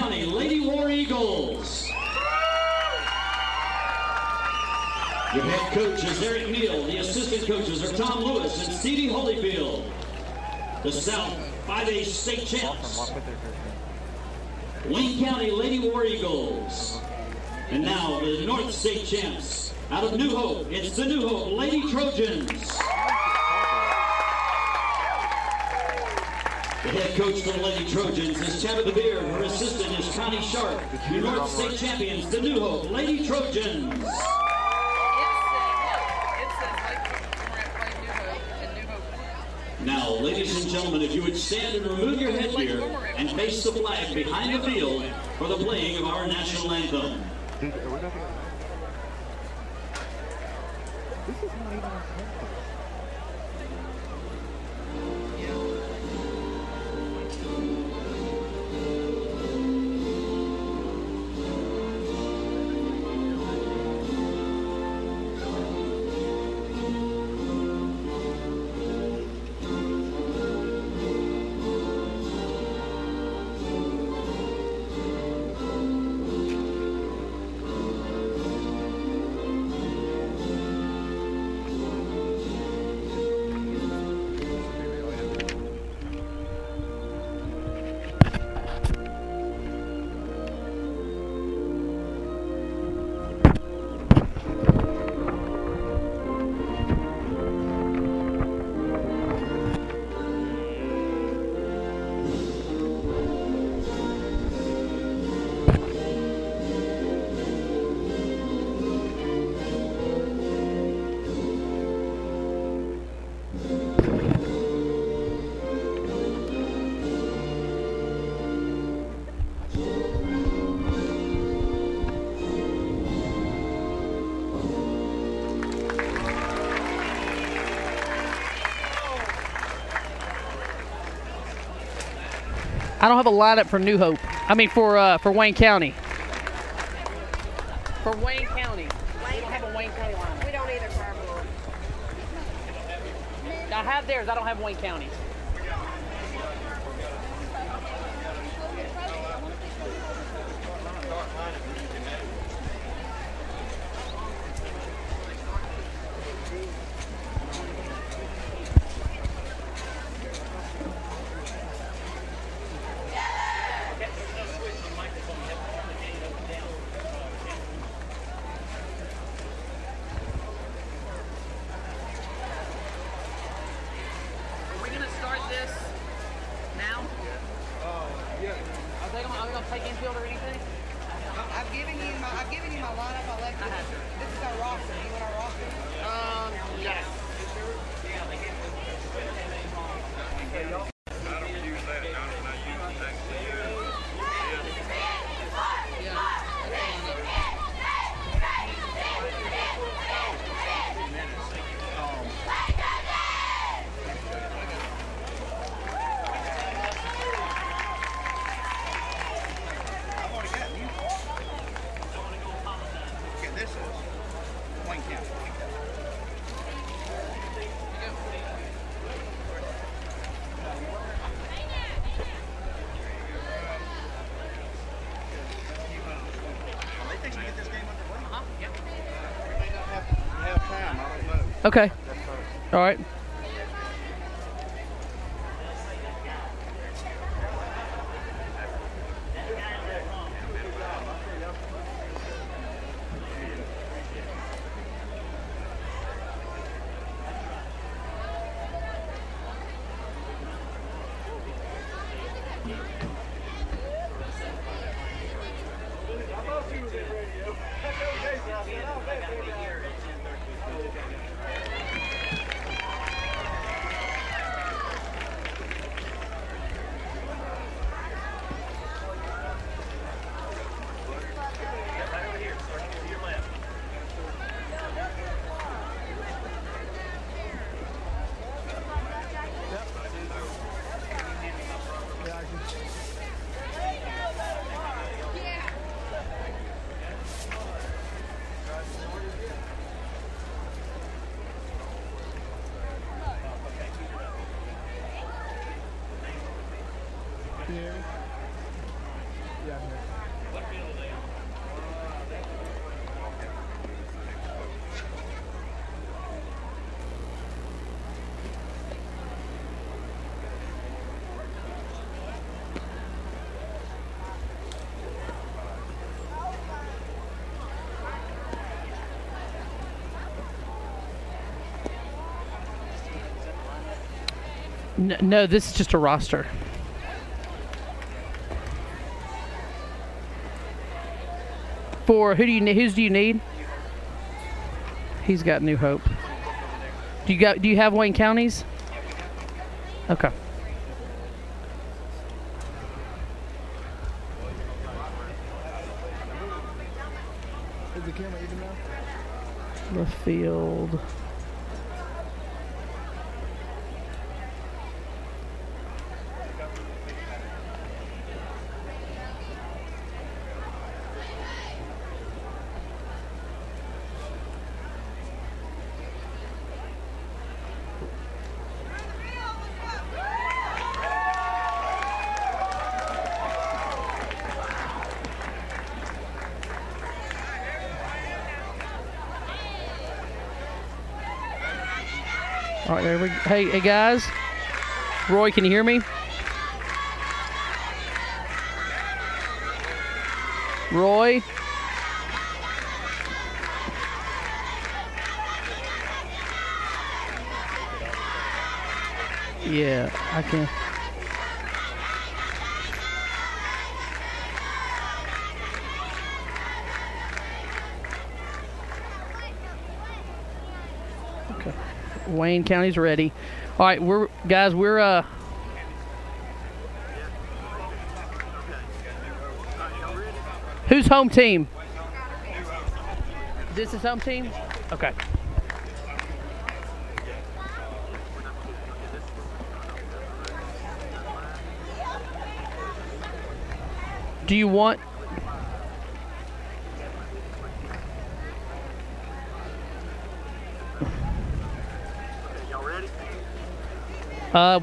County Lady War Eagles. Your head coach is Eric Neal. The assistant coaches are Tom Lewis and Stevie Holyfield. The South 5A state champs, Wayne County Lady War Eagles. And now the North state champs, out of New Hope, it's the New Hope Lady Trojans. The head coach for the Lady Trojans is Tabitha Beard. Her assistant is Connie Sharp. Your North state champions, the New Hope Lady Trojans. Now, ladies and gentlemen, if you would stand and remove your headgear and face the flag behind the field for the playing of our national anthem. Dude, are we not gonna... This is not even our anthem. I don't have a lineup for New Hope. I mean for Wayne County. For Wayne County. We don't have a Wayne County lineup. We don't either for our board. I have theirs. I don't have Wayne County's. Okay. All right. No, this is just a roster. For whose do you need? He's got New Hope. Do you have Wayne County's? Okay. Is the camera even now? Left field. All right, there we go. Hey guys. Roy, can you hear me? Roy? Yeah, I can. Okay. Wayne County's ready. All right, we're who's home team? This is home team? Okay. Do you want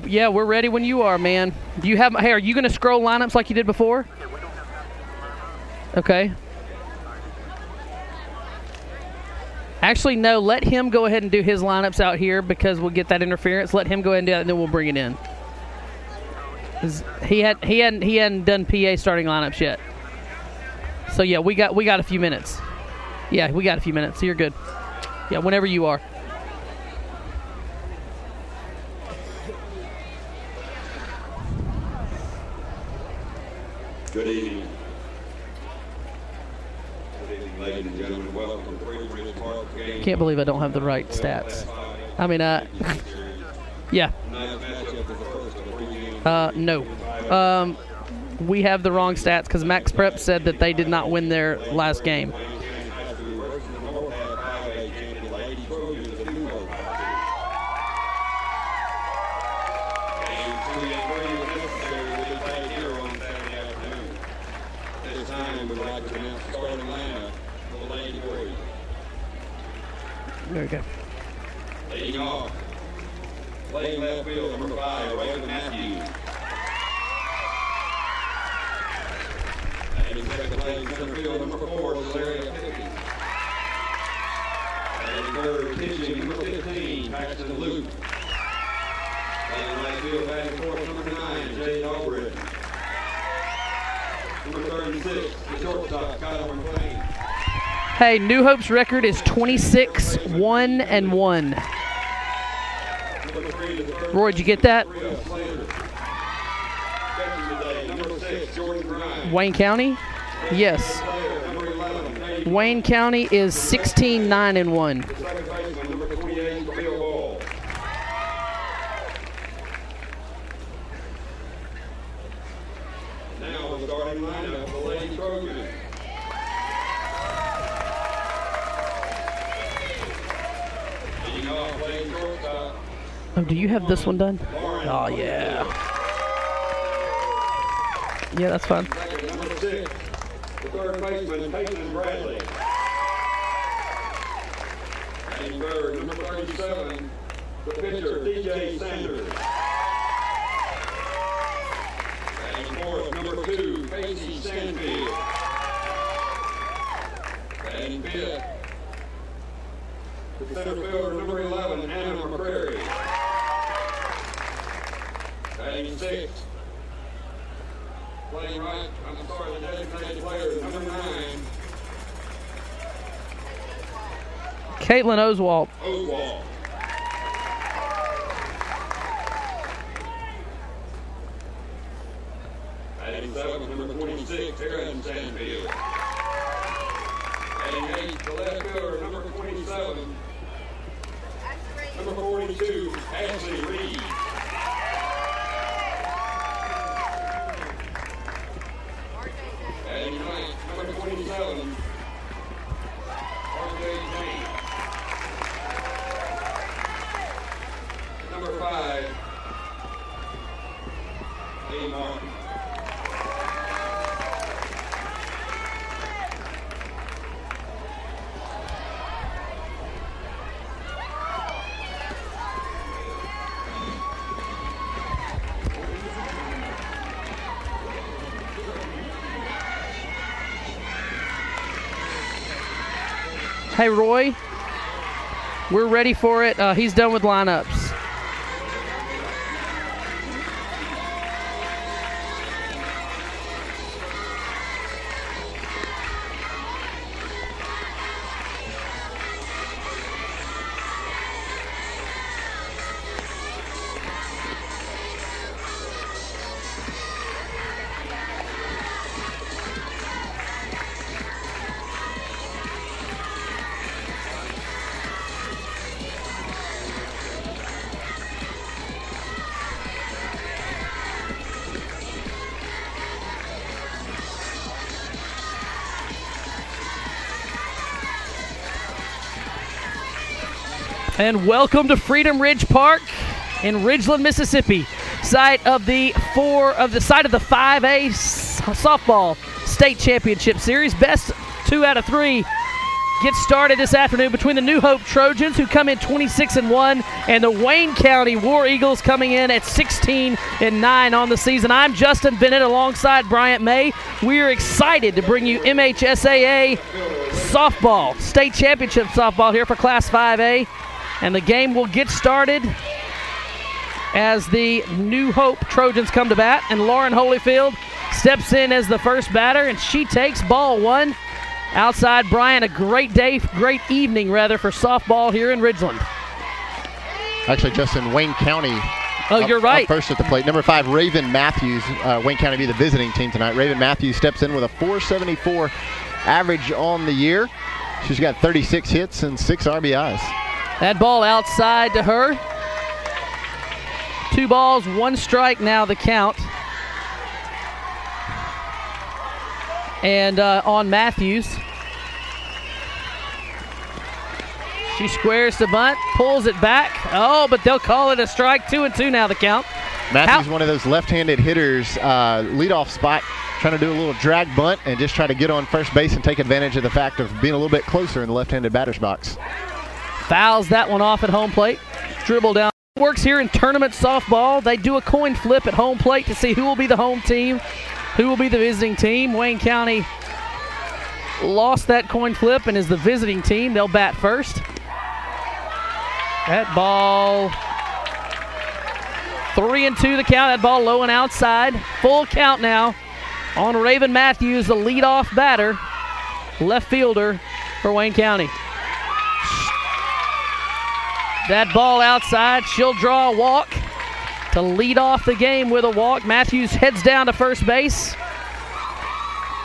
yeah, we're ready when you are, man. Do you have? Hey, are you going to scroll lineups like you did before? Okay. Actually, no. Let him go ahead and do his lineups out here because we'll get that interference. Let him go ahead and do that, and then we'll bring it in. He hadn't done PA starting lineups yet. So yeah, we got a few minutes. Yeah, we got a few minutes. So you're good. Yeah, whenever you are. Good evening. Good evening, ladies and gentlemen. Welcome to Ridgeland Park game. Can't believe I don't have the right stats. I mean, yeah. No. We have the wrong stats because Max Prep said that they did not win their last game. There we go. Leading off, playing left field, number 5, Raven Matthews. And second playing center field, number 4, Larry Pickens. And third, pitching, number 15, Paxton Luke. Playing right field, batting fourth, number 9, Jay Albrecht. Number 36, the shortstop, Kyle McLean. Hey, New Hope's record is 26-1-1. Roy, did you get that? Wayne County? Yes. Wayne County is 16-9-1. Now the starting lineup, the Lady Trojans. Oh, do you have this one done? Oh, yeah. Yeah, that's fine. Number 6, the third baseman, Peyton Bradley. And third, number 37, the pitcher, DJ Sanders. And fourth, number 2, Peyton Tracy Stanfield. Batting fifth, the center fielder number 11, Anna McCrary. Batting sixth, playing right, the designated player, number 9. Caitlin Oswald. Batting seventh, number 26, Erin Stanfield. Batting eighth, the left fielder, number 27, number 42, Ashley Reed. Batting ninth, number 27, RJ James. Number 5, A. Martin. Hey, Roy, we're ready for it. He's done with lineups. And welcome to Freedom Ridge Park in Ridgeland, Mississippi, site of the 5A softball state championship series. Best 2 out of 3 gets started this afternoon between the New Hope Trojans, who come in 26-1, and the Wayne County War Eagles coming in at 16-9 on the season. I'm Justin Bennett alongside Bryant May. We are excited to bring you MHSAA softball, state championship softball here for Class 5A. And the game will get started as the New Hope Trojans come to bat. And Lauren Holyfield steps in as the first batter, and she takes ball 1. Outside Brian, a great day, great evening rather, for softball here in Ridgeland. Actually, Justin, Wayne County. Oh, you're right. Up first at the plate. Number 5, Raven Matthews. Wayne County be the visiting team tonight. Raven Matthews steps in with a .474 average on the year. She's got 36 hits and 6 RBIs. That ball outside to her. 2 balls, 1 strike now the count. And on Matthews. She squares the bunt, pulls it back. Oh, but they'll call it a strike. 2-2 now the count. Matthews, one of those left-handed hitters, leadoff spot, trying to do a little drag bunt and just try to get on first base and take advantage of the fact of being a little bit closer in the left-handed batter's box. Fouls that one off at home plate. Dribble down. Works here in tournament softball. They do a coin flip at home plate to see who will be the home team, who will be the visiting team. Wayne County lost that coin flip and is the visiting team. They'll bat first. That ball, 3-2 the count. That ball low and outside. Full count now on Raven Matthews, the leadoff batter, left fielder for Wayne County. That ball outside. She'll draw a walk to lead off the game with a walk. Matthews heads down to first base.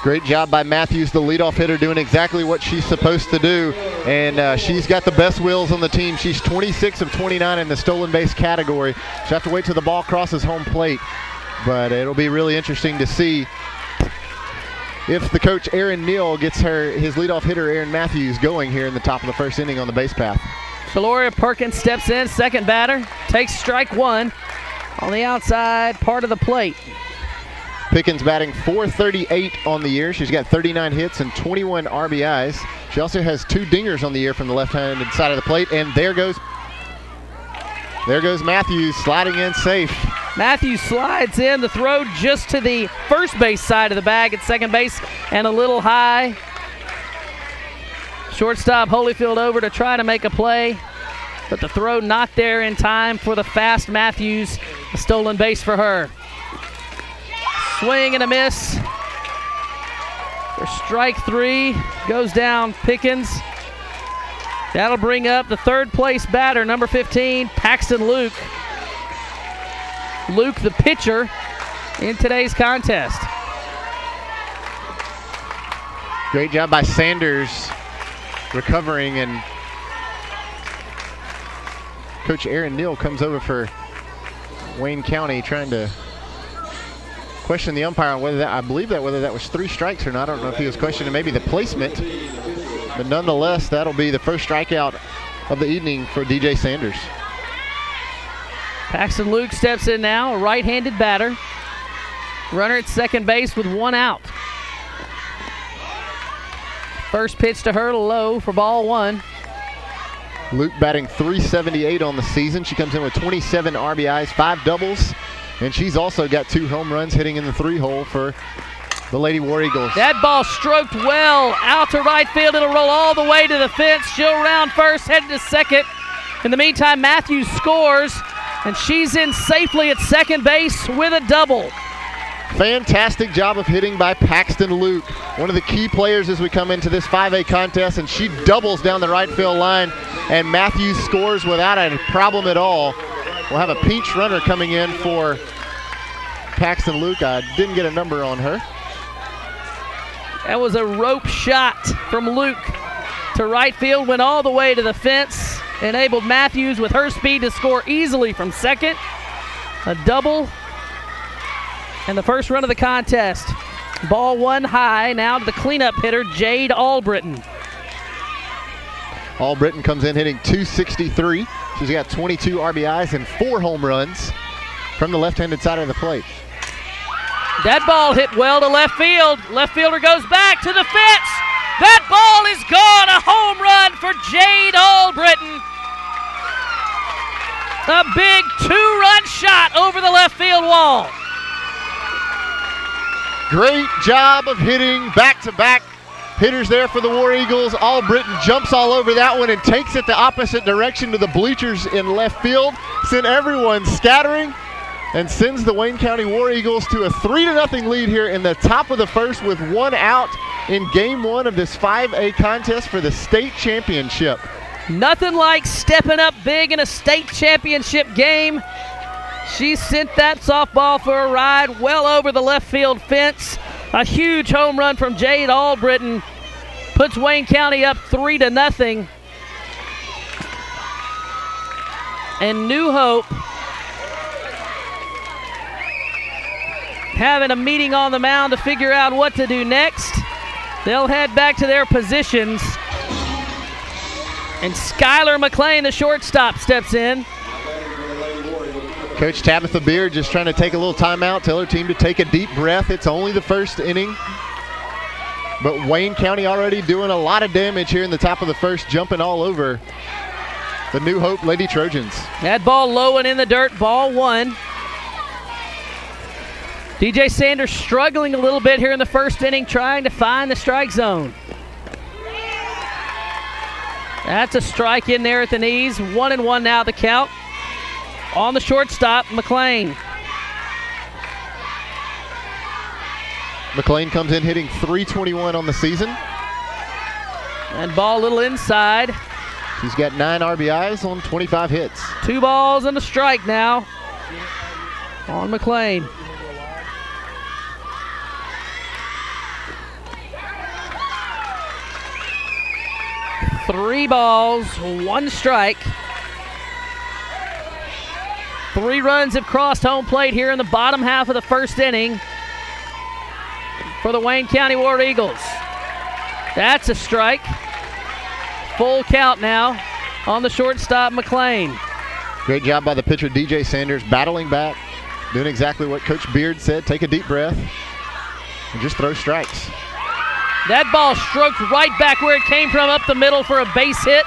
Great job by Matthews, the leadoff hitter, doing exactly what she's supposed to do. And she's got the best wheels on the team. She's 26 of 29 in the stolen base category. She'll have to wait till the ball crosses home plate. But it'll be really interesting to see if the coach, Aaron Neal, gets his leadoff hitter, Aaron Matthews, going here in the top of the first inning on the base path. Shaloria Perkins steps in, second batter, takes strike 1 on the outside part of the plate. Pickens batting .438 on the year. She's got 39 hits and 21 RBIs. She also has 2 dingers on the year from the left-handed side of the plate. And there goes Matthews sliding in safe. Matthews slides in. The throw just to the first base side of the bag at second base and a little high. Shortstop Holyfield over to try to make a play, but the throw not there in time for the fast Matthews. A stolen base for her. Swing and a miss. For strike 3, goes down Pickens. That'll bring up the third place batter, number 15, Paxton Luke. Luke, the pitcher in today's contest. Great job by Sanders recovering, and Coach Aaron Neal comes over for Wayne County trying to question the umpire on whether that was 3 strikes or not. I don't know if he was questioning maybe the placement, but nonetheless, that'll be the first strikeout of the evening for DJ Sanders. Paxton Luke steps in now, a right-handed batter. Runner at second base with 1 out. First pitch to her, low for ball 1. Luke batting .378 on the season. She comes in with 27 RBIs, 5 doubles, and she's also got 2 home runs hitting in the 3-hole for the Lady War Eagles. That ball stroked well out to right field. It'll roll all the way to the fence. She'll round first, headed to second. In the meantime, Matthews scores, and she's in safely at second base with a double. Fantastic job of hitting by Paxton Luke, one of the key players as we come into this 5A contest, and she doubles down the right field line, and Matthews scores without a problem at all. We'll have a pinch runner coming in for Paxton Luke. I didn't get a number on her. That was a rope shot from Luke to right field, went all the way to the fence, enabled Matthews with her speed to score easily from second. A double. And the first run of the contest. Ball 1 high, now to the cleanup hitter, Jade Albritton. Albritton comes in hitting .263. She's got 22 RBIs and 4 home runs from the left-handed side of the plate. That ball hit well to left field. Left fielder goes back to the fence. That ball is gone. A home run for Jade Albritton. A big 2-run shot over the left field wall. Great job of hitting back-to-back hitters there for the War Eagles. Albritton jumps all over that one and takes it the opposite direction to the bleachers in left field. Sent everyone scattering and sends the Wayne County War Eagles to a 3-0 lead here in the top of the first with 1 out in game 1 of this 5A contest for the state championship. Nothing like stepping up big in a state championship game. She sent that softball for a ride well over the left field fence. A huge home run from Jade Albritton puts Wayne County up 3-0. And New Hope having a meeting on the mound to figure out what to do next. They'll head back to their positions. And Skylar McLean, the shortstop, steps in. Coach Tabitha Beard just trying to take a little timeout, tell her team to take a deep breath. It's only the first inning. But Wayne County already doing a lot of damage here in the top of the first, jumping all over the New Hope Lady Trojans. That ball low and in the dirt, ball 1. DJ Sanders struggling a little bit here in the first inning, trying to find the strike zone. That's a strike in there at the knees. 1-1 now the count. On the shortstop, McLean. McLean comes in hitting .321 on the season. And ball a little inside. She's got 9 RBIs on 25 hits. 2 balls and a strike now on McLean. Three balls, 1 strike. 3 runs have crossed home plate here in the bottom half of the first inning for the Wayne County War Eagles. That's a strike. Full count now on the shortstop, McLean. Great job by the pitcher, DJ Sanders, battling back, doing exactly what Coach Beard said. Take a deep breath and just throw strikes. That ball stroked right back where it came from, up the middle for a base hit.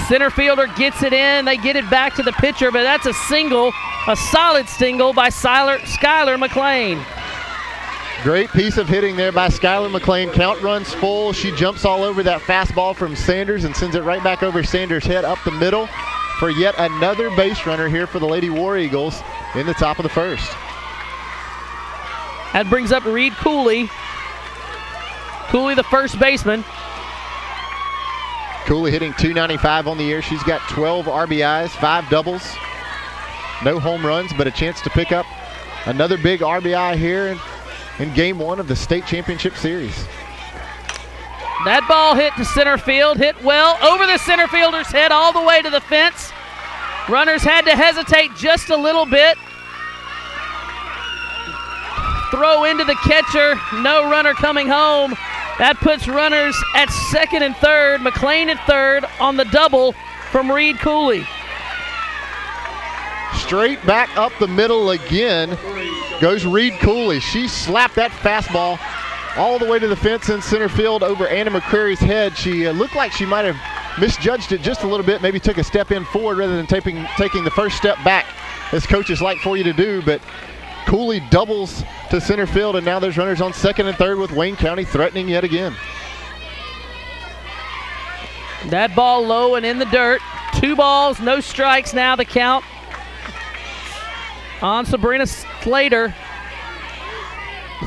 Center fielder gets it in. They get it back to the pitcher, but that's a single A solid single by Skylar McLean. Great piece of hitting there by Skylar McLean. Count runs full. She jumps all over that fastball from Sanders and sends it right back over Sanders' head up the middle for yet another base runner here for the Lady War Eagles in the top of the first. That brings up Reed Cooley. Cooley, the first baseman. Cooley hitting .295 on the year. She's got 12 RBIs, 5 doubles. No home runs, but a chance to pick up another big RBI here in game 1 of the state championship series. That ball hit to center field, hit well over the center fielder's head all the way to the fence. Runners had to hesitate just a little bit. Throw into the catcher, no runner coming home. That puts runners at second and third. McLean at third on the double from Reed Cooley. Straight back up the middle again goes Reed Cooley. She slapped that fastball all the way to the fence in center field over Anna McCrary's head. She looked like she might have misjudged it just a little bit, maybe took a step in forward rather than taking the first step back, as coaches like for you to do. But Cooley doubles to center field, and now there's runners on second and third with Wayne County threatening yet again. That ball low and in the dirt. 2 balls, no strikes now the count on Sabrina Slater,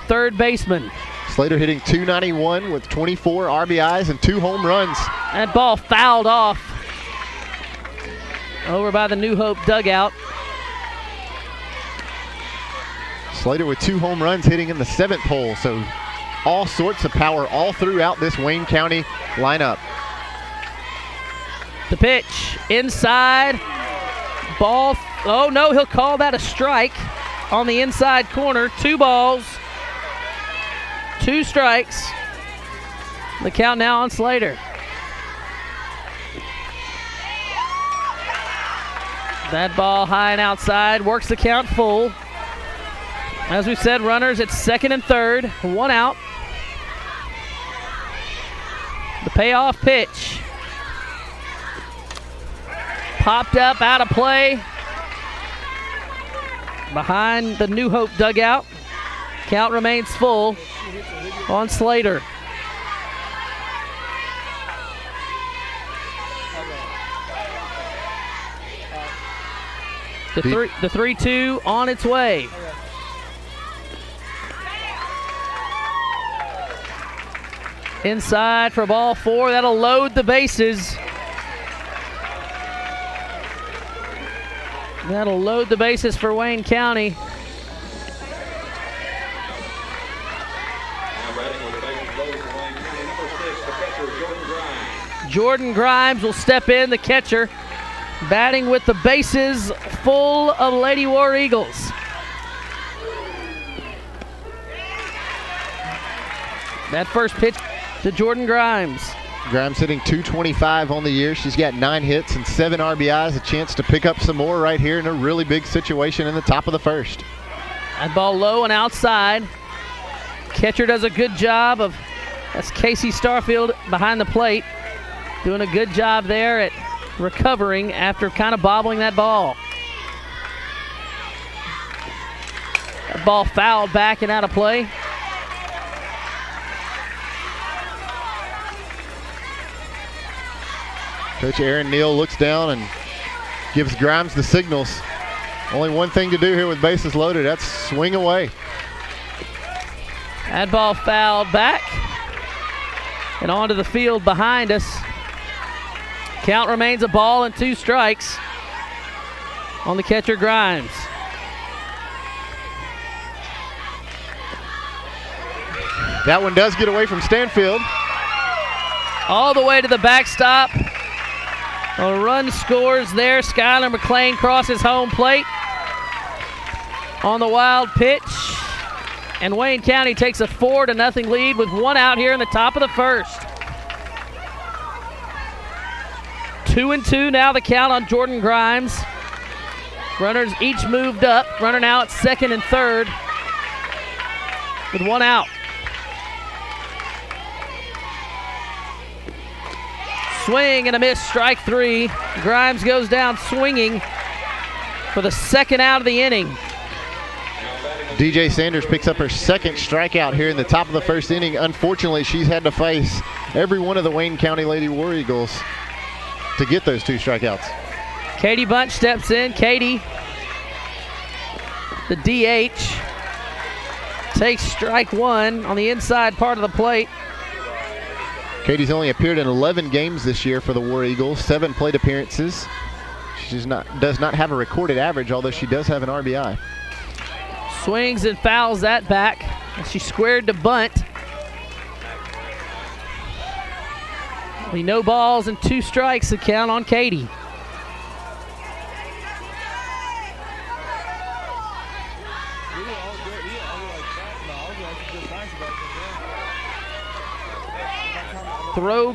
third baseman. Slater hitting .291 with 24 RBIs and 2 home runs. That ball fouled off over by the New Hope dugout. Slater with 2 home runs hitting in the 7th hole, so all sorts of power all throughout this Wayne County lineup. The pitch inside, ball, oh no, he'll call that a strike on the inside corner. 2 balls, 2 strikes. The count now on Slater. That ball high and outside, works the count full. As we said, runners at second and third, 1 out. The payoff pitch. Popped up, out of play. Behind the New Hope dugout. Count remains full on Slater. The 3-2 on its way. Inside for ball 4. That'll load the bases. That'll load the bases for Wayne County. Jordan Grimes will step in, the catcher, batting with the bases full of Lady War Eagles. That first pitch to Jordan Grimes. Grimes hitting .225 on the year. She's got 9 hits and 7 RBIs. A chance to pick up some more right here in a really big situation in the top of the first. That ball low and outside. Catcher does a good job of, that's Casey Starfield behind the plate, doing a good job there at recovering after kind of bobbling that ball. That ball fouled back and out of play. Coach Aaron Neal looks down and gives Grimes the signals. Only one thing to do here with bases loaded, that's swing away. That ball fouled back and onto the field behind us. Count remains a ball and 2 strikes on the catcher Grimes. That one does get away from Stanfield. All the way to the backstop. A run scores there. Skylar McLean crosses home plate on the wild pitch. And Wayne County takes a 4-0 lead with 1 out here in the top of the first. 2-2 now the count on Jordan Grimes. Runners each moved up. Runner now at second and third with 1 out. Swing and a miss, strike 3. Grimes goes down swinging for the second out of the inning. DJ Sanders picks up her second strikeout here in the top of the first inning. Unfortunately, she's had to face every one of the Wayne County Lady War Eagles to get those 2 strikeouts. Katie Bunch steps in. Katie, the DH, takes strike 1 on the inside part of the plate. Katie's only appeared in 11 games this year for the War Eagles, 7 plate appearances. She does not have a recorded average, although she does have an RBI. Swings and fouls that back. She squared to bunt. Only no balls and 2 strikes to count on Katie.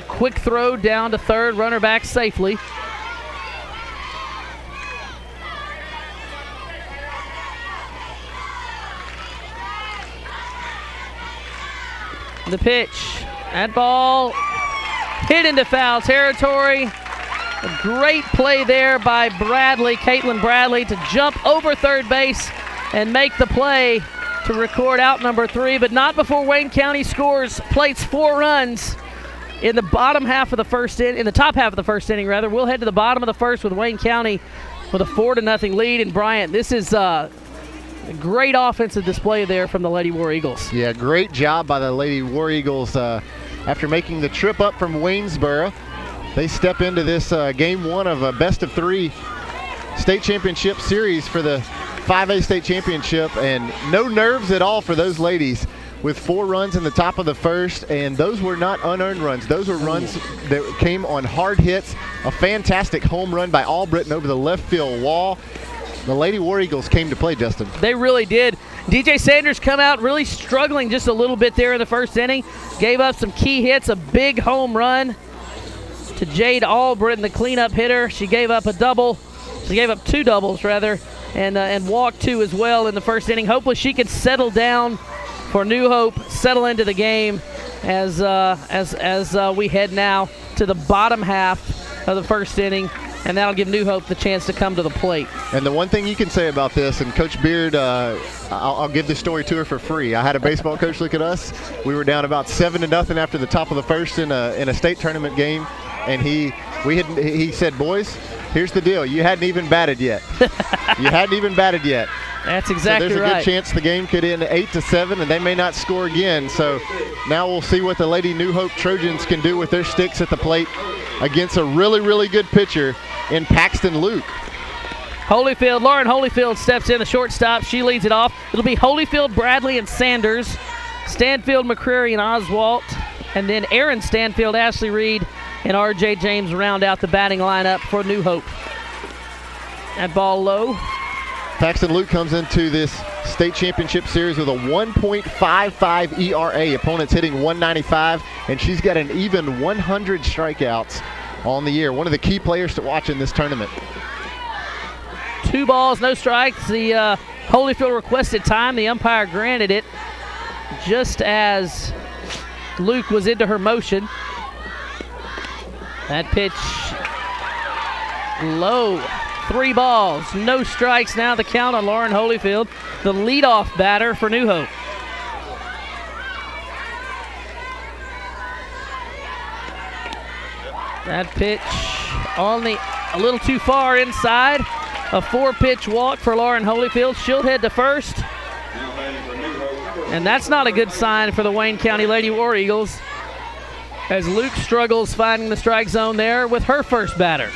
Quick throw down to third, runner back safely. The pitch. That ball hit into foul territory. A great play there by Bradley, Caitlin Bradley, to jump over third base and make the play to record out number 3, but not before Wayne County plates 4 runs in the bottom half of the first inning, in the top half of the first inning rather. We'll head to the bottom of the first with Wayne County with a 4-0 lead. And Bryant, this is a great offensive display there from the Lady War Eagles. Yeah, great job by the Lady War Eagles. After making the trip up from Waynesboro, they step into this game 1 of a best-of-3 state championship series for the 5A state championship, and no nerves at all for those ladies, with 4 runs in the top of the first, and those were not unearned runs. Those were runs that came on hard hits. A fantastic home run by Albritton over the left field wall. The Lady War Eagles came to play, Justin. They really did. DJ Sanders come out really struggling just a little bit there in the first inning. Gave up some key hits, a big home run to Jade Albritton, the cleanup hitter. She gave up a double. She gave up 2 doubles, rather, and walked 2 as well in the first inning. Hopefully she can settle down for New Hope, settle into the game as we head now to the bottom half of the first inning, and that'll give New Hope the chance to come to the plate. And the one thing you can say about this, and Coach Beard, I'll give this story to her for free. I had a baseball coach look at us. We were down about 7-0 after the top of the first in a state tournament game, and he said, "Boys, here's the deal. You hadn't even batted yet. You hadn't even batted yet." That's exactly right. So there's a good chance the game could end 8-7, and they may not score again. So now we'll see what the Lady New Hope Trojans can do with their sticks at the plate against a really, really good pitcher in Paxton Luke. Lauren Holyfield steps in, the shortstop. She leads it off. It'll be Holyfield, Bradley, and Sanders. Stanfield, McCreary, and Oswalt. And then Aaron Stanfield, Ashley Reed, and R.J. James round out the batting lineup for New Hope. That ball low. Paxton Luke comes into this state championship series with a 1.55 ERA. Opponents hitting 195, and she's got an even 100 strikeouts on the year. One of the key players to watch in this tournament. 2 balls, no strikes. The Holyfield requested time. The umpire granted it just as Luke was into her motion. That pitch low. 3 balls, no strikes. Now the count on Lauren Holyfield, the leadoff batter for New Hope. That pitch a little too far inside. A 4-pitch walk for Lauren Holyfield. She'll head to first. And that's not a good sign for the Wayne County Lady War Eagles, as Luke struggles finding the strike zone there with her first batter.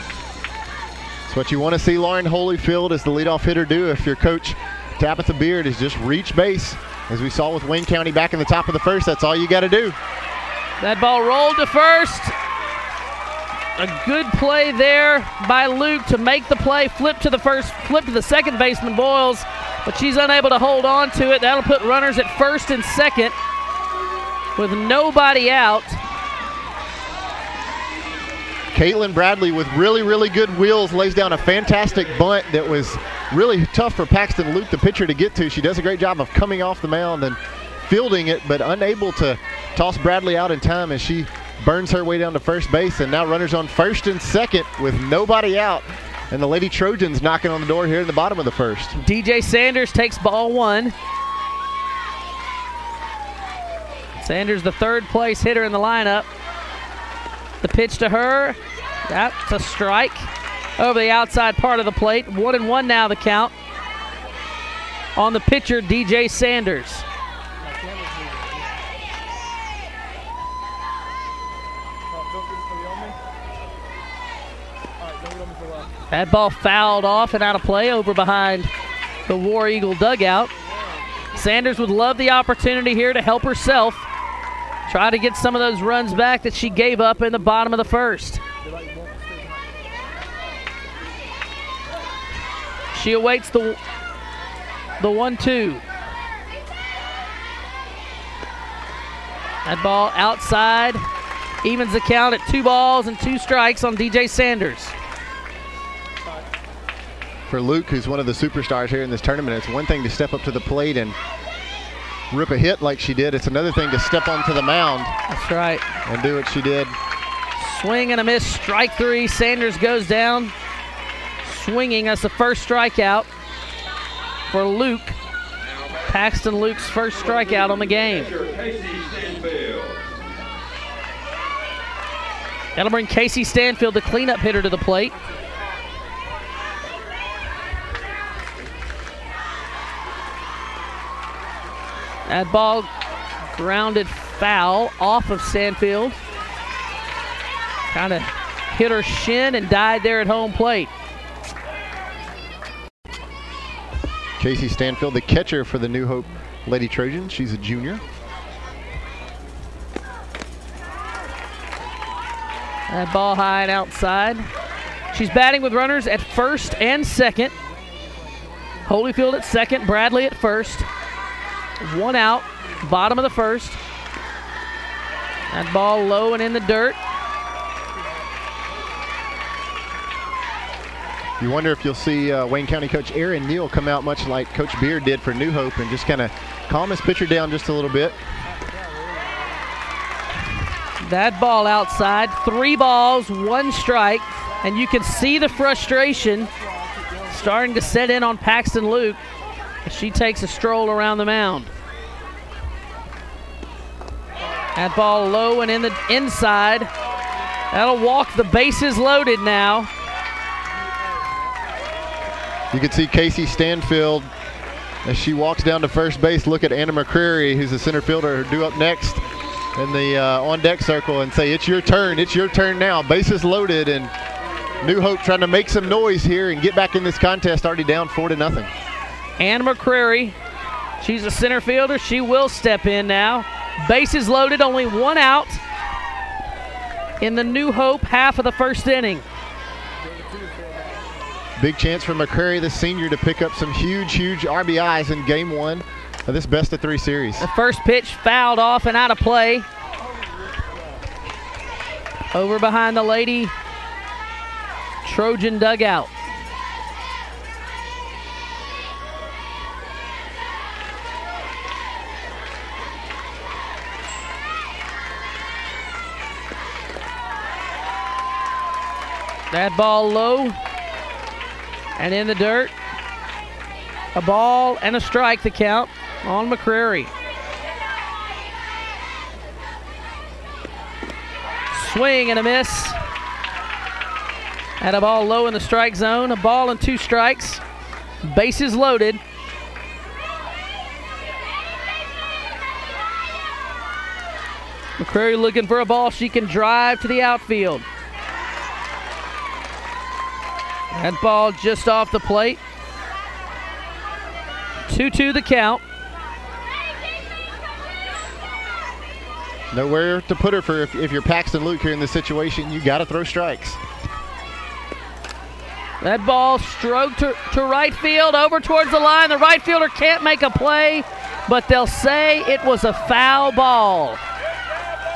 That's what you want to see Lauren Holyfield as the leadoff hitter do if your coach Tabitha Beard is just reach base. As we saw with Wayne County back in the top of the first, that's all you got to do. That ball rolled to first. A good play there by Luke to make the play, flip to the second baseman Boyles, but she's unable to hold on to it. That'll put runners at first and second with nobody out. Caitlin Bradley with really, really good wheels lays down a fantastic bunt that was really tough for Paxton Luke, the pitcher, to get to. She does a great job of coming off the mound and fielding it, but unable to toss Bradley out in time as she burns her way down to first base. And now runners on first and second with nobody out. And the Lady Trojans knocking on the door here in the bottom of the first. DJ Sanders takes ball 1. Sanders, the third place hitter in the lineup. The pitch to her. That's a strike over the outside part of the plate. 1-1 now the count. On the pitcher, DJ Sanders. That ball fouled off and out of play over behind the War Eagle dugout. Sanders would love the opportunity here to help herself try to get some of those runs back that she gave up in the bottom of the first. She awaits the 1-2. That ball outside evens the count at 2 balls and 2 strikes on DJ Sanders. For Luke, who's one of the superstars here in this tournament, it's one thing to step up to the plate and rip a hit like she did. It's another thing to step onto the mound. That's right. And do what she did. Swing and a miss, strike 3. Sanders goes down swinging. That's the first strikeout for Luke. Paxton Luke's first strikeout on the game. That'll bring Casey Stanfield, the cleanup hitter, to the plate. That ball grounded foul off of Stanfield. Kind of hit her shin and died there at home plate. Casey Stanfield, the catcher for the New Hope Lady Trojans. She's a junior. That ball high and outside. She's batting with runners at first and second. Holyfield at second, Bradley at first. 1 out, bottom of the first. That ball low and in the dirt. You wonder if you'll see Wayne County coach Aaron Neal come out much like Coach Beard did for New Hope and just kind of calm his pitcher down just a little bit. That ball outside, 3 balls, 1 strike, and you can see the frustration starting to set in on Paxton Luke as she takes a stroll around the mound. That ball low and in the inside. That'll walk the bases loaded now. You can see Casey Stanfield as she walks down to first base, look at Anna McCreary, who's the center fielder, due up next in the on-deck circle, and say, it's your turn now. Bases loaded, and New Hope trying to make some noise here and get back in this contest, already down 4-0. Anna McCreary, she's a center fielder. She will step in now. Bases loaded, only 1 out in the New Hope half of the first inning. Big chance for McCreary, the senior, to pick up some huge RBIs in Game 1 of this best-of-3 series. The first pitch fouled off and out of play. Over behind the Lady Trojan dugout. That ball low and in the dirt. A ball and a strike, the count on McCreary. Swing and a miss. And a ball low in the strike zone. A ball and 2 strikes. Bases loaded. McCreary looking for a ball she can drive to the outfield. That ball just off the plate. 2-2 the count. Nowhere to put her for if you're Paxton Luke here in this situation. You got to throw strikes. That ball stroked to right field, over towards the line. The right fielder can't make a play, but they'll say it was a foul ball.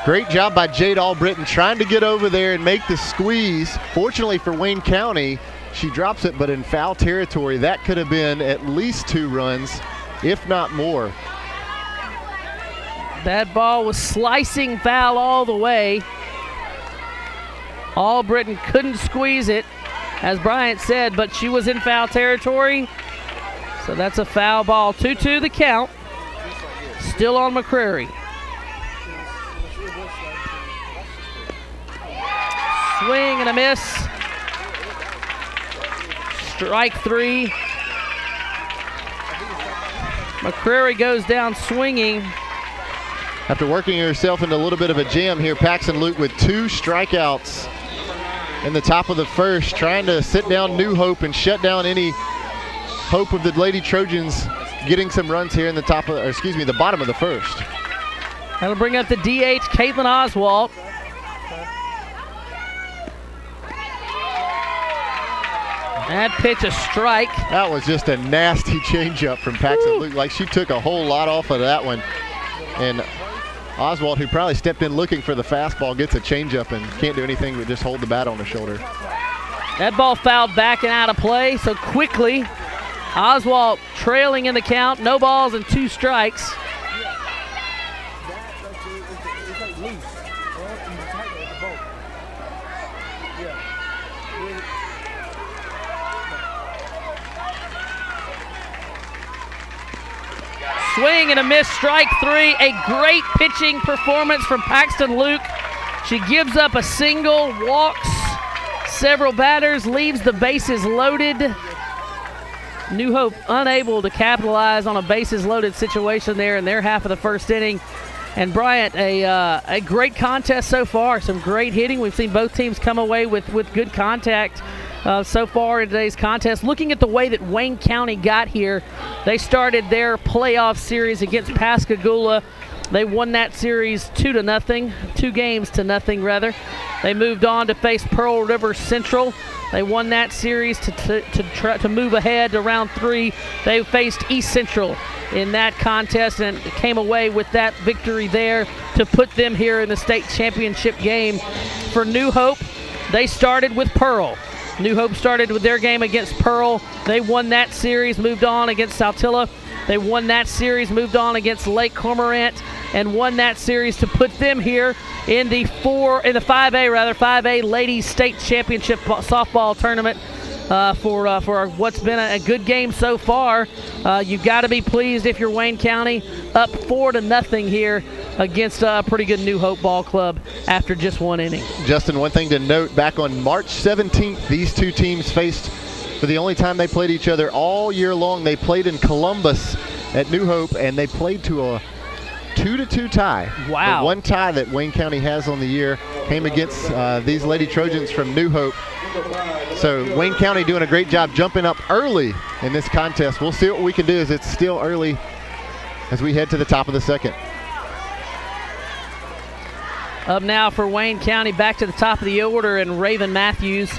Great job by Jade Albritton trying to get over there and make the squeeze. Fortunately for Wayne County, she drops it, but in foul territory. That could have been at least 2 runs, if not more. That ball was slicing foul all the way. Albritton couldn't squeeze it. as Bryant said, but she was in foul territory. So that's a foul ball. 2-2 the count. Still on McCrary. Swing and a miss. Strike 3. McCrary goes down swinging. After working herself into a little bit of a jam here, Paxton Luke with 2 strikeouts in the top of the first, trying to sit down New Hope and shut down any hope of the Lady Trojans getting some runs here in the top of, or excuse me, the bottom of the first. That'll bring up the DH, Caitlin Oswald. That pitch a strike. That was just a nasty changeup from Paxton Luke. Like, she took a whole lot off of that one. And Oswald, who probably stepped in looking for the fastball, gets a changeup and can't do anything but just hold the bat on her shoulder. That ball fouled back and out of play, so quickly Oswald trailing in the count. No balls and 2 strikes. Swing and a miss, strike 3. A great pitching performance from Paxton Luke. She gives up a single, walks several batters, leaves the bases loaded. New Hope unable to capitalize on a bases loaded situation there in their half of the first inning. And Bryant, a great contest so far. Some great hitting. We've seen both teams come away with good contact so far in today's contest. Looking at the way that Wayne County got here, they started their playoff series against Pascagoula. They won that series 2-0, 2 games to nothing rather. They moved on to face Pearl River Central. They won that series to move ahead to round 3. They faced East Central in that contest and came away with that victory there to put them here in the state championship game. For New Hope, they started with Pearl. New Hope started with their game against Pearl. They won that series, moved on against Saltillo. They won that series, moved on against Lake Cormorant, and won that series to put them here in the 5A Ladies State Championship softball tournament for what's been a good game so far. You've got to be pleased if you're Wayne County, up 4-0 here against a pretty good New Hope ball club after just 1 inning. Justin, one thing to note, back on March 17th, these two teams faced for the only time they played each other all year long. They played in Columbus at New Hope, and they played to a 2-2 tie. Wow. The one tie that Wayne County has on the year came against these Lady Trojans from New Hope. So Wayne County doing a great job jumping up early in this contest. We'll see what we can do as it's still early as we head to the top of the second. Up now for Wayne County, back to the top of the order, and Raven Matthews.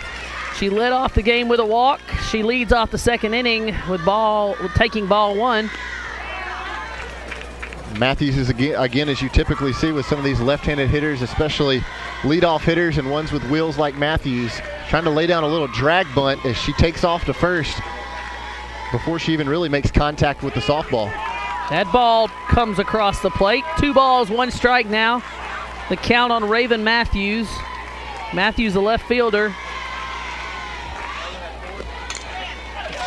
She led off the game with a walk. She leads off the second inning with taking ball 1. Matthews is, again, as you typically see with some of these left-handed hitters, especially leadoff hitters and ones with wheels like Matthews, trying to lay down a little drag bunt as she takes off to first before she even really makes contact with the softball. That ball comes across the plate. 2 balls, 1 strike now. The count on Raven Matthews. Matthews, the left fielder.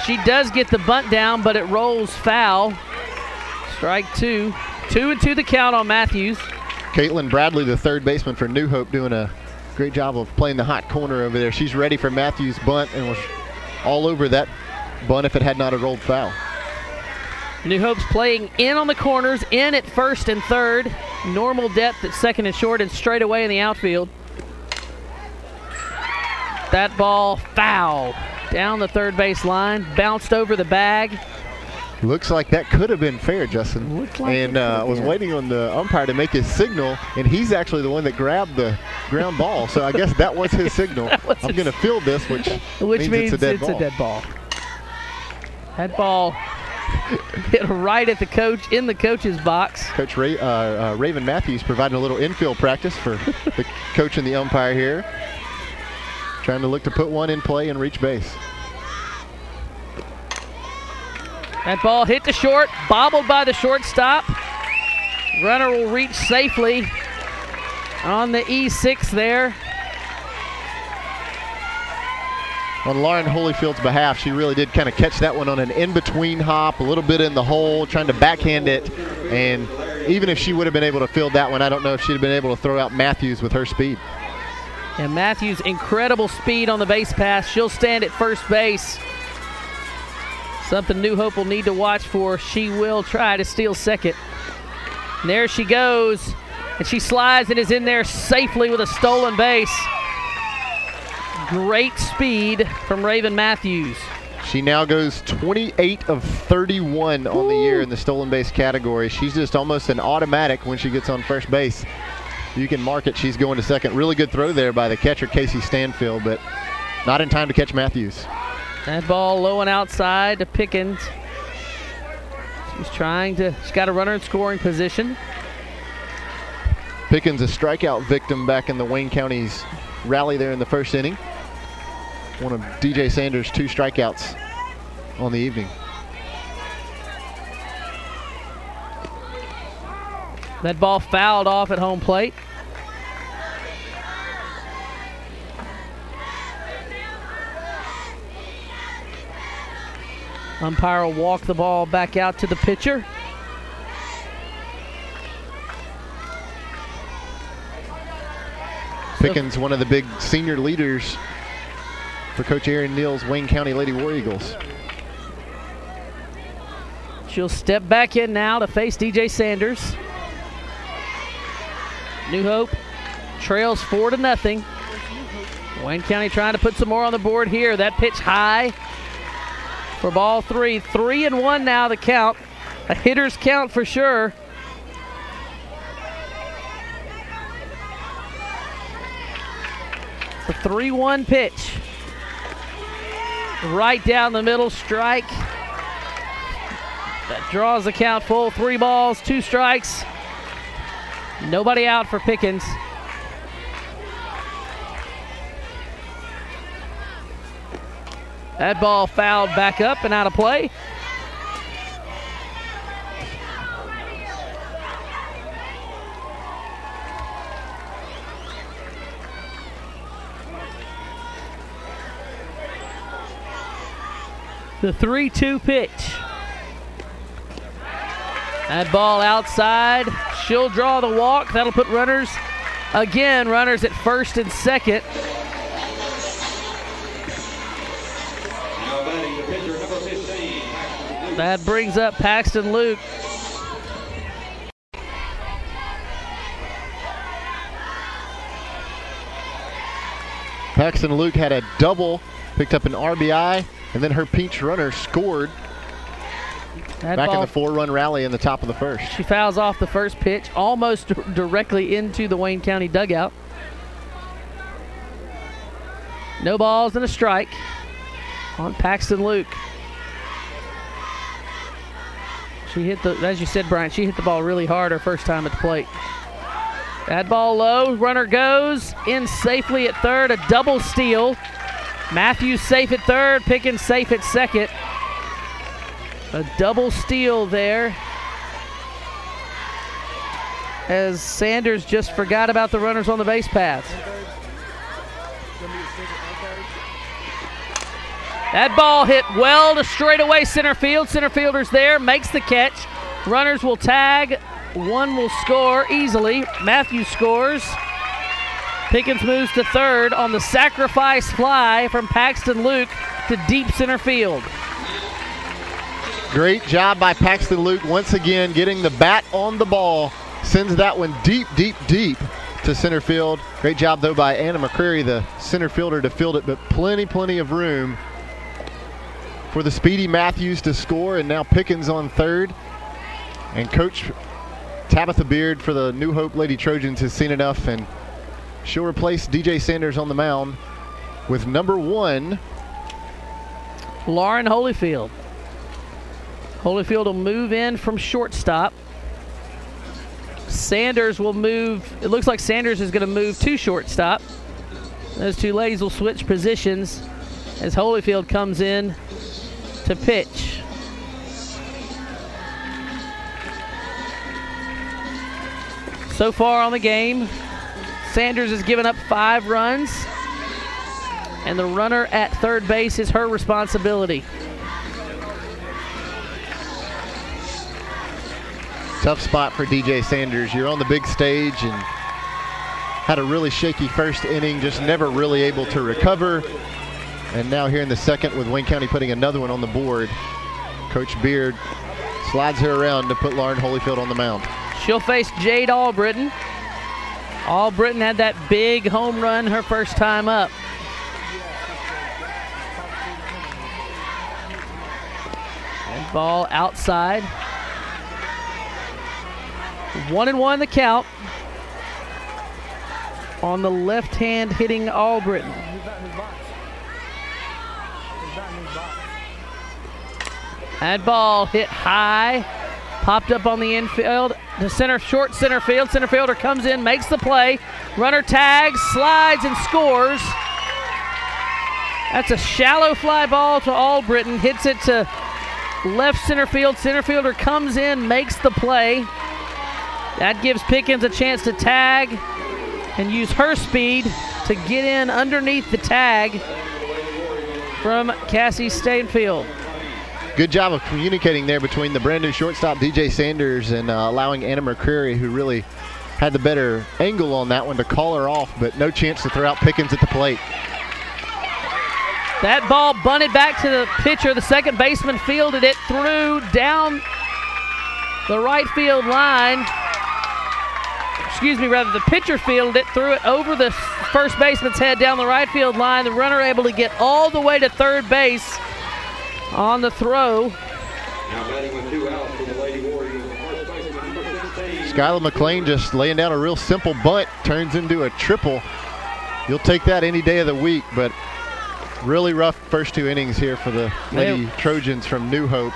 She does get the bunt down, but it rolls foul. Strike 2. 2-2 the count on Matthews. Caitlin Bradley, the third baseman for New Hope, doing a great job of playing the hot corner over there. She's ready for Matthews' bunt and was all over that bunt if it had not rolled foul. New Hope's playing in on the corners, in at first and third. Normal depth at second and short, and straight away in the outfield. That ball foul down the third base line, bounced over the bag. Looks like that could have been fair, Justin. Like was waiting on the umpire to make his signal, and he's actually the one that grabbed the ground ball. So I guess that was his signal. I'm going to field this, which means it's a dead ball. That ball hit right at the coach in the coach's box. Coach Raven Matthews providing a little infield practice for the coach and the umpire here. Trying to look to put one in play and reach base. That ball hit the short, bobbled by the shortstop. Runner will reach safely on the E6 there. on Lauren Holyfield's behalf, she really did kind of catch that one on an in-between hop, a little bit in the hole, trying to backhand it. And even if she would have been able to field that one, I don't know if she'd have been able to throw out Matthews with her speed. And Matthews, incredible speed on the base pass. She'll stand at first base. Something New Hope will need to watch for. She will try to steal second. And there she goes. And she slides and is in there safely with a stolen base. Great speed from Raven Matthews. She now goes 28 of 31 on the year in the stolen base category. She's just almost an automatic when she gets on first base. You can mark it. She's going to second. Really good throw there by the catcher, Casey Stanfield, but not in time to catch Matthews. That ball low and outside to Pickens. She's got a runner in scoring position. Pickens, a strikeout victim back in the Wayne County's rally there in the first inning. One of DJ Sanders' 2 strikeouts on the evening. That ball fouled off at home plate. Umpire will walk the ball back out to the pitcher. Pickens, one of the big senior leaders for Coach Aaron Neal's Wayne County Lady War Eagles. She'll step back in now to face DJ Sanders. New Hope trails 4-0. Wayne County trying to put some more on the board here. That pitch high for ball 3. 3-1 now the count. A hitter's count for sure. The 3-1 pitch. Right down the middle, strike. That draws the count full. 3 balls, 2 strikes. Nobody out for Pickens. That ball fouled back up and out of play. The 3-2 pitch. That ball outside. She'll draw the walk. That'll put runners at first and second. Now batting the pitcher, number 15. That brings up Paxton Luke. Paxton Luke had a double, picked up an RBI, and then her pinch runner scored back in the 4-run rally in the top of the first. She fouls off the first pitch, almost directly into the Wayne County dugout. No balls and a strike on Paxton Luke. She hit as you said, Brian, she hit the ball really hard her first time at the plate. That ball low, runner goes in safely at third, a double steal. Matthews safe at third, Pickens safe at second. A double steal there, as Sanders just forgot about the runners on the base paths. That ball hit well to straightaway center field. Center fielder's there, makes the catch. Runners will tag. One will score easily. Matthews scores. Pickens moves to third on the sacrifice fly from Paxton Luke to deep center field. Great job by Paxton Luke once again getting the bat on the ball. Sends that one deep, deep, deep to center field. Great job, though, by Anna McCreary, the center fielder, to field it, but plenty of room for the speedy Matthews to score, and now Pickens on third. And Coach Tabitha Beard for the New Hope Lady Trojans has seen enough, and she'll replace DJ Sanders on the mound with number 1, Lauren Holyfield. Holyfield will move in from shortstop. Sanders will move. It looks like Sanders is going to move to shortstop. Those two ladies will switch positions as Holyfield comes in to pitch. So far on the game, Sanders has given up 5 runs. and the runner at third base is her responsibility. Tough spot for DJ Sanders. You're on the big stage and had a really shaky first inning, just never really able to recover. And now here in the second with Wayne County putting another one on the board, Coach Beard slides her around to put Lauren Holyfield on the mound. She'll face Jade Albritton. Albritton had that big home run her first time up. And ball outside. 1-1 the count on the left hand hitting Albritton. That ball hit high, popped up on the infield to center, short center field. Center fielder comes in, makes the play. Runner tags, slides, and scores. That's a shallow fly ball to Albritton. Hits it to left center field. Center fielder comes in, makes the play. That gives Pickens a chance to tag and use her speed to get in underneath the tag from Cassie Stainfield. Good job of communicating there between the brand new shortstop DJ Sanders and allowing Anna McCreary, who really had the better angle on that one, to call her off, but no chance to throw out Pickens at the plate. That ball bunted back to the pitcher. The second baseman fielded it through down the right field line. The pitcher fielded it, threw it over the first baseman's head down the right field line. The runner able to get all the way to third base on the throw. Now batting with 2 outs for the Lady Warriors, first baseman number 16. Skylar McLean just laying down a real simple bunt, turns into a triple. You'll take that any day of the week, but really rough first 2 innings here for the Lady Trojans from New Hope.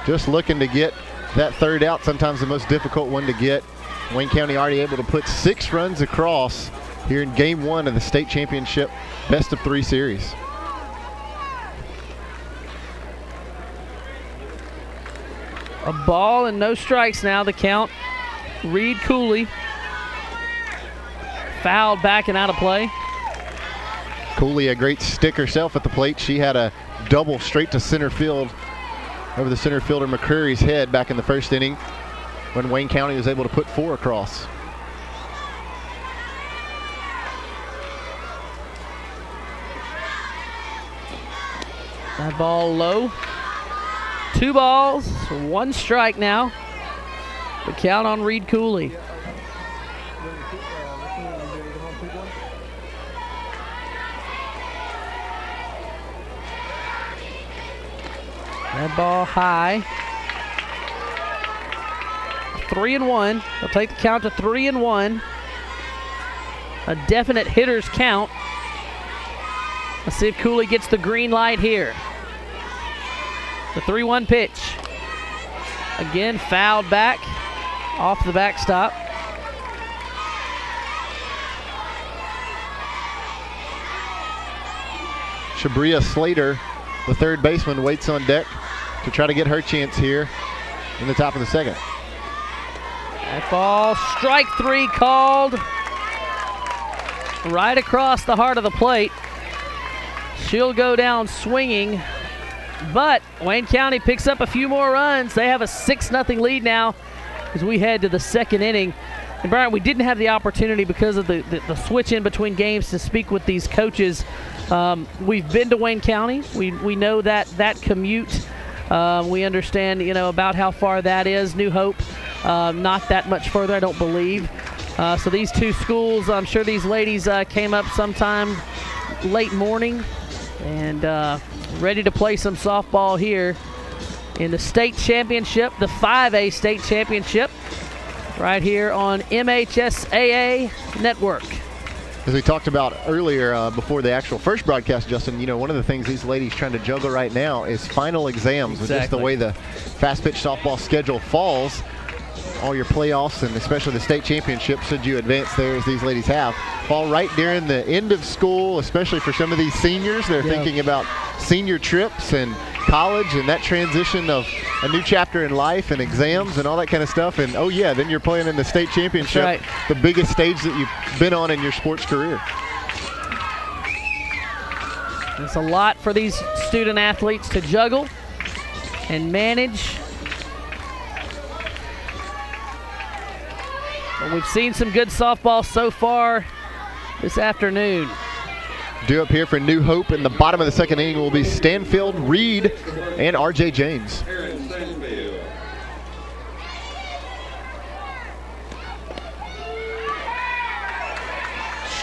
Just looking to get that third out, sometimes the most difficult one to get. Wayne County already able to put 6 runs across here in Game 1 of the state championship best of 3 series. A ball and no strikes now, the count. Reed Cooley fouled back and out of play. Cooley, a great stick herself at the plate. She had a double straight to center field over the center fielder McCreary's head back in the first inning when Wayne County was able to put 4 across. That ball low. 2 balls, 1 strike now. The count on Reed Cooley. That ball high. 3-1. They'll take the count to 3-1. A definite hitter's count. Let's see if Cooley gets the green light here. The 3-1 pitch. Again, fouled back off the backstop. Shabria Slater, the third baseman, waits on deck to try to get her chance here in the top of the second. That ball, strike 3 called right across the heart of the plate. She'll go down swinging, but Wayne County picks up a few more runs. They have a 6-0 lead now as we head to the second inning. And Brian, we didn't have the opportunity because of the switch in between games to speak with these coaches. We've been to Wayne County. We know that commute. We understand, about how far that is. New Hope, not that much further, I don't believe. So these 2 schools, I'm sure these ladies came up sometime late morning and ready to play some softball here in the state championship, the 5A state championship, right here on MHSAA Network. As we talked about earlier before the actual first broadcast, Justin, one of the things these ladies trying to juggle right now is final exams. With just the way the fast pitch softball schedule falls, all your playoffs and especially the state championship, should you advance there as these ladies have, fall right during the end of school, especially for some of these seniors. They're thinking about senior trips and college and that transition of a new chapter in life and exams and all that kind of stuff. And then you're playing in the state championship, the biggest stage that you've been on in your sports career. It's a lot for these student athletes to juggle and manage. But we've seen some good softball so far this afternoon. Due up here for New Hope in the bottom of the second inning will be Stanfield, Reed, and R.J. James.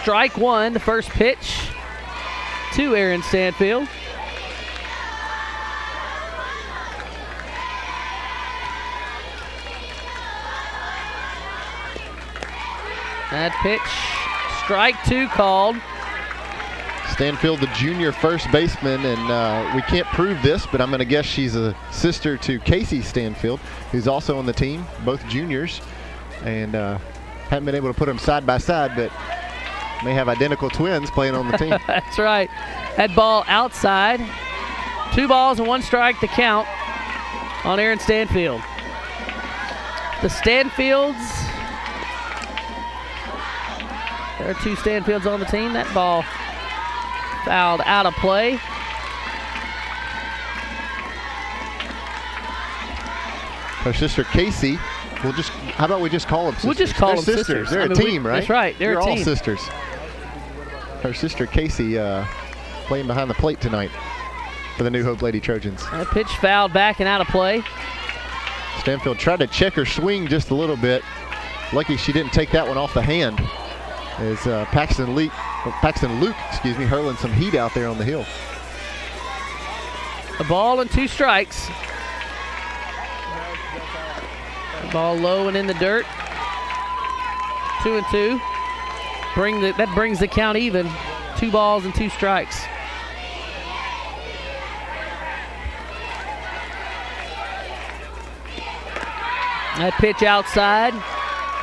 Strike one, the first pitch to Aaron Stanfield. That pitch, strike two called. Stanfield, the junior first baseman, and we can't prove this, but I'm going to guess she's a sister to Casey Stanfield, who's also on the team, both juniors, and haven't been able to put them side by side, but may have identical twins playing on the team. That's right. That ball outside. 2 balls and 1 strike to count on Aaron Stanfield. The Stanfields, there are 2 Stanfields on the team. That ball fouled out of play. Her sister Casey, how about we just call them sisters? We'll just call them sisters. They're a team, right? That's right. They're a team. all sisters. Her sister Casey playing behind the plate tonight for the New Hope Lady Trojans. That pitch fouled back and out of play. Stanfield tried to check her swing just a little bit. Lucky she didn't take that one off the hand. As Paxton Luke, hurling some heat out there on the hill. A ball and 2 strikes. The ball low and in the dirt. 2-2. That brings the count even. 2 balls and 2 strikes. That pitch outside.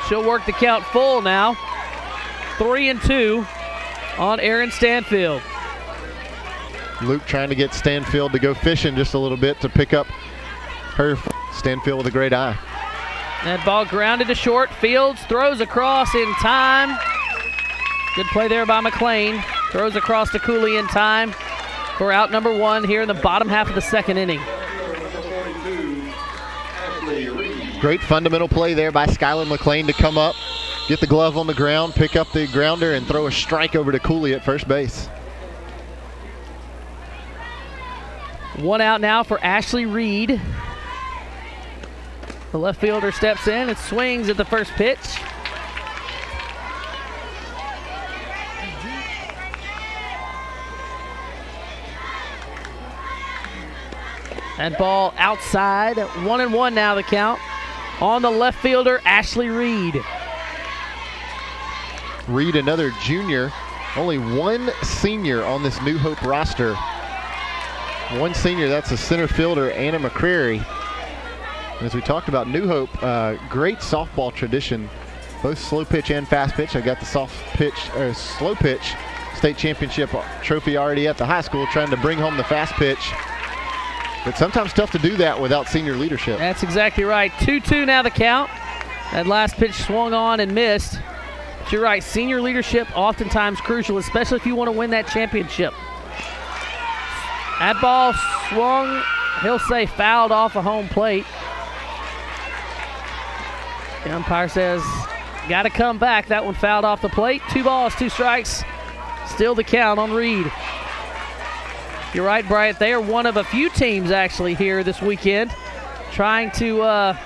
She'll work the count full now. 3-2 on Aaron Stanfield. Luke trying to get Stanfield to go fishing just a little bit to pick up her. Stanfield with a great eye. That ball grounded to short. Fields throws across in time. Good play there by McLean. Throws across to Cooley in time for out number 1 here in the bottom half of the second inning. Great fundamental play there by Skylar McLean to come up, get the glove on the ground, pick up the grounder, and throw a strike over to Cooley at first base. 1 out now for Ashley Reed. The left fielder steps in and swings at the first pitch. That ball outside. 1-1 now the count on the left fielder, Ashley Reed. Reed, another junior. Only 1 senior on this New Hope roster. 1 senior, that's a center fielder, Anna McCrary. As we talked about, New Hope, great softball tradition, both slow pitch and fast pitch. I got the slow pitch state championship trophy already at the high school, trying to bring home the fast pitch. But sometimes tough to do that without senior leadership. That's exactly right. 2-2 now the count. That last pitch swung on and missed. But you're right, senior leadership oftentimes crucial, especially if you want to win that championship. That ball swung, he'll say fouled off a home plate. The umpire says, got to come back. That one fouled off the plate. 2 balls, 2 strikes. Still the count on Reed. You're right, Bryant. They are one of a few teams actually here this weekend trying to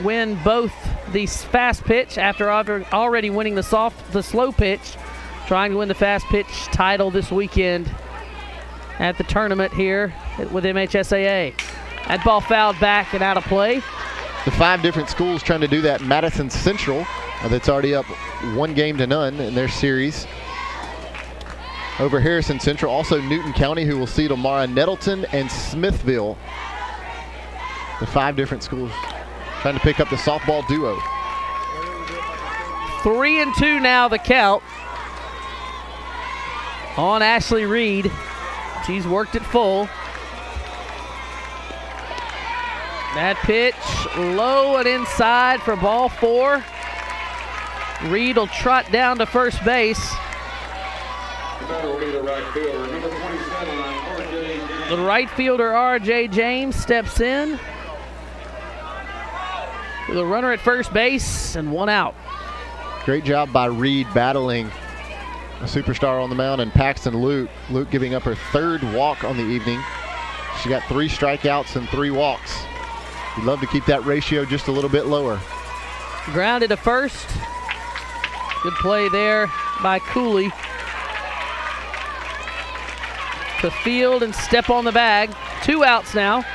win both the fast pitch after already winning the slow pitch, trying to win the fast pitch title this weekend at the tournament here with MHSAA. That ball fouled back and out of play. The 5 different schools trying to do that. Madison Central, that's already up 1-0 in their series over Harrison Central. Also Newton County, who will see tomorrow, Nettleton and Smithville. The 5 different schools trying to pick up the softball duo. 3-2 now the count on Ashley Reed. She's worked it full. That pitch low and inside for ball 4. Reed will trot down to first base. The batter will be the right fielder, number 27, R.J. James. The right fielder, R.J. James, steps in with a runner at first base and one out. Great job by Reed battling a superstar on the mound, and Paxton Luke. Luke giving up her third walk on the evening. She got 3 strikeouts and 3 walks. We'd love to keep that ratio just a little bit lower. Grounded to first. Good play there by Cooley. To field and step on the bag. 2 outs now.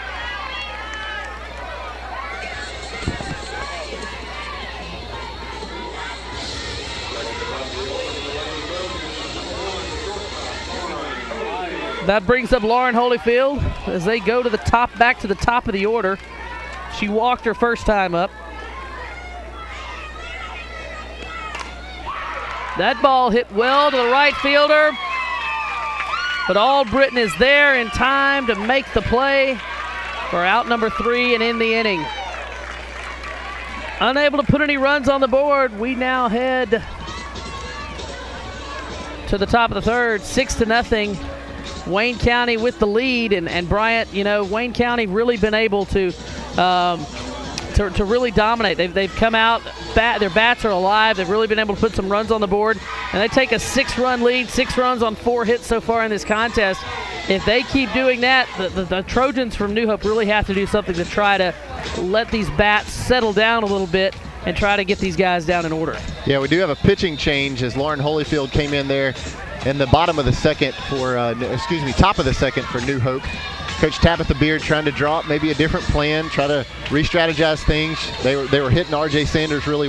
That brings up Lauren Holyfield as they go to the top, back to the top of the order. She walked her first time up. That ball hit well to the right fielder, but Albritton is there in time to make the play for out number 3 and in the inning. Unable to put any runs on the board, we now head to the top of the third, 6-0. Wayne County with the lead, and Bryant, you know, Wayne County really been able to really dominate. They've come out, their bats are alive. They've really been able to put some runs on the board, and they take a 6-run lead, 6 runs on 4 hits so far in this contest. If they keep doing that, the Trojans from New Hope really have to do something to try to let these bats settle down a little bit and try to get these guys down in order. Yeah, we do have a pitching change as Lauren Holyfield came in there in the bottom of the second for, top of the second for New Hope. Coach Tabitha Beard trying to draw up maybe a different plan, try to re-strategize things. They were hitting DJ Sanders really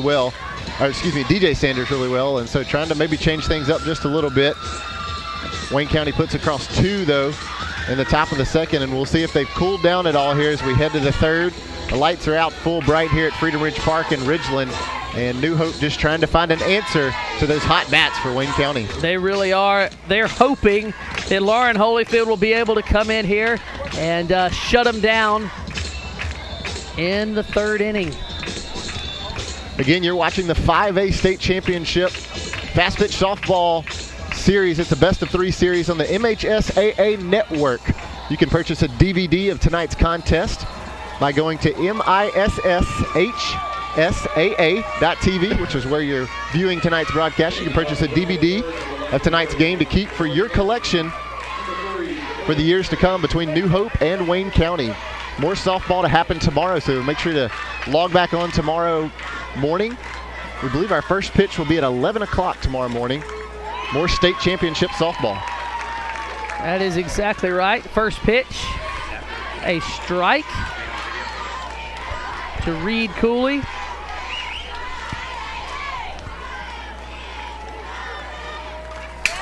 well, and so trying to maybe change things up just a little bit. Wayne County puts across 2, though, in the top of the second, and we'll see if they've cooled down at all here as we head to the third. The lights are out full bright here at Freedom Ridge Park in Ridgeland, and New Hope just trying to find an answer to those hot bats for Wayne County. They really are. They're hoping that Lauren Holyfield will be able to come in here and shut them down in the third inning. Again, you're watching the 5A State Championship Fast Pitch Softball Series. It's a best-of-3 series on the MHSAA Network. You can purchase a DVD of tonight's contest by going to MISSHSAA.TV, which is where you're viewing tonight's broadcast. You can purchase a DVD of tonight's game to keep for your collection for the years to come between New Hope and Wayne County. More softball to happen tomorrow, so make sure to log back on tomorrow morning. We believe our first pitch will be at 11 o'clock tomorrow morning. More state championship softball. That is exactly right. First pitch, a strike to Reed Cooley.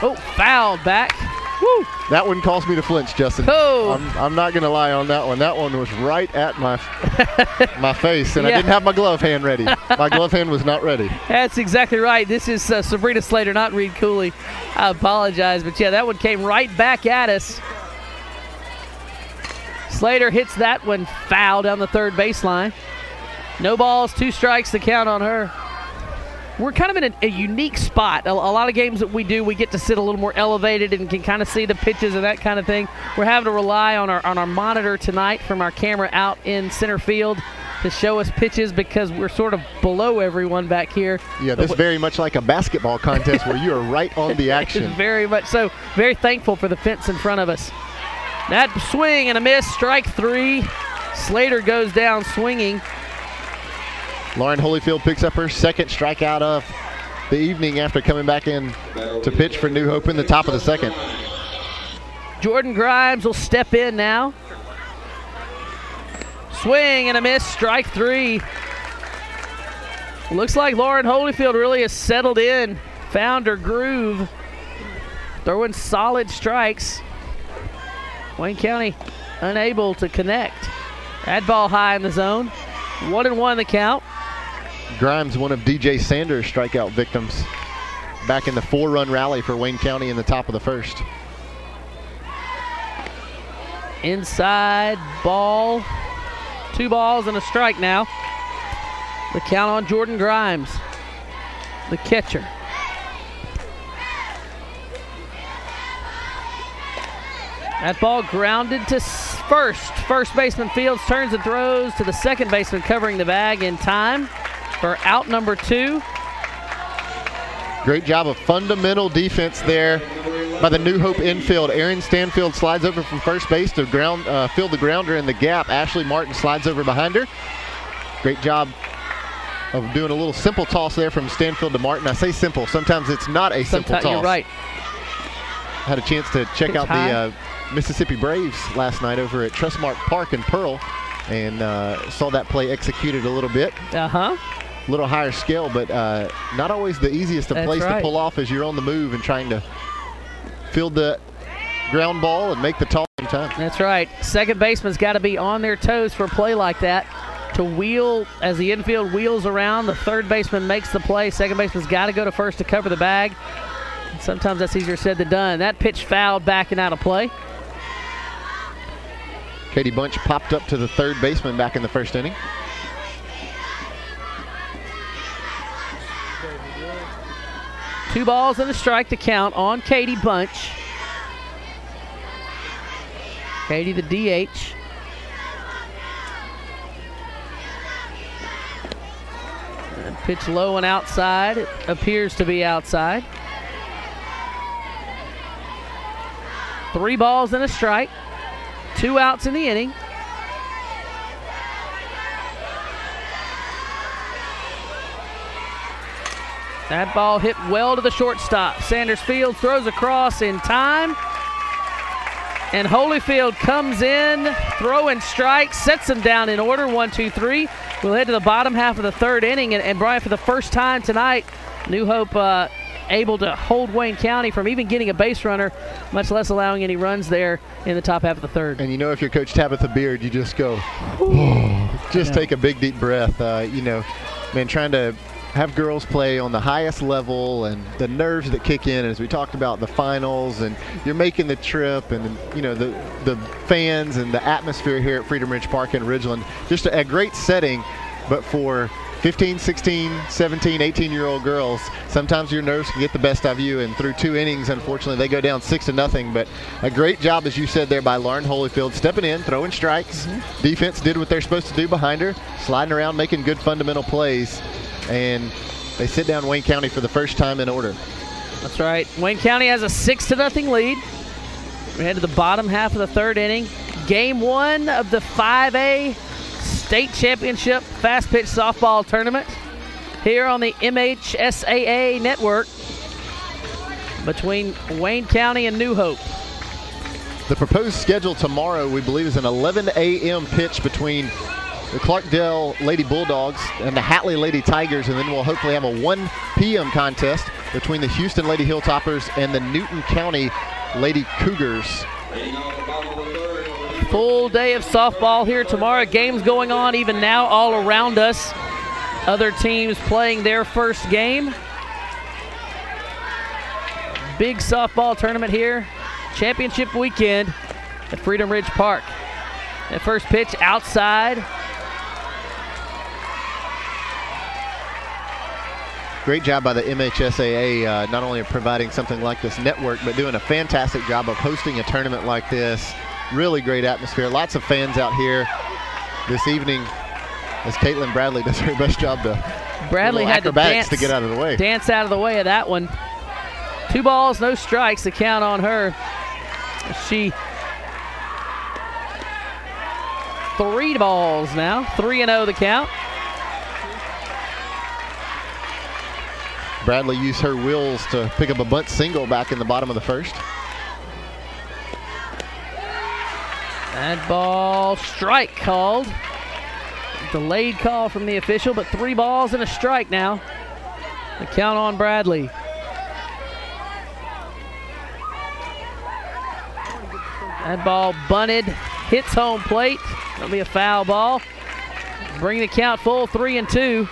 Oh, fouled back. Woo. That one caused me to flinch, Justin. Oh. I'm not going to lie on that one. That one was right at my face, and I didn't have my glove hand ready. My glove hand was not ready. That's exactly right. This is Sabrina Slater, not Reed Cooley. I apologize, but yeah, that one came right back at us. Slater hits that one foul down the third baseline. No balls, 2 strikes to count on her. We're kind of in a unique spot. A lot of games that we do, we get to sit a little more elevated and can kind of see the pitches and that kind of thing. We're having to rely on our monitor tonight from our camera out in center field to show us pitches because we're sort of below everyone back here. Yeah, this is very much like a basketball contest where you are right on the action. Very much so. Very thankful for the fence in front of us. That swing and a miss, strike 3. Slater goes down swinging. Lauren Holyfield picks up her second strikeout of the evening after coming back in to pitch for New Hope in the top of the second. Jordan Grimes will step in now. Swing and a miss, strike 3. Looks like Lauren Holyfield really has settled in, found her groove, throwing solid strikes. Wayne County unable to connect. That ball high in the zone. 1-1 the count. Grimes, one of DJ Sanders' strikeout victims, back in the 4-run rally for Wayne County in the top of the first. Inside ball. 2 balls and a strike now. The count on Jordan Grimes, the catcher. That ball grounded to first. First baseman Fields turns and throws to the second baseman covering the bag in time for out number 2. Great job of fundamental defense there by the New Hope infield. Erin Stanfield slides over from first base to field the grounder in the gap. Ashley Martin slides over behind her. Great job of doing a little simple toss there from Stanfield to Martin. I say simple. Sometimes it's not a simple toss. You're right. Had a chance to check out the Mississippi Braves last night over at Trustmark Park in Pearl, and saw that play executed a little bit. A little higher scale, but not always the easiest of plays to pull off as you're on the move and trying to field the ground ball and make the toss in time. That's right. Second baseman's got to be on their toes for a play like that. To wheel as the infield wheels around, the third baseman makes the play. Second baseman's got to go to first to cover the bag. Sometimes that's easier said than done. That pitch fouled back and out of play. Katie Bunch popped up to the third baseman back in the first inning. Two balls and a strike to count on Katie Bunch. Katie the DH. And pitch low and outside. It appears to be outside. 3 balls and a strike. 2 outs in the inning. That ball hit well to the shortstop. Sanders Fields throws across in time. And Holyfield comes in, throwing strikes, sets them down in order, 1, 2, 3. We'll head to the bottom half of the third inning. And Brian, for the first time tonight, New Hope able to hold Wayne County from even getting a base runner, much less allowing any runs there in the top half of the third. And you know, if you're Coach Tabitha Beard, you just go, oh, just take a big, deep breath. You know, man, trying to have girls play on the highest level and the nerves that kick in, as we talked about the finals, and you're making the trip, and you know, the fans and the atmosphere here at Freedom Ridge Park in Ridgeland, just a great setting. But for 15, 16, 17, 18-year-old girls, sometimes your nerves can get the best of you, and through 2 innings, unfortunately, they go down 6-0. But a great job, as you said there, by Lauren Holyfield, stepping in, throwing strikes. Defense did what they're supposed to do behind her, sliding around, making good fundamental plays, and they sit down Wayne County for the first time in order. That's right. Wayne County has a 6-0 lead. We head to the bottom half of the third inning. Game 1 of the 5A State Championship Fast Pitch Softball Tournament here on the MHSAA network between Wayne County and New Hope. The proposed schedule tomorrow, we believe, is an 11 a.m. pitch between the Clarkdale Lady Bulldogs and the Hatley Lady Tigers, and then we'll hopefully have a 1 p.m. contest between the Houston Lady Hilltoppers and the Newton County Lady Cougars. Full day of softball here tomorrow. Games going on even now all around us. Other teams playing their first game. Big softball tournament here. Championship weekend at Freedom Ridge Park. That first pitch outside. Great job by the MHSAA, not only providing something like this network, but doing a fantastic job of hosting a tournament like this. Really great atmosphere. Lots of fans out here this evening as Caitlin Bradley does her best job to Bradley had to dance to get out of the way. Dance out of the way of that one. 2 balls, no strikes, the count on her. She 3 balls now, 3-0 the count. Bradley used her wheels to pick up a bunt single back in the bottom of the first. That ball, strike called. Delayed call from the official, but 3 balls and a strike now. The count on Bradley. That ball bunted, hits home plate. That'll be a foul ball. Bring the count full, 3-2.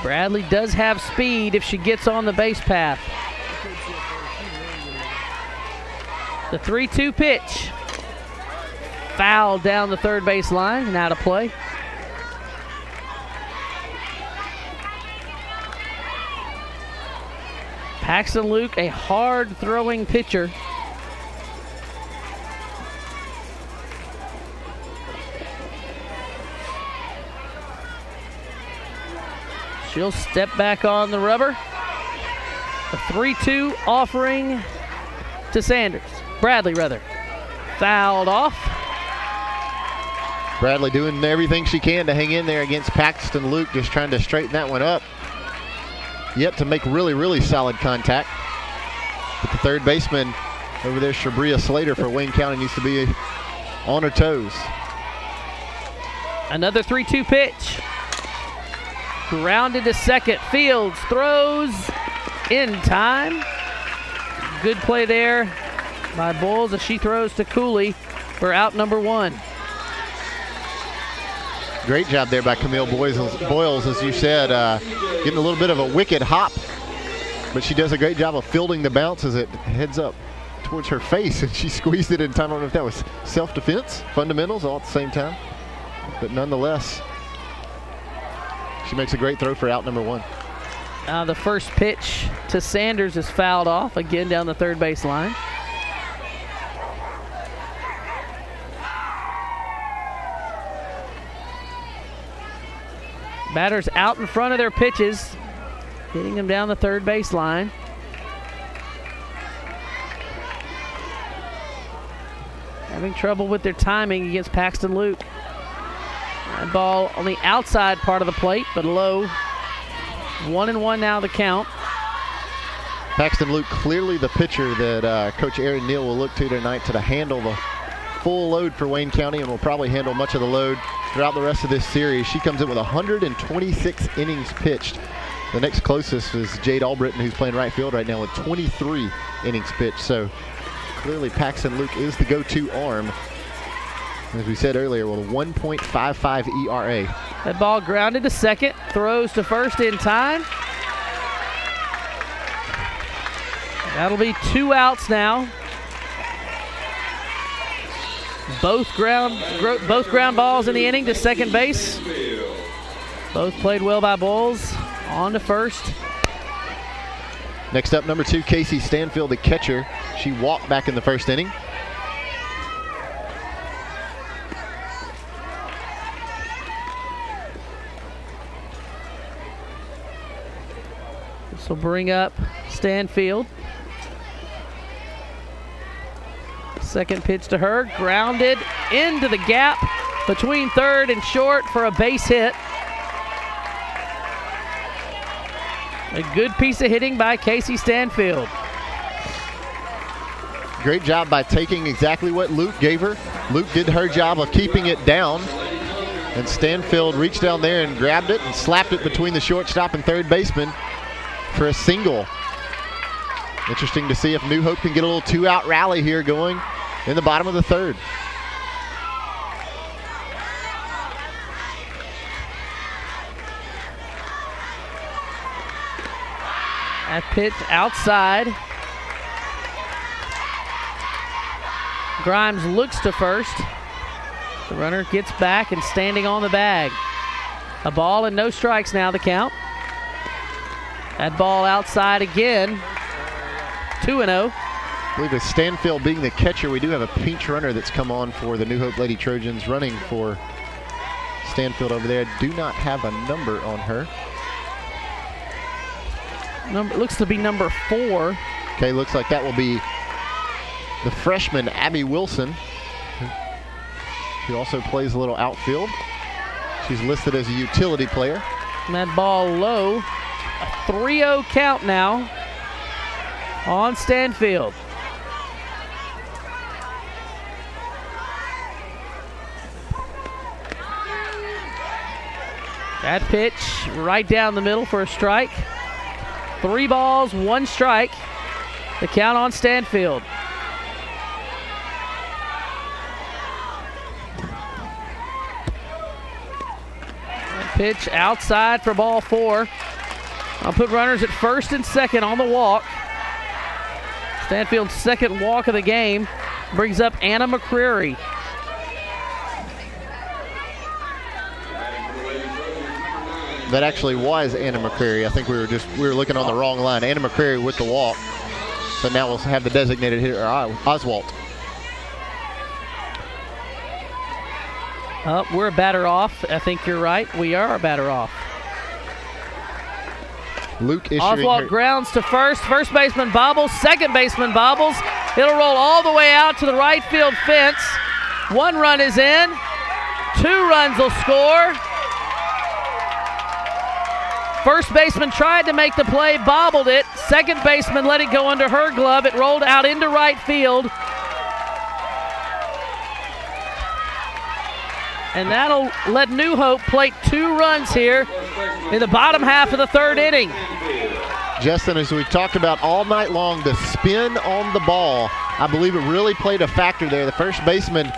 Bradley does have speed if she gets on the base path. The 3-2 pitch. Fouled down the third base line and out of play. Paxton Luke, a hard-throwing pitcher. She'll step back on the rubber. A 3-2 offering to Sanders. Bradley, rather. Fouled off. Bradley doing everything she can to hang in there against Paxton Luke, just trying to straighten that one up. Yet to make really, really solid contact. But the third baseman over there, Shabria Slater for Wayne County, needs to be on her toes. Another 3-2 pitch. Grounded to second. Fields throws in time. Good play there by Bulls as she throws to Cooley for out number 1. Great job there by Camille Boyles, as you said, getting a little bit of a wicked hop, but she does a great job of fielding the bounce as it heads up towards her face, and she squeezed it in time. I don't know if that was self-defense, fundamentals, all at the same time, but nonetheless, she makes a great throw for out number 1. The first pitch to Sanders is fouled off, again down the third base line. Batters out in front of their pitches, hitting them down the third base line. Having trouble with their timing against Paxton Luke. That ball on the outside part of the plate, but low. 1-1 now the count. Paxton Luke, clearly the pitcher that Coach Aaron Neal will look to tonight to handle the full load for Wayne County, and will probably handle much of the load throughout the rest of this series. She comes in with 126 innings pitched. The next closest is Jade Albritton, who's playing right field right now with 23 innings pitched. So clearly Paxton Luke is the go-to arm, as we said earlier, with a 1.55 ERA. That ball grounded to second, throws to first in time. That'll be 2 outs now. Both ground balls in the inning to second base. Both played well by Bulls. On to first. Next up, number 2, Casey Stanfield, the catcher. She walked back in the first inning. This will bring up Stanfield. Second pitch to her, grounded into the gap between third and short for a base hit. A good piece of hitting by Casey Stanfield. Great job by taking exactly what Luke gave her. Luke did her job of keeping it down, and Stanfield reached down there and grabbed it and slapped it between the shortstop and third baseman for a single. Interesting to see if New Hope can get a little 2-out rally here going in the bottom of the third. That pitch outside. Grimes looks to first. The runner gets back and standing on the bag. A ball and no strikes now the count. That ball outside again. 2-0. I believe with Stanfield being the catcher, we do have a pinch runner that's come on for the New Hope Lady Trojans, running for Stanfield over there. Do not have a number on her. Looks to be number 4. Okay, looks like that will be the freshman Abby Wilson, who also plays a little outfield. She's listed as a utility player. And that ball low. A 3-0 count now on Stanfield. That pitch right down the middle for a strike. 3 balls, 1 strike. The count on Stanfield. That pitch outside for ball 4. I'll put runners at first and second on the walk. Stanfield's second walk of the game brings up Anna McCreary. That actually was Anna McCrary. I think we were looking on the wrong line. Anna McCrary with the walk. So now we'll have the designated hitter, Oswalt. We're a batter off. I think you're right. We are a batter off. Luke issuing Oswalt grounds to first. First baseman bobbles. Second baseman bobbles. It'll roll all the way out to the right field fence. 1 run is in. 2 runs will score. First baseman tried to make the play, bobbled it. Second baseman let it go under her glove. It rolled out into right field. And that'll let New Hope plate 2 runs here in the bottom half of the 3rd inning. Justin, as we've talked about all night long, the spin on the ball, I believe it really played a factor there. The first baseman,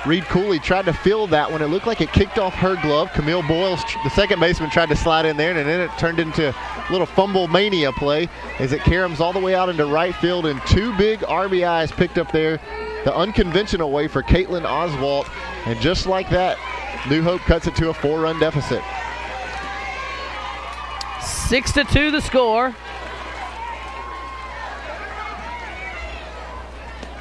Reed Cooley, tried to field that one. It looked like it kicked off her glove. Camille Boyles, the second baseman, tried to slide in there, and then it turned into a little fumble mania play as it caroms all the way out into right field, and 2 big RBIs picked up there the unconventional way for Caitlin Oswalt. And just like that, New Hope cuts it to a 4-run deficit. 6-2 the score.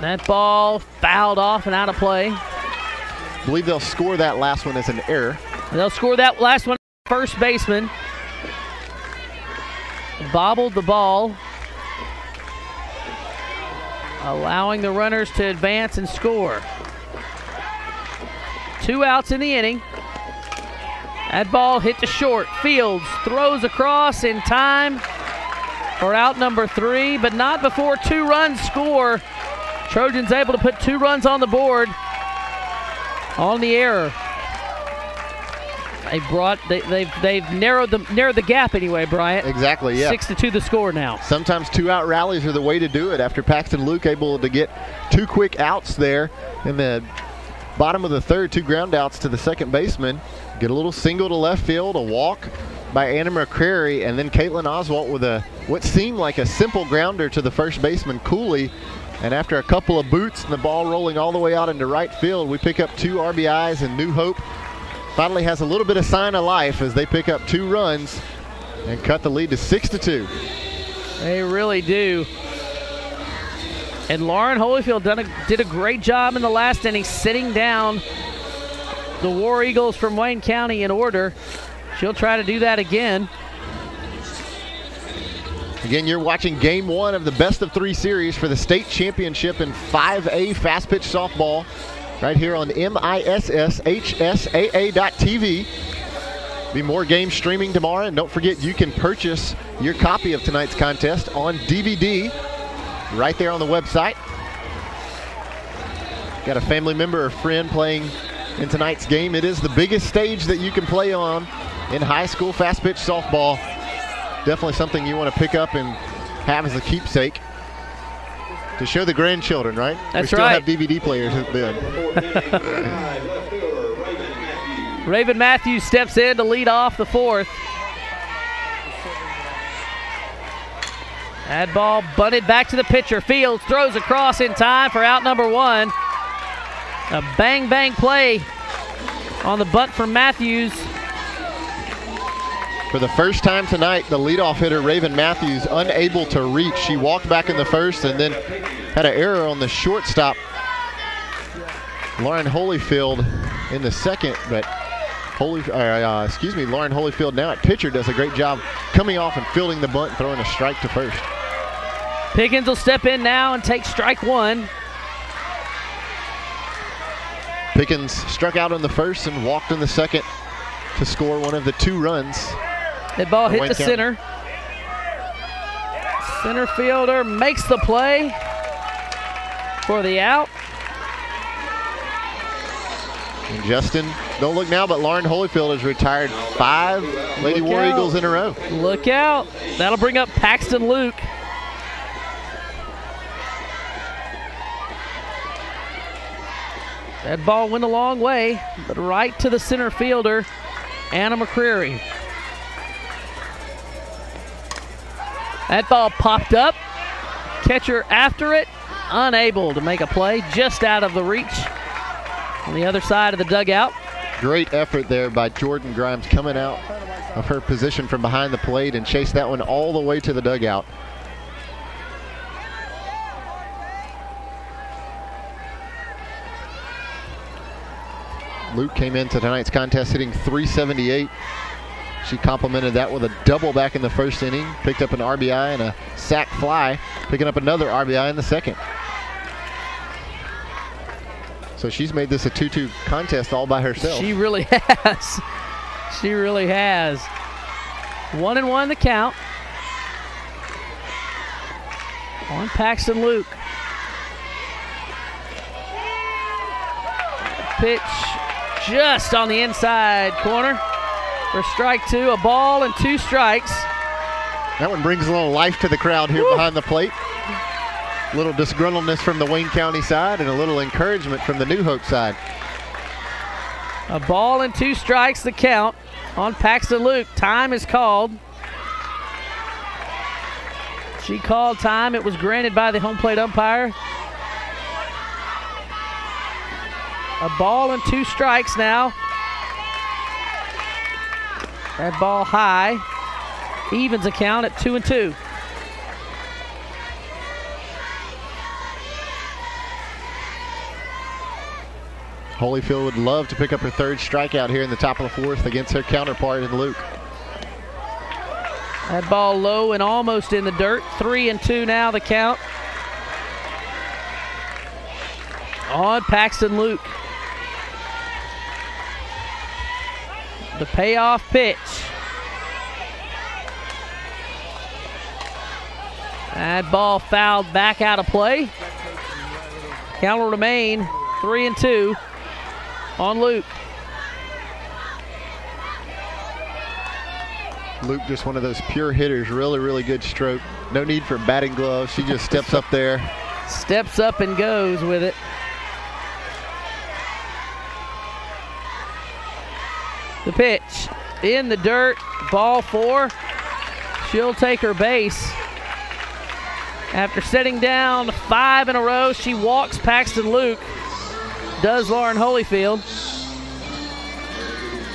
That ball fouled off and out of play. I believe they'll score that last one as an error. They'll score that last one. First baseman bobbled the ball, allowing the runners to advance and score. 2 outs in the inning. That ball hit to short. Fields throws across in time for out number 3, but not before 2 runs score. Trojans able to put 2 runs on the board on the error. They've narrowed the gap anyway, Bryant. Exactly, yeah. 6-2 the score now. Sometimes 2-out rallies are the way to do it after Paxton Luke able to get 2 quick outs there in the bottom of the 3rd, 2 ground outs to the second baseman. Get a little single to left field, a walk by Anna McCrary, and then Caitlin Oswalt with what seemed like a simple grounder to the first baseman, Cooley. And after a couple of boots and the ball rolling all the way out into right field, we pick up 2 RBIs, and New Hope finally has a little bit of sign of life as they pick up 2 runs and cut the lead to 6-2. They really do. And Lauren Holyfield did a great job in the last inning sitting down the War Eagles from Wayne County in order. She'll try to do that again. Again, you're watching Game 1 of the Best of 3 series for the state championship in 5A fast pitch softball right here on MISSHSAA.TV. Be more games streaming tomorrow, and don't forget you can purchase your copy of tonight's contest on DVD right there on the website. Got a family member or friend playing in tonight's game. It is the biggest stage that you can play on in high school fast pitch softball. Definitely something you want to pick up and have as a keepsake to show the grandchildren, right? That's we still right. have DVD players then. Raven Matthews steps in to lead off the 4th. That ball bunted back to the pitcher. Fields throws across in time for out number 1. A bang play on the bunt from Matthews. For the first time tonight, the leadoff hitter, Raven Matthews, unable to reach. She walked back in the first and then had an error on the shortstop, Lauren Holyfield, in the second. But Lauren Holyfield now at pitcher does a great job coming off and fielding the bunt, throwing a strike to first. Pickens will step in now and take strike 1. Pickens struck out in the first and walked in the second to score one of the 2 runs. That ball hit the center. Center fielder makes the play for the out. And Justin, don't look now, but Lauren Holyfield has retired 5 Lady War Eagles in a row. Look out. That'll bring up Paxton Luke. That ball went a long way, but right to the center fielder, Anna McCrary. That ball popped up. Catcher after it, unable to make a play, just out of the reach on the other side of the dugout. Great effort there by Jordan Grimes coming out of her position from behind the plate and chased that one all the way to the dugout. Luke came into tonight's contest hitting .378. She complemented that with a double back in the first inning, picked up an RBI and a sac fly, picking up another RBI in the second. So she's made this a 2-2 contest all by herself. She really has. She really has. 1-1 the count on Paxton Luke. Pitch just on the inside corner for strike two. A ball and 2 strikes. That one brings a little life to the crowd here behind the plate. A little disgruntledness from the Wayne County side and a little encouragement from the New Hope side. A ball and 2 strikes the count on Paxton Luke. Time is called. She called time. It was granted by the home plate umpire. A ball and 2 strikes now. That ball high. Evens the count at 2-2. Holyfield would love to pick up her 3rd strikeout here in the top of the 4th against her counterpart in Luke. That ball low and almost in the dirt. 3-2 now the count on Paxton Luke. The payoff pitch. That ball fouled back out of play. Count will remain 3-2 on Luke. Luke just one of those pure hitters, really, really good stroke. No need for batting gloves. She just steps up there. Steps up and goes with it. The pitch in the dirt, ball 4. She'll take her base. After setting down 5 in a row, she walks Paxton Luke. Does Lauren Holyfield.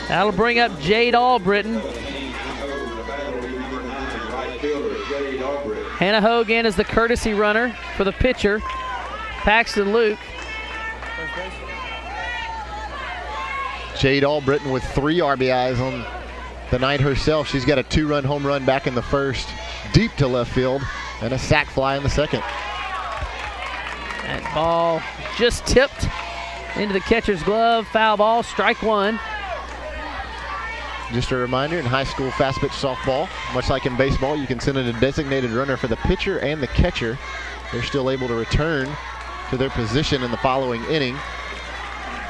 That'll bring up Jade Albritton. Hannah Hogan is the courtesy runner for the pitcher, Paxton Luke. Jade Albritton with 3 RBIs on the night herself. She's got a 2-run home run back in the first, deep to left field, and a sac fly in the second. That ball just tipped into the catcher's glove. Foul ball, strike 1. Just a reminder, in high school fast pitch softball, much like in baseball, you can send in a designated runner for the pitcher and the catcher. They're still able to return to their position in the following inning.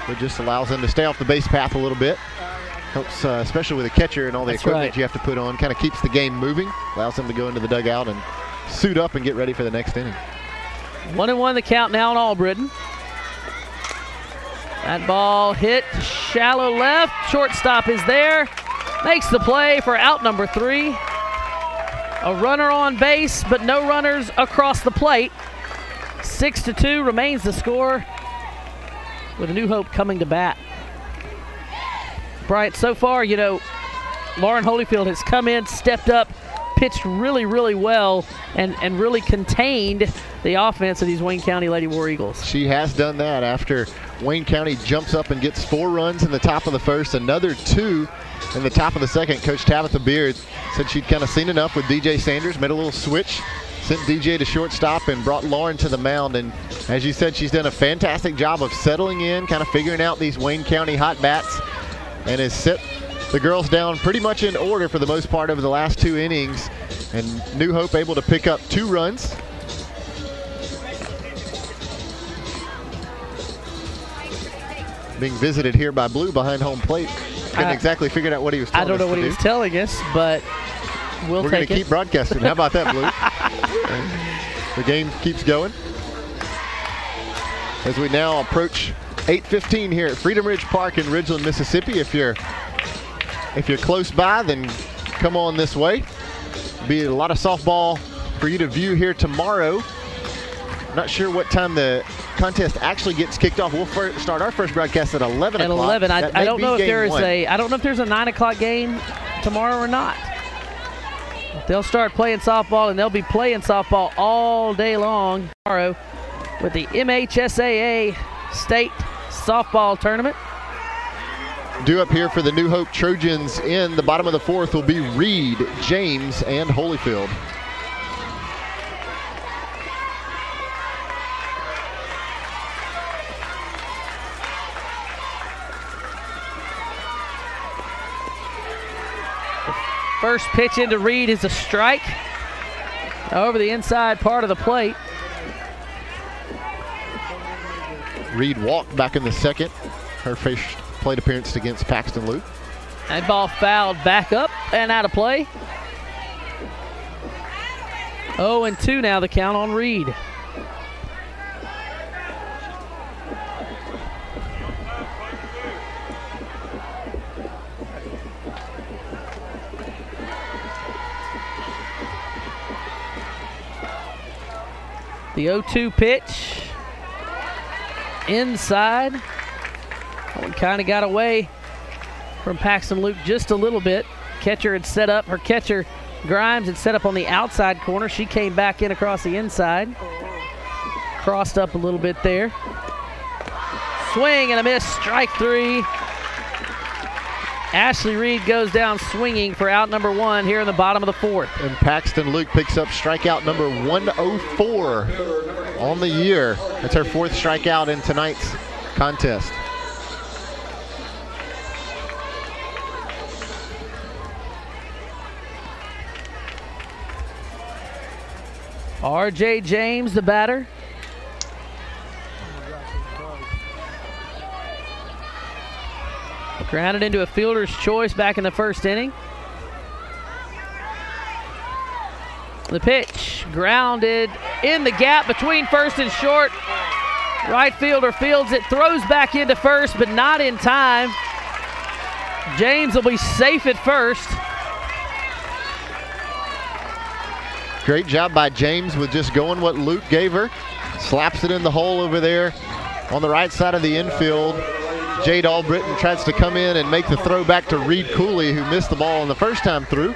It just allows them to stay off the base path a little bit. Helps, especially with the catcher and all the equipment you have to put on. Kind of keeps the game moving. Allows them to go into the dugout and suit up and get ready for the next inning. 1-1 the count now on Albritton. That ball hit shallow left. Shortstop is there. Makes the play for out number 3. A runner on base, but no runners across the plate. 6-2 remains the score, with a New Hope coming to bat. Bryant, so far, you know, Lauren Holyfield has come in, stepped up, pitched really, really well, and really contained the offense of these Wayne County Lady War Eagles. She has done that after Wayne County jumps up and gets 4 runs in the top of the first, another 2 in the top of the second. Coach Tabitha Beard said she'd kind of seen enough with DJ Sanders, made a little switch, sent DJ to shortstop and brought Lauren to the mound. And as you said, she's done a fantastic job of settling in, kind of figuring out these Wayne County hot bats, and has set the girls down pretty much in order for the most part over the last 2 innings. And New Hope able to pick up 2 runs. Being visited here by Blue behind home plate. Couldn't exactly figure out what he was telling us. I don't know what he was telling us, but we're going to keep broadcasting. How about that, Blue? The game keeps going as we now approach 8:15 here at Freedom Ridge Park in Ridgeland, Mississippi. If you're close by, then come on this way. Be a lot of softball for you to view here tomorrow. Not sure what time the contest actually gets kicked off. We'll start our first broadcast at 11 o'clock. At 11. I don't know if there's one. I don't know if there's a 9 o'clock game tomorrow or not. They'll start playing softball, and they'll be playing softball all day long tomorrow with the MHSAA State Softball Tournament. Due up here for the New Hope Trojans in the bottom of the 4th will be Reed, James, and Holyfield. First pitch into Reed is a strike over the inside part of the plate. Reed walked back in the 2nd. Her first plate appearance against Paxton Luke. That ball fouled back up and out of play. 0-2 now the count on Reed. The 0-2 pitch. Inside. That one kind of got away from Paxton Luke just a little bit. Catcher had set up. Her catcher, Grimes, had set up on the outside corner. She came back in across the inside. Crossed up a little bit there. Swing and a miss. Strike 3. Ashley Reed goes down swinging for out number 1 here in the bottom of the 4th. And Paxton Luke picks up strikeout number 104 on the year. That's her 4th strikeout in tonight's contest. R.J. James, the batter. Grounded into a fielder's choice back in the 1st inning. The pitch grounded in the gap between 1st and short. Right fielder fields it, throws back into 1st, but not in time. James will be safe at 1st. Great job by James with just going what Luke gave her. Slaps it in the hole over there on the right side of the infield. Jade Albritton tries to come in and make the throw back to Reed Cooley, who missed the ball on the first time through.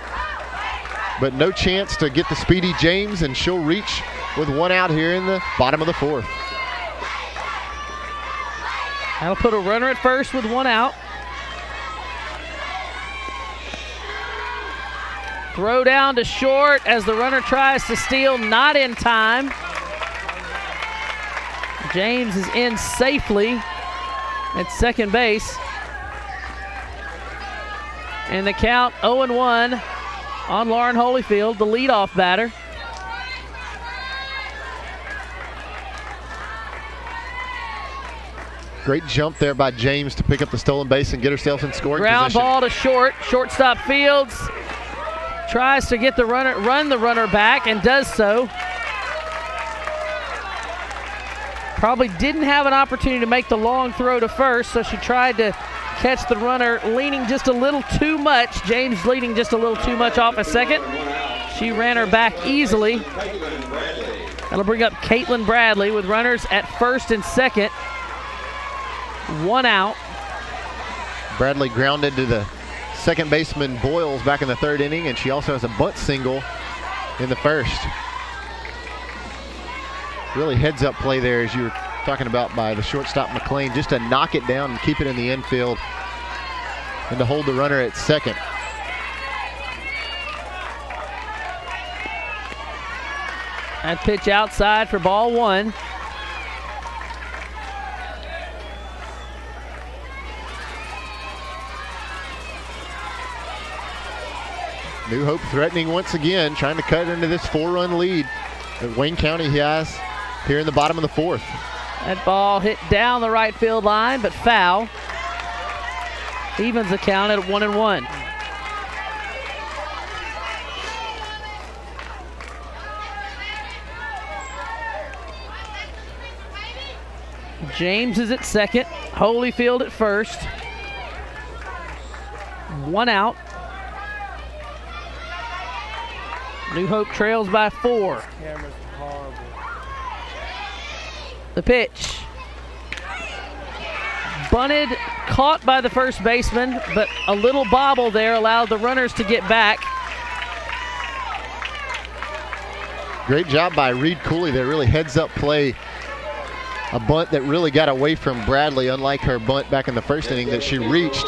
But no chance to get the speedy James, and she'll reach with 1 out here in the bottom of the 4th. That'll put a runner at 1st with 1 out. Throw down to short as the runner tries to steal, not in time. James is in safely at second base. And the count 0-1 on Lauren Holyfield, the leadoff batter. Great jump there by James to pick up the stolen base and get herself in scoring Ground position. ball to short. Shortstop Fields tries to get the runner, run the runner back, and does so. Probably didn't have an opportunity to make the long throw to 1st, so she tried to catch the runner leaning just a little too much. James leaning just a little too much off at 2nd. She ran her back easily. That'll bring up Caitlin Bradley with runners at 1st and 2nd. 1 out. Bradley grounded to the second baseman Boyles back in the 3rd inning, and she also has a bunt single in the 1st. Really heads-up play there, as you were talking about, by the shortstop McLean, just to knock it down and keep it in the infield and to hold the runner at 2nd. That pitch outside for ball 1. New Hope threatening once again, trying to cut into this 4-run lead that Wayne County has here in the bottom of the 4th. That ball hit down the right field line, but foul. Evens the count at 1-1. James is at 2nd. Holyfield at 1st. 1 out. New Hope trails by 4. Camera's horrible. The pitch. Bunted, caught by the first baseman, but a little bobble there allowed the runners to get back. Great job by Reed Cooley there. Really heads-up play. A bunt that really got away from Bradley, unlike her bunt back in the first inning that she reached.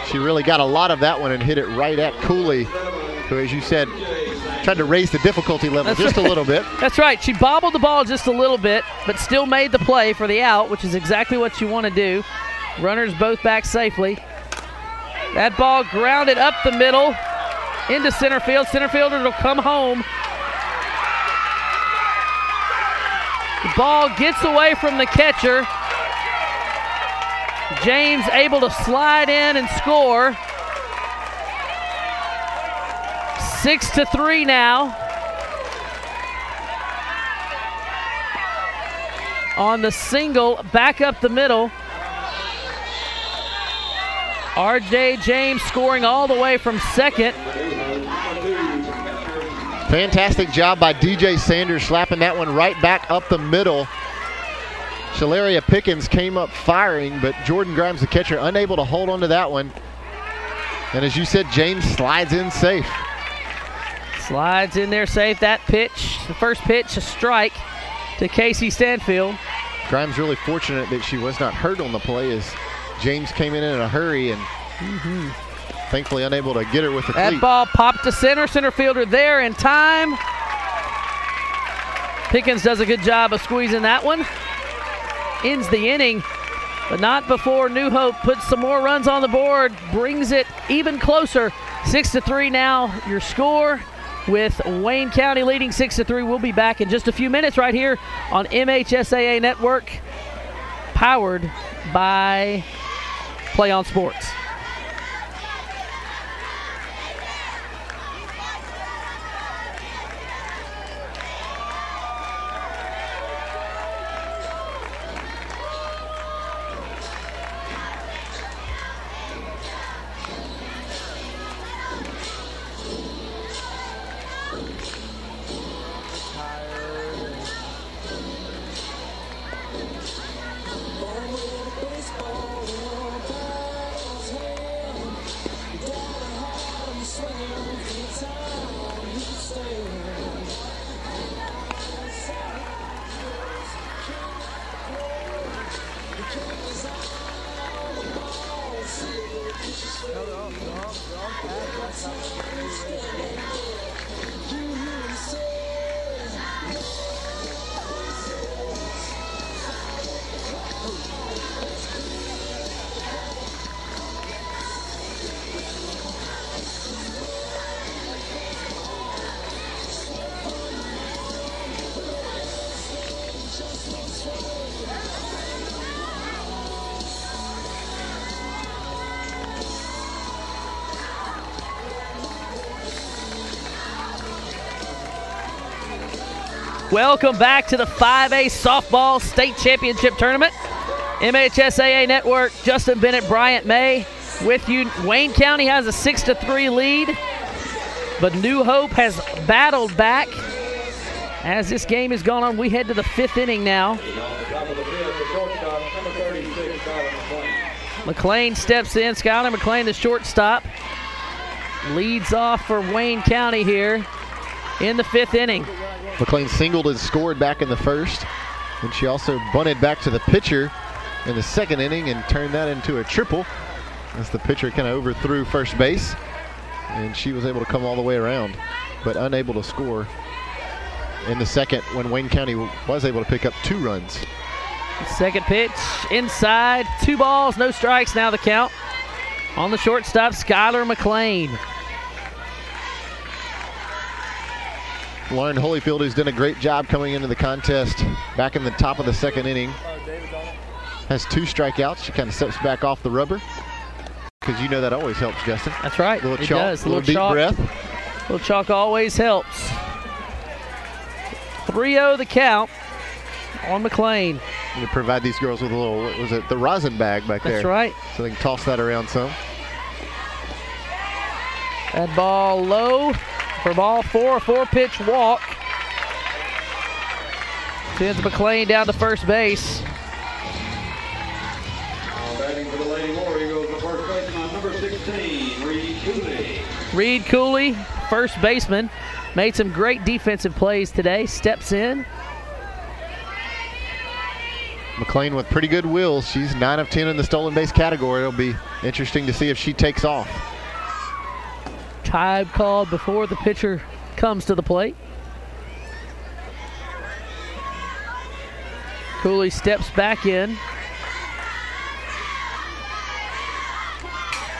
She really got a lot of that one and hit it right at Cooley, who, as you said, tried to raise the difficulty level just a little bit. That's right. She bobbled the ball just a little bit, but still made the play for the out, which is exactly what you want to do. Runners both back safely. That ball grounded up the middle into center field. Center fielder will come home. The ball gets away from the catcher. James able to slide in and score. 6-3 now. On the single, back up the middle. RJ James scoring all the way from second. Fantastic job by DJ Sanders, slapping that one right back up the middle. Shalaria Pickens came up firing, but Jordan Grimes, the catcher, unable to hold on to that one. And as you said, James slides in safe. Slides in there safe. That pitch, the first pitch, a strike to Casey Stanfield. Grimes really fortunate that she was not hurt on the play as James came in a hurry and thankfully unable to get her with the cleat. That ball popped to center. Center fielder there in time. Pickens does a good job of squeezing that one. Ends the inning, but not before New Hope puts some more runs on the board, brings it even closer. 6-3 now, your score, with Wayne County leading 6-3. We'll be back in just a few minutes right here on MHSAA Network, powered by Play on Sports. Welcome back to the 5A Softball State Championship Tournament. MHSAA Network, Justin Bennett, Bryant May with you. Wayne County has a 6-3 lead, but New Hope has battled back. As this game has gone on, we head to the 5th inning now. McLean steps in. Skylar McLean, the shortstop, leads off for Wayne County here in the 5th inning. McLean singled and scored back in the first, and she also bunted back to the pitcher in the 2nd inning and turned that into a triple as the pitcher kind of overthrew first base, and she was able to come all the way around, but unable to score in the 2nd when Wayne County was able to pick up 2 runs. Second pitch inside, 2 balls, no strikes. Now the count on the shortstop, Skylar McLean. Lauren Holyfield, who's done a great job coming into the contest back in the top of the 2nd inning, has 2 strikeouts. She kind of steps back off the rubber because you know that always helps, Justin. That's right. Little it chalk, does. little deep chalk, breath. Little chalk always helps. 3-0 the count on McLean. You provide these girls with a little, what was it, the rosin bag back there. That's right. So they can toss that around some. That ball low for ball 4, a 4-pitch walk. Sends McLean down to first base. Batting for the Lady War Eagles, the first baseman, number 16, Reed Cooley. Reed Cooley, first baseman, made some great defensive plays today. Steps in. McLean with pretty good wheels. She's 9 of 10 in the stolen base category. It'll be interesting to see if she takes off. Time called before the pitcher comes to the plate. Cooley steps back in.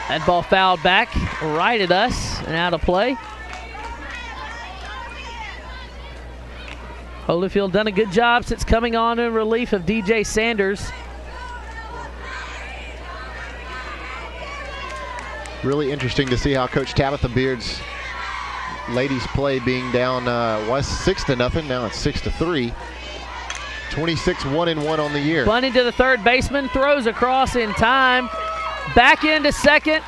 That ball fouled back right at us and out of play. Holyfield done a good job since coming on in relief of DJ Sanders. Really interesting to see how Coach Tabitha Beard's ladies play, being down was 6-0. Now it's 6-3. 26-1-1 on the year. Bunting to the third baseman, throws across in time. Back into second.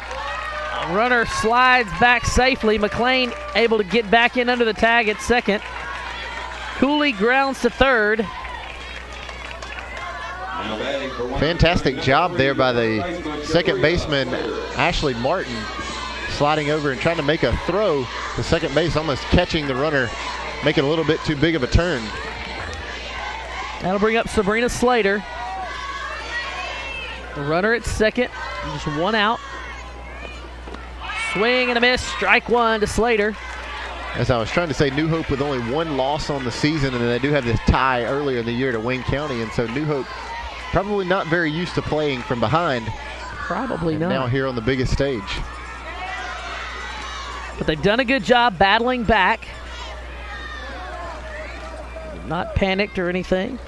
Runner slides back safely. McLean able to get back in under the tag at second. Cooley grounds to third. Fantastic job there by the second baseman, Ashley Martin, sliding over and trying to make a throw to second base, almost catching the runner, making a little bit too big of a turn. That'll bring up Sabrina Slater. The runner at second, just one out. Swing and a miss, strike one to Slater. As I was trying to say, New Hope with only one loss on the season, and they do have this tie earlier in the year to Wayne County, and so New Hope probably not very used to playing from behind. Probably not. Now here on the biggest stage. But they've done a good job battling back. Not panicked or anything.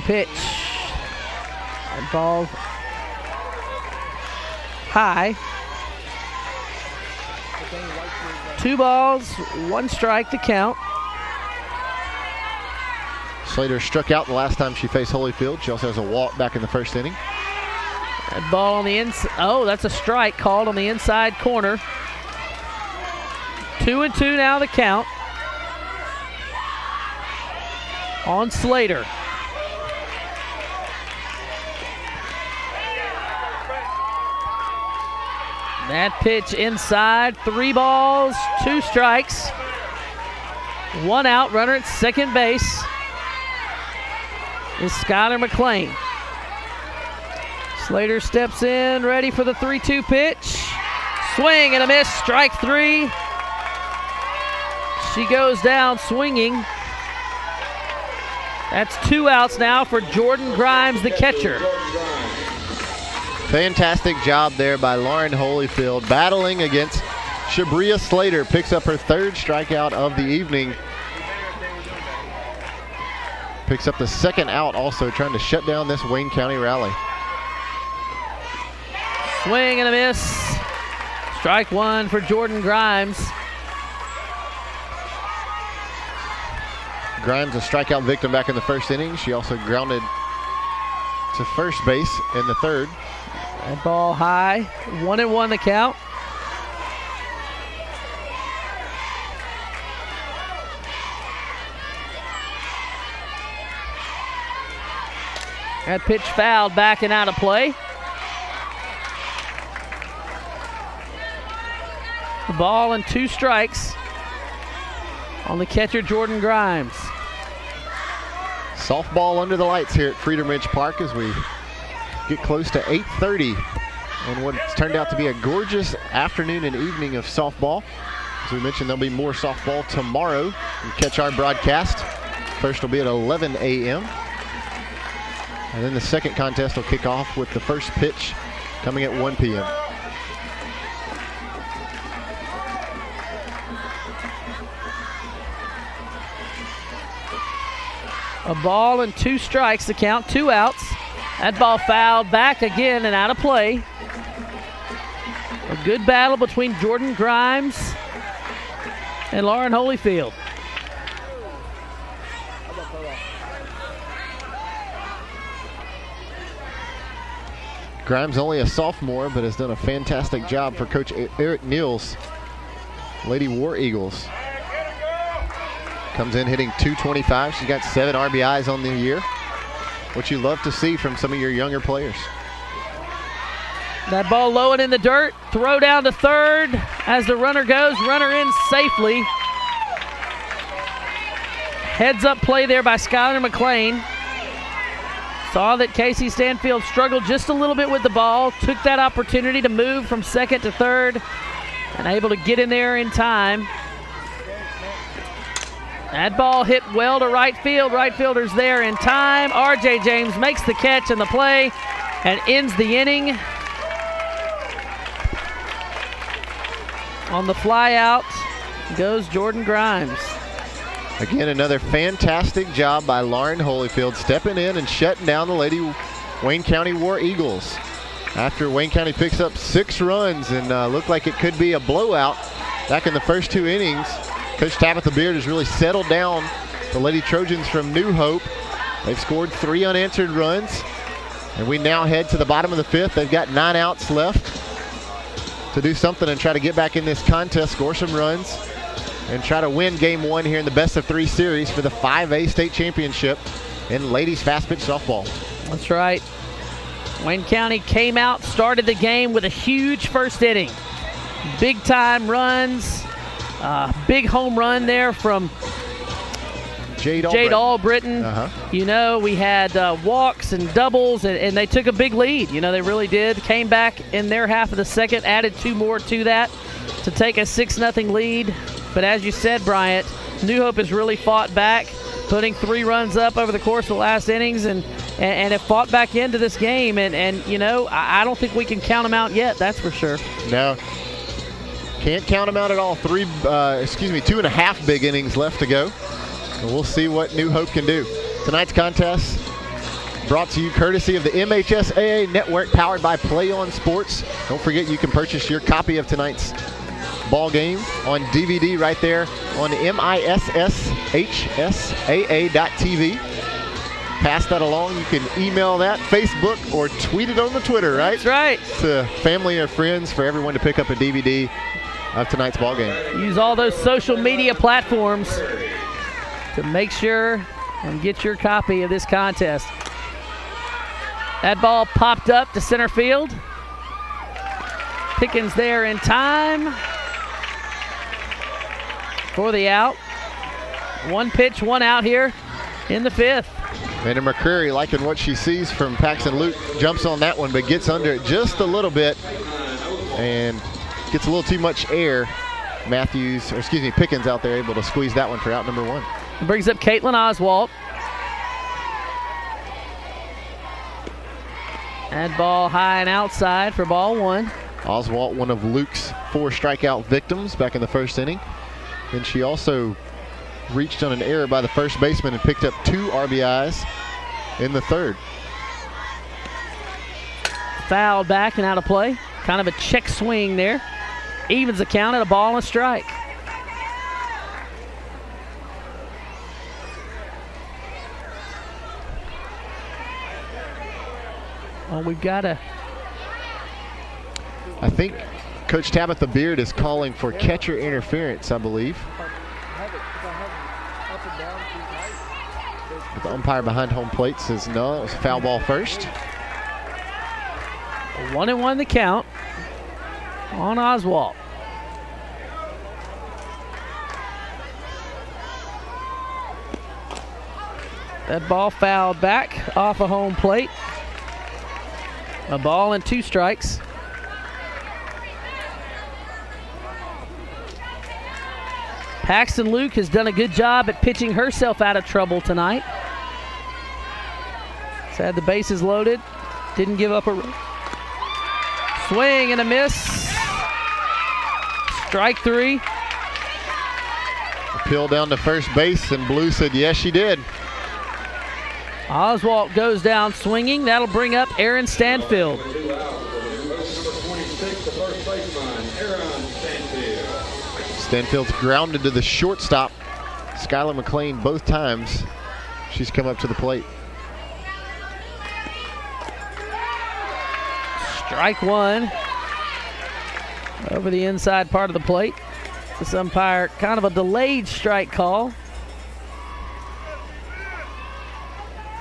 Pitch. That ball high. 2 balls, 1 strike to count. Slater struck out the last time she faced Holyfield. She also has a walk back in the first inning. That ball on the inside. Oh, that's a strike called on the inside corner. 2-2 now the count. On Slater. That pitch inside, 3 balls, 2 strikes. 1 out, runner at second base is Skylar McLean. Slater steps in, ready for the 3-2 pitch. Swing and a miss, strike 3. She goes down swinging. That's 2 outs now for Jordan Grimes, the catcher. Fantastic job there by Lauren Holyfield, battling against Shabria Slater. Picks up her 3rd strikeout of the evening. Picks up the 2nd out also, trying to shut down this Wayne County rally. Swing and a miss. Strike 1 for Jordan Grimes. Grimes, a strikeout victim back in the first inning. She also grounded to first base in the 3rd. That ball high, 1-1 the count. That pitch fouled back and out of play. The ball and 2 strikes on the catcher, Jordan Grimes. Softball under the lights here at Freedom Ridge Park as we get close to 8:30 and what's turned out to be a gorgeous afternoon and evening of softball. As we mentioned, there'll be more softball tomorrow. You catch our broadcast. First will be at 11 a.m. And then the second contest will kick off with the first pitch coming at 1 p.m. A ball and 2 strikes to count, 2 outs. That ball fouled back again and out of play. A good battle between Jordan Grimes and Lauren Holyfield. Grimes only a sophomore, but has done a fantastic job for Coach Eric Niels Lady War Eagles. Comes in hitting .225. She's got 7 RBIs on the year. What you love to see from some of your younger players. That ball low and in the dirt. Throw down to third as the runner goes. Runner in safely. Heads up play there by Skylar McLean. Saw that Casey Stanfield struggled just a little bit with the ball. Took that opportunity to move from second to third and able to get in there in time. That ball hit well to right field. Right fielder's there in time. R.J. James makes the catch in the play and ends the inning. On the fly out goes Jordan Grimes. Again, another fantastic job by Lauren Holyfield stepping in and shutting down the Lady Wayne County War Eagles. After Wayne County picks up 6 runs and looked like it could be a blowout back in the first 2 innings, Coach Tabitha Beard has really settled down the Lady Trojans from New Hope. They've scored 3 unanswered runs, and we now head to the bottom of the 5th. They've got 9 outs left to do something and try to get back in this contest, score some runs, and try to win game 1 here in the best-of-3 series for the 5A state championship in ladies fast pitch softball. That's right. Wayne County came out, started the game with a huge first inning. Big-time runs. Big home run there from Jade Albritton. You know, we had walks and doubles, and they took a big lead. You know, they really did. Came back in their half of the second, added 2 more to that to take a 6-0 lead. But as you said, Bryant, New Hope has really fought back, putting 3 runs up over the course of the last innings and have fought back into this game. And you know, I don't think we can count them out yet, that's for sure. No. Can't count them out at all. 2.5 big innings left to go. And we'll see what New Hope can do. Tonight's contest brought to you courtesy of the MHSAA Network, powered by Play On Sports. Don't forget you can purchase your copy of tonight's ball game on DVD right there on MISSHSAA.tv. Pass that along. You can email that, Facebook, or tweet it on the Twitter, right? That's right. To family or friends for everyone to pick up a DVD of tonight's ball game. Use all those social media platforms to make sure and get your copy of this contest. That ball popped up to center field. Pickens there in time for the out. 1 pitch, 1 out here in the 5th. Amanda McCreary liking what she sees from Paxton Luke. Jumps on that one, but gets under it just a little bit and gets a little too much air. Pickens out there able to squeeze that one for out number 1. Brings up Caitlin Oswalt. That ball high and outside for ball 1. Oswalt, one of Luke's 4 strikeout victims back in the first inning. And she also reached on an error by the first baseman and picked up 2 RBIs in the 3rd. Fouled back and out of play. Kind of a check swing there. Evens the count at a ball and a strike. Well, we've got a... I think Coach Tabitha Beard is calling for catcher interference, I believe. But the umpire behind home plate says no, it was a foul ball first. 1-1 the count on Oswalt. That ball fouled back off a home plate. A ball and 2 strikes. Paxton Luke has done a good job at pitching herself out of trouble tonight. She's had the bases loaded. Didn't give up a swing and a miss. Strike 3. Appeal down to first base, and Blue said yes, she did. Oswalt goes down swinging. That'll bring up Aaron Stanfield. Stanfield's grounded to the shortstop, Skylar McLean, both times she's come up to the plate. Strike 1 over the inside part of the plate. This umpire, kind of a delayed strike call.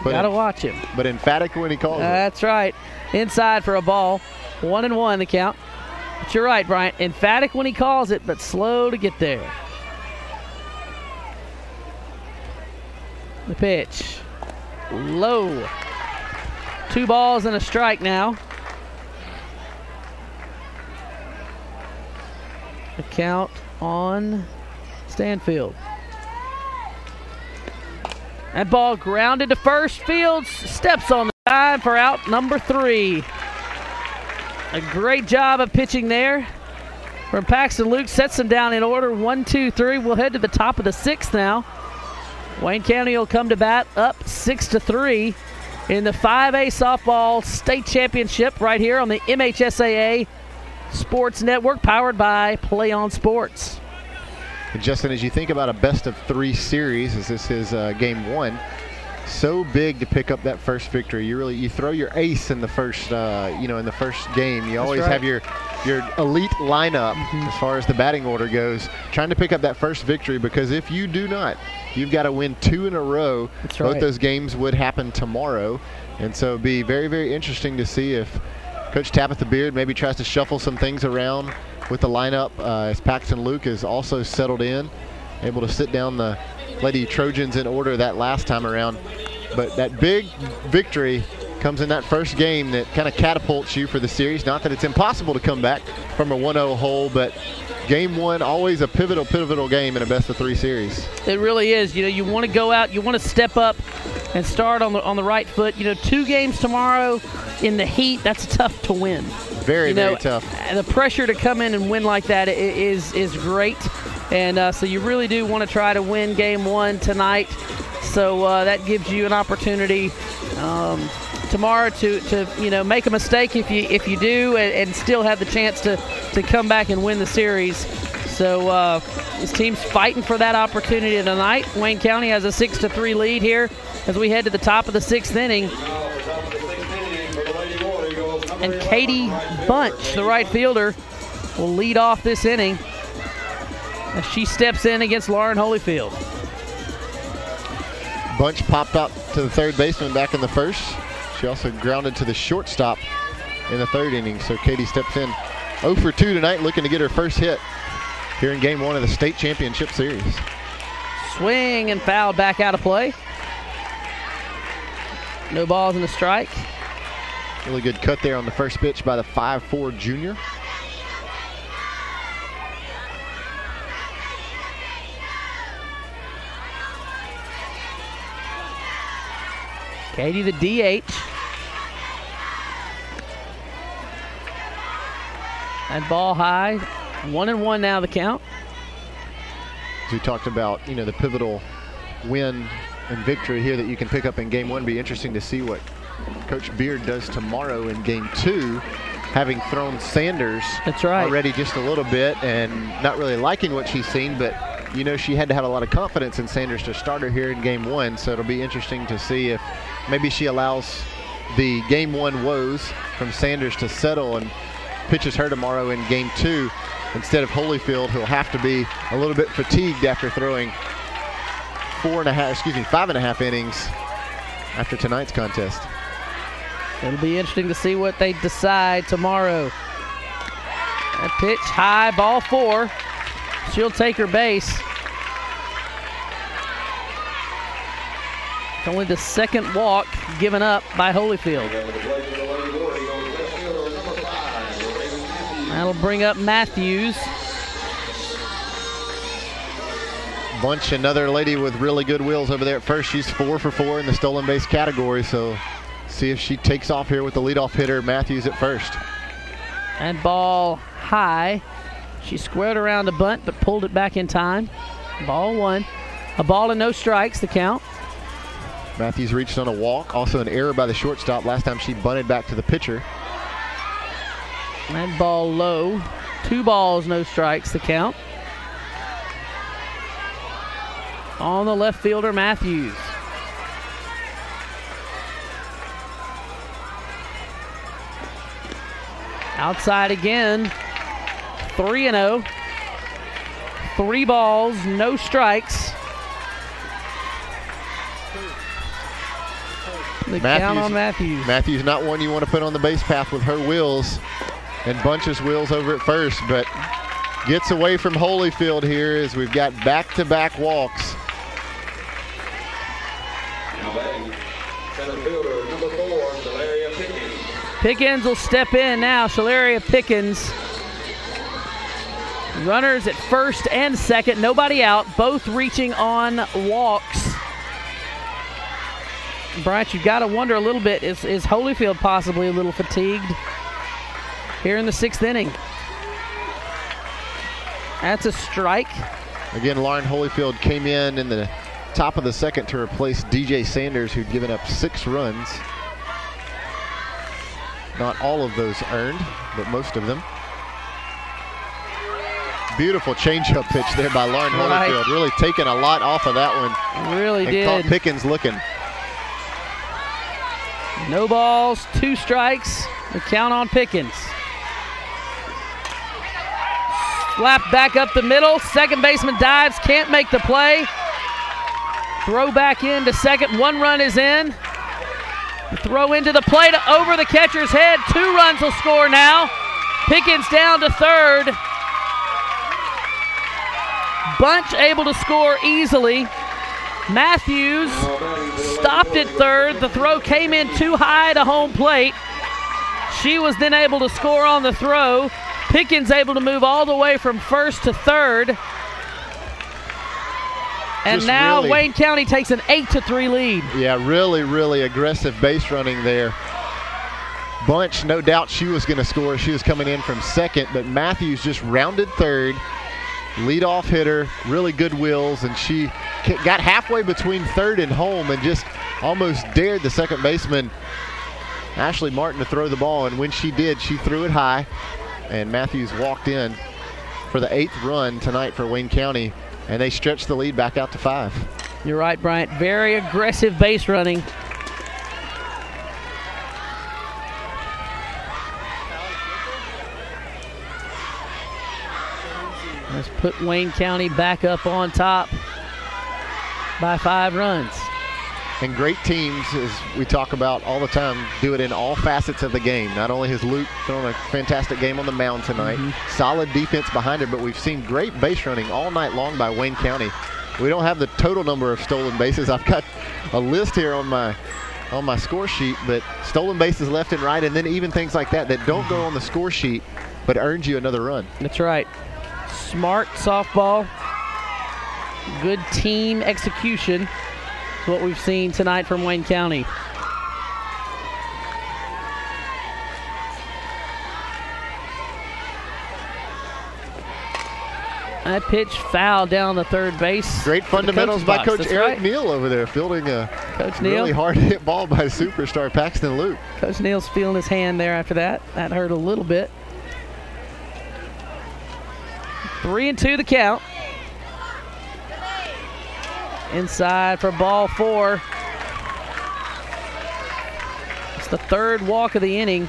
Got to watch him. But emphatic when he calls it. That's right. Inside for a ball. 1-1 the count. But you're right, Bryant. Emphatic when he calls it, but slow to get there. The pitch. Low. 2 balls and a strike now. The count on Stanfield. That ball grounded to first. Fields steps on the side for out number 3. A great job of pitching there from Paxton Luke. Sets them down in order. 1, 2, 3. We'll head to the top of the 6th now. Wayne County will come to bat up 6-3 in the 5A softball state championship right here on the MHSAA Sports Network, powered by Play On Sports. And Justin, as you think about a best-of-3 series, as this is game 1, so big to pick up that first victory. You throw your ace in the first in the first game. You always have your elite lineup as far as the batting order goes, trying to pick up that first victory, because if you do not, you've got to win 2 in a row. Both those games would happen tomorrow, and so it'd be very, very interesting to see if Coach Tabitha Beard maybe tries to shuffle some things around with the lineup, as Paxton Luke is also settled in, able to sit down the Lady Trojans in order that last time around. But that big victory comes in that first game that kind of catapults you for the series. Not that it's impossible to come back from a 1-0 hole, but game 1, always a pivotal game in a best-of-3 series. It really is. You want to go out, you want to step up and start on the right foot. 2 games tomorrow in the heat, that's tough to win. Very tough. The pressure to come in and win like that is great. And so you really do want to try to win game 1 tonight. So that gives you an opportunity tomorrow to make a mistake if you do, and still have the chance to come back and win the series. So this team's fighting for that opportunity tonight. Wayne County has a 6-3 lead here as we head to the top of the 6th inning. And Katie Bunch, the right fielder, will lead off this inning as she steps in against Lauren Holyfield. Bunch popped up to the third baseman back in the first. She also grounded to the shortstop in the 3rd inning. So Katie steps in 0 for 2 tonight, looking to get her first hit here in game 1 of the state championship series. Swing and foul back out of play. No balls and a strike. Really good cut there on the first pitch by the 5'4" junior. Katie, the DH. That ball high. 1-1 now the count. As we talked about, the pivotal win and victory here that you can pick up in game 1. Be interesting to see what Coach Beard does tomorrow in game 2, having thrown Sanders already just a little bit and not really liking what she's seen, but she had to have a lot of confidence in Sanders to start her here in game 1. So it'll be interesting to see if maybe she allows the game 1 woes from Sanders to settle and pitches her tomorrow in game 2 instead of Holyfield, who'll have to be a little bit fatigued after throwing 5.5 innings after tonight's contest. It'll be interesting to see what they decide tomorrow. That pitch high, ball 4. She'll take her base. It's only the 2nd walk given up by Holyfield. That'll bring up Matthews. Bunch, another lady with really good wheels over there at first. She's 4 for 4 in the stolen base category, so see if she takes off here with the leadoff hitter, Matthews, at first. And ball high. She squared around the bunt, but pulled it back in time. Ball 1. A ball and no strikes, the count. Matthews reached on a walk. Also an error by the shortstop last time she bunted back to the pitcher. That ball low. 2 balls, no strikes, the count. On the left fielder, Matthews. Outside again. 3-0. 3 balls, no strikes. The count on Matthews. Matthews not one you want to put on the base path with her wheels, and bunches wheels over at first, but gets away from Holyfield here as we've got back-to-back walks. Now batting, center fielder number 4, Shaleria Pickens. Pickens will step in now. Shaleria Pickens. Runners at first and second, nobody out, both reaching on walks. Bryant, you've got to wonder a little bit, is Holyfield possibly a little fatigued here in the 6th inning? That's a strike. Again, Lauren Holyfield came in the top of the 2nd to replace DJ Sanders, who'd given up 6 runs. Not all of those earned, but most of them. Beautiful changeup pitch there by Lauren Holyfield. Really taking a lot off of that one. Really did. Caught Pickens looking. No balls, 2 strikes. The count on Pickens. Slap back up the middle. Second baseman dives, can't make the play. Throw back into second. 1 run is in. Throw into the plate over the catcher's head. 2 runs will score now. Pickens down to third. Bunch able to score easily. Matthews stopped at third. The throw came in too high to home plate. She was then able to score on the throw. Pickens able to move all the way from first to third. And Just now really, Wayne County takes an 8-3 lead. Yeah, really aggressive base running there. Bunch, no doubt she was going to score. She was coming in from second, but Matthews just rounded third. Leadoff hitter, really good wheels, and she got halfway between third and home and just almost dared the second baseman, Ashley Martin, to throw the ball. And when she did, she threw it high, and Matthews walked in for the 8th run tonight for Wayne County, and they stretched the lead back out to 5. You're right, Bryant. Very aggressive base running. Let's put Wayne County back up on top by 5 runs. And great teams, as we talk about all the time, do it in all facets of the game. Not only has Luke thrown a fantastic game on the mound tonight, solid defense behind her, but we've seen great base running all night long by Wayne County. We don't have the total number of stolen bases. I've got a list here on my score sheet, but stolen bases left and right, and then even things like that don't go on the score sheet, but earns you another run. That's right. Smart softball, good team execution is what we've seen tonight from Wayne County. That pitch foul down the third base. Great fundamentals by Coach Eric right. Neal over there, fielding a Coach really Neal. hard hit ball by superstar Paxton Luke. Coach Neal's feeling his hand there after that. That hurt a little bit. 3-2 the count. Inside for ball 4. It's the 3rd walk of the inning.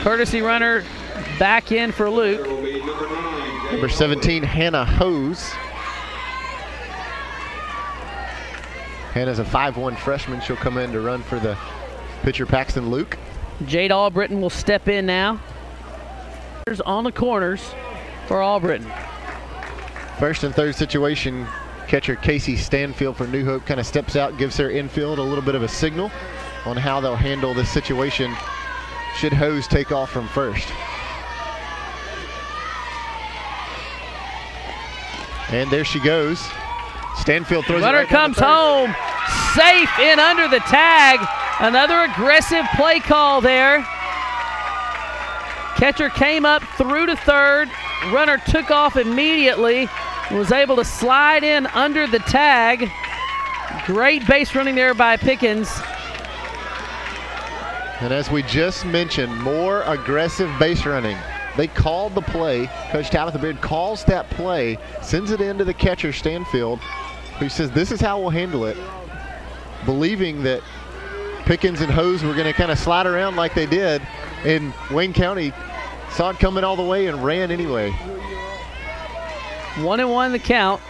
Courtesy runner back in for Luke. Number 17, Hannah Hose. Hannah's a 5'1" freshman. She'll come in to run for the pitcher Paxton Luke. Jade Albritton will step in now. On the corners for Albritton. First and third situation, catcher Casey Stanfield for New Hope kind of steps out, gives her infield a little bit of a signal on how they'll handle this situation should Hose take off from first. And there she goes. Stanfield throws Runner it right down comes to third. home, safe in under the tag. Another aggressive play call there. Catcher came up through to third. Runner took off immediately. Was able to slide in under the tag. Great base running there by Pickens. And as we just mentioned, more aggressive base running. They called the play. Coach Tabitha Beard calls that play, sends it into the catcher Stanfield, who says, this is how we'll handle it, believing that Pickens and Hose were going to kind of slide around like they did. And Wayne County saw it coming all the way and ran anyway. 1-1 the count.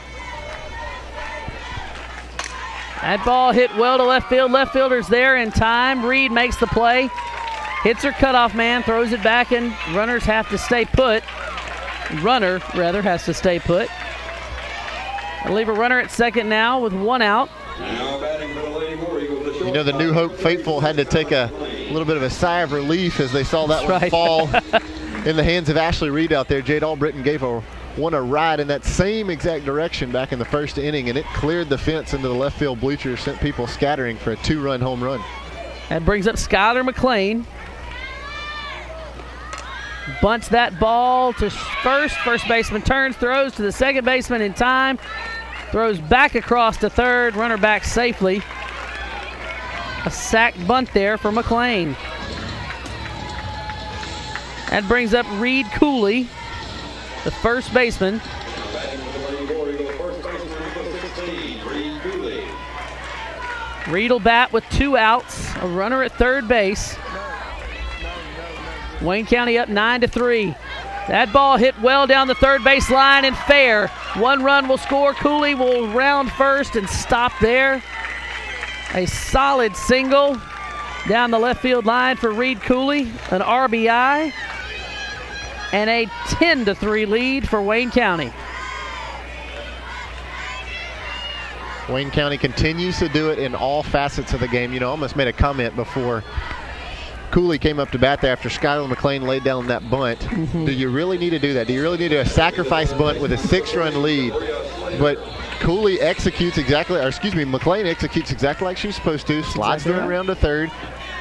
That ball hit well to left field. Left fielder's there in time. Reed makes the play. Hits her cutoff man, throws it back, and runners have to stay put. Runner, rather, has to stay put. I'll leave a runner at second now with 1 out. Now batting for the Lady War Eagles. You know, the New Hope faithful had to take a little bit of a sigh of relief as they saw that one fall in the hands of Ashley Reed out there. Jade Albritton gave one a ride in that same exact direction back in the first inning, and it cleared the fence into the left field bleachers, sent people scattering for a 2-run home run. That brings up Skylar McLean. Bunts that ball to first. First baseman turns, throws to the second baseman in time. Throws back across to third. Runner back safely. A sack bunt there for McLean. That brings up Reed Cooley, the first baseman. Reed will bat with 2 outs. A runner at third base. Wayne County up 9-3. That ball hit well down the third base line and fair. 1 run will score. Cooley will round first and stop there. A solid single down the left field line for Reed Cooley. An RBI. And a 10-3 lead for Wayne County. Wayne County continues to do it in all facets of the game. You know, I almost made a comment before Cooley came up to bat there after Skylar McLean laid down that bunt. Do you really need to do that? Do you really need to sacrifice bunt with a 6-run lead? But Cooley executes exactly, or excuse me, McLean executes exactly like she was supposed to. Slides her around to third.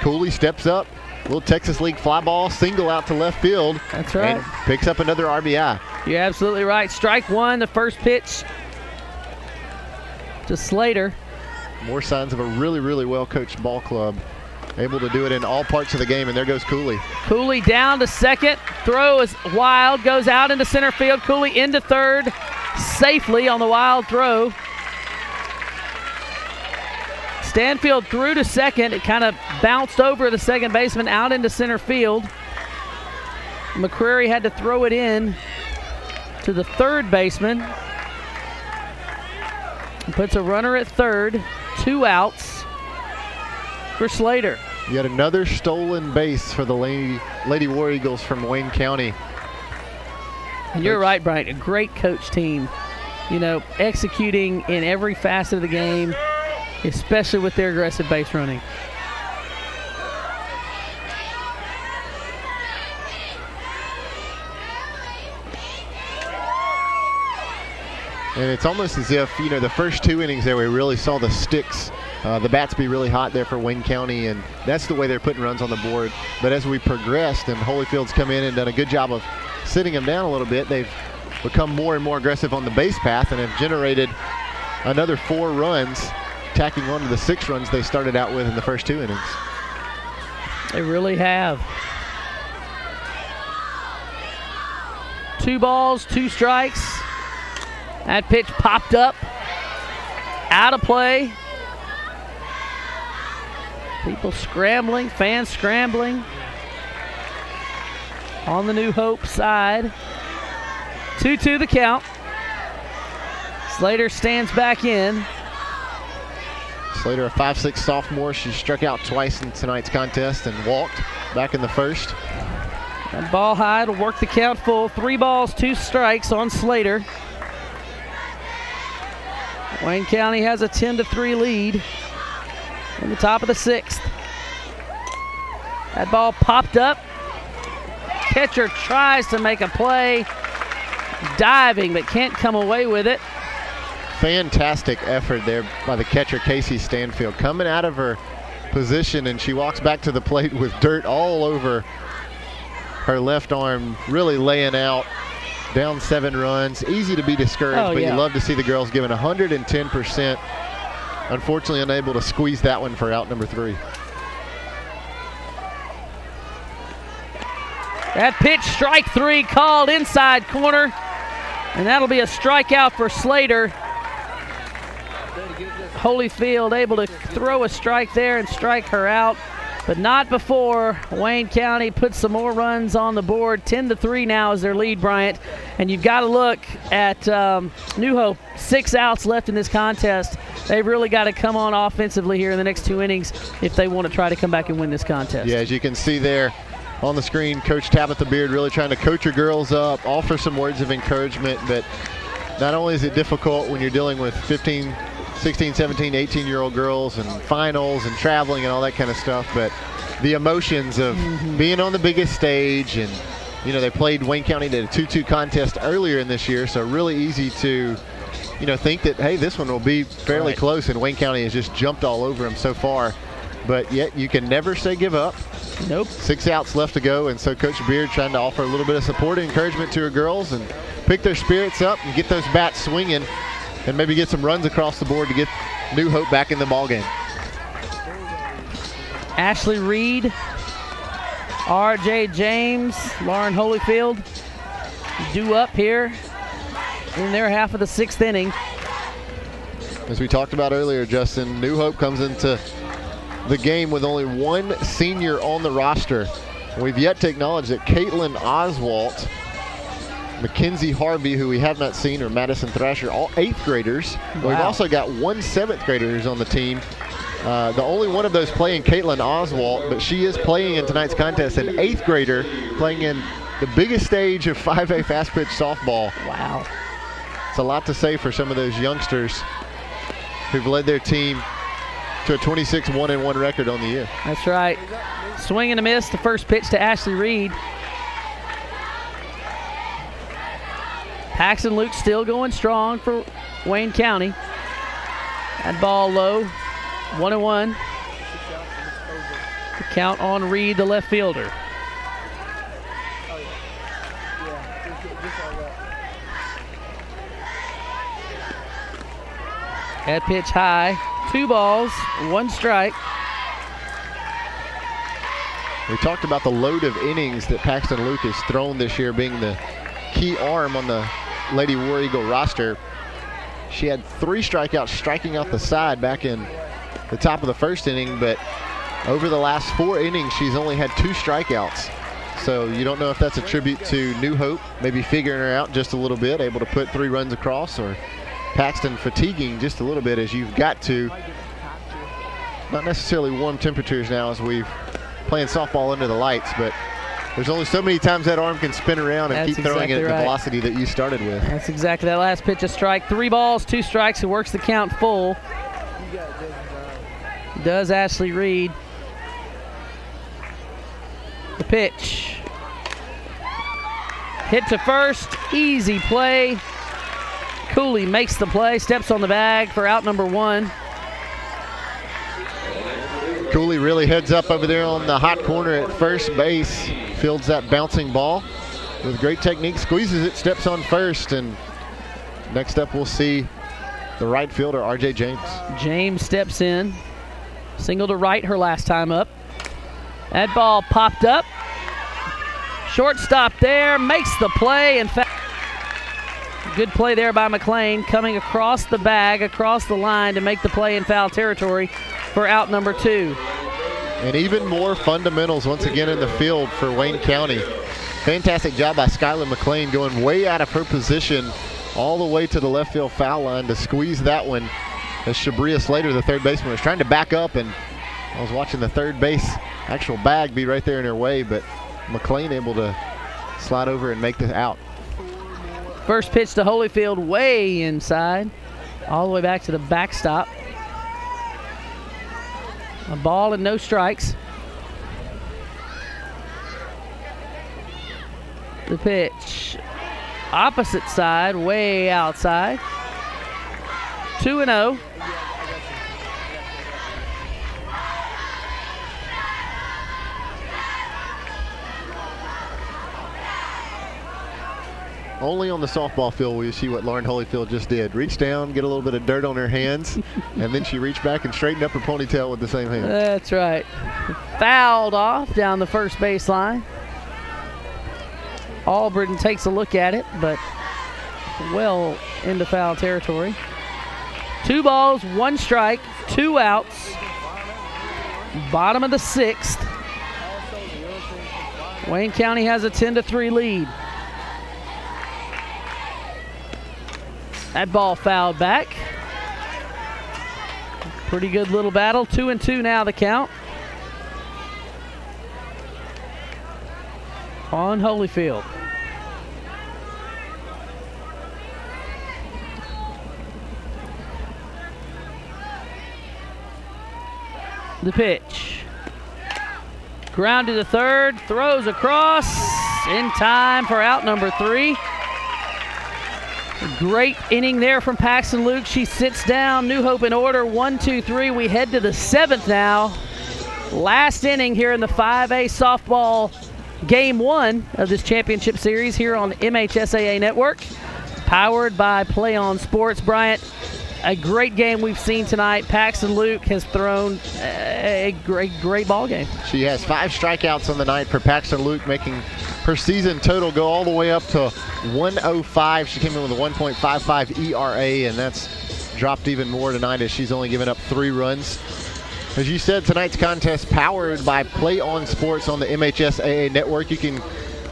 Cooley steps up. Little Texas League fly ball, single out to left field. That's right. And picks up another RBI. You're absolutely right. Strike 1, the first pitch to Slater. More signs of a really, really well-coached ball club. Able to do it in all parts of the game, and there goes Cooley. Cooley down to second. Throw is wild, goes out into center field. Cooley into third safely on the wild throw. Stanfield threw to second. It kind of bounced over the second baseman out into center field. McCreary had to throw it in to the third baseman. He puts a runner at third. 2 outs for Slater. Yet another stolen base for the Lady War Eagles from Wayne County. And you're right, Brian. A great coach team. You know, executing in every facet of the game, especially with their aggressive base running. And it's almost as if, you know, the first 2 innings there, we really saw the sticks, the bats be really hot there for Wayne County, and that's the way they're putting runs on the board. But as we progressed and Holyfield's come in and done a good job of sitting them down a little bit, they've become more and more aggressive on the base path and have generated another 4 runs, tacking on to the 6 runs they started out with in the first 2 innings. They really have. 2 balls, 2 strikes. That pitch popped up, out of play. People scrambling, fans scrambling on the New Hope side. 2-2 the count. Slater stands back in. Slater, a 5'6" sophomore. She struck out twice in tonight's contest and walked back in the first. That ball high to work the count full. 3 balls, 2 strikes on Slater. Wayne County has a 10-3 lead in the top of the 6th. That ball popped up. Catcher tries to make a play. Diving, but can't come away with it. Fantastic effort there by the catcher, Casey Stanfield. Coming out of her position, and she walks back to the plate with dirt all over her left arm, really laying out. Down 7 runs. Easy to be discouraged, but you love to see the girls giving 110%. Unfortunately, unable to squeeze that one for out number 3. That pitch, strike 3, called inside corner. And that'll be a strikeout for Slater. Holyfield able to throw a strike there and strike her out. but not before Wayne County puts some more runs on the board. 10-3 now is their lead, Bryant. And you've got to look at New Hope. 6 outs left in this contest. They've really got to come on offensively here in the next 2 innings if they want to try to come back and win this contest. Yeah, as you can see there on the screen, Coach Tabitha Beard really trying to coach her girls up, offer some words of encouragement. But not only is it difficult when you're dealing with 15, 16, 17, 18-year-old girls and finals and traveling and all that kind of stuff, but the emotions of being on the biggest stage. And, you know, they played Wayne County in a 2-2 contest earlier in this year, so really easy to, you know, think that, hey, this one will be fairly close, and Wayne County has just jumped all over them so far. But yet you can never say give up. Nope. 6 outs left to go, and so Coach Beard trying to offer a little bit of support and encouragement to her girls and pick their spirits up and get those bats swinging and maybe get some runs across the board to get New Hope back in the ballgame. Ashley Reed, R.J. James, Lauren Holyfield due up here in their half of the 6th inning. As we talked about earlier, Justin, New Hope comes into the game with only 1 senior on the roster. We've yet to acknowledge that Caitlin Oswalt, Mackenzie Harvey, who we have not seen, or Madison Thrasher, all 8th graders. Wow. We've also got 1 7th graders on the team. The only one of those playing Caitlin Oswalt, but she is playing in tonight's contest, an 8th grader playing in the biggest stage of 5A fast pitch softball. Wow. It's a lot to say for some of those youngsters who've led their team to a 26-1-1 record on the year. That's right. Swing and a miss. The first pitch to Ashley Reed. Paxton Luke still going strong for Wayne County. That ball low. 1-1. The count on Reed, the left fielder. That pitch high. 2 balls, 1 strike. We talked about the load of innings that Paxton Luke has thrown this year, being the key arm on the Lady War Eagle roster. She had 3 strikeouts striking out the side back in the top of the 1st inning, but over the last 4 innings, she's only had 2 strikeouts. So you don't know if that's a tribute to New Hope, maybe figuring her out just a little bit, able to put 3 runs across, or Paxton fatiguing just a little bit, as you've got to. Not necessarily warm temperatures now as we've playing softball under the lights, but there's only so many times that arm can spin around and keep throwing it at the velocity that you started with. That's exactly that last pitch, a strike. 3 balls, 2 strikes. Who works the count full. Does Ashley Reed. The pitch. Hit to first. Easy play. Cooley makes the play, steps on the bag for out number 1. Cooley really heads up over there on the hot corner at first base, fields that bouncing ball with great technique, squeezes it, steps on first, and next up we'll see the right fielder, R.J. James. James steps in, single to right her last time up. That ball popped up. Shortstop there, makes the play. In fact, good play there by McLean, coming across the bag, across the line to make the play in foul territory for out number 2. And even more fundamentals once again in the field for Wayne County. Fantastic job by Skylar McLean, going way out of her position all the way to the left field foul line to squeeze that one, as Shabria Slater, the third baseman, was trying to back up, and I was watching the third base actual bag be right there in her way, but McLean able to slide over and make the out. First pitch to Holyfield, way inside, all the way back to the backstop. A ball and no strikes. The pitch, opposite side, way outside. 2-0. Only on the softball field will you see what Lauren Holyfield just did. Reach down, get a little bit of dirt on her hands, and then she reached back and straightened up her ponytail with the same hand. That's right. Fouled off down the first baseline. Albritton takes a look at it, but well into foul territory. 2 balls, 1 strike, 2 outs. Bottom of the 6th. Wayne County has a 10-3 lead. That ball fouled back. Pretty good little battle. 2-2 now the count. On Holyfield. The pitch. Ground to the third, throws across in time for out number 3. Great inning there from Paxton Luke. She sits down. New Hope in order. 1, 2, 3. We head to the 7th now. Last inning here in the 5A softball game 1 of this championship series here on MHSAA Network. Powered by Play On Sports. Bryant, a great game we've seen tonight. Paxton Luke has thrown a great ball game. She has 5 strikeouts on the night for Paxton Luke, making her season total go all the way up to 105. She came in with a 1.55 ERA, and that's dropped even more tonight as she's only given up 3 runs. As you said, tonight's contest powered by Play On Sports on the MHSAA Network. You can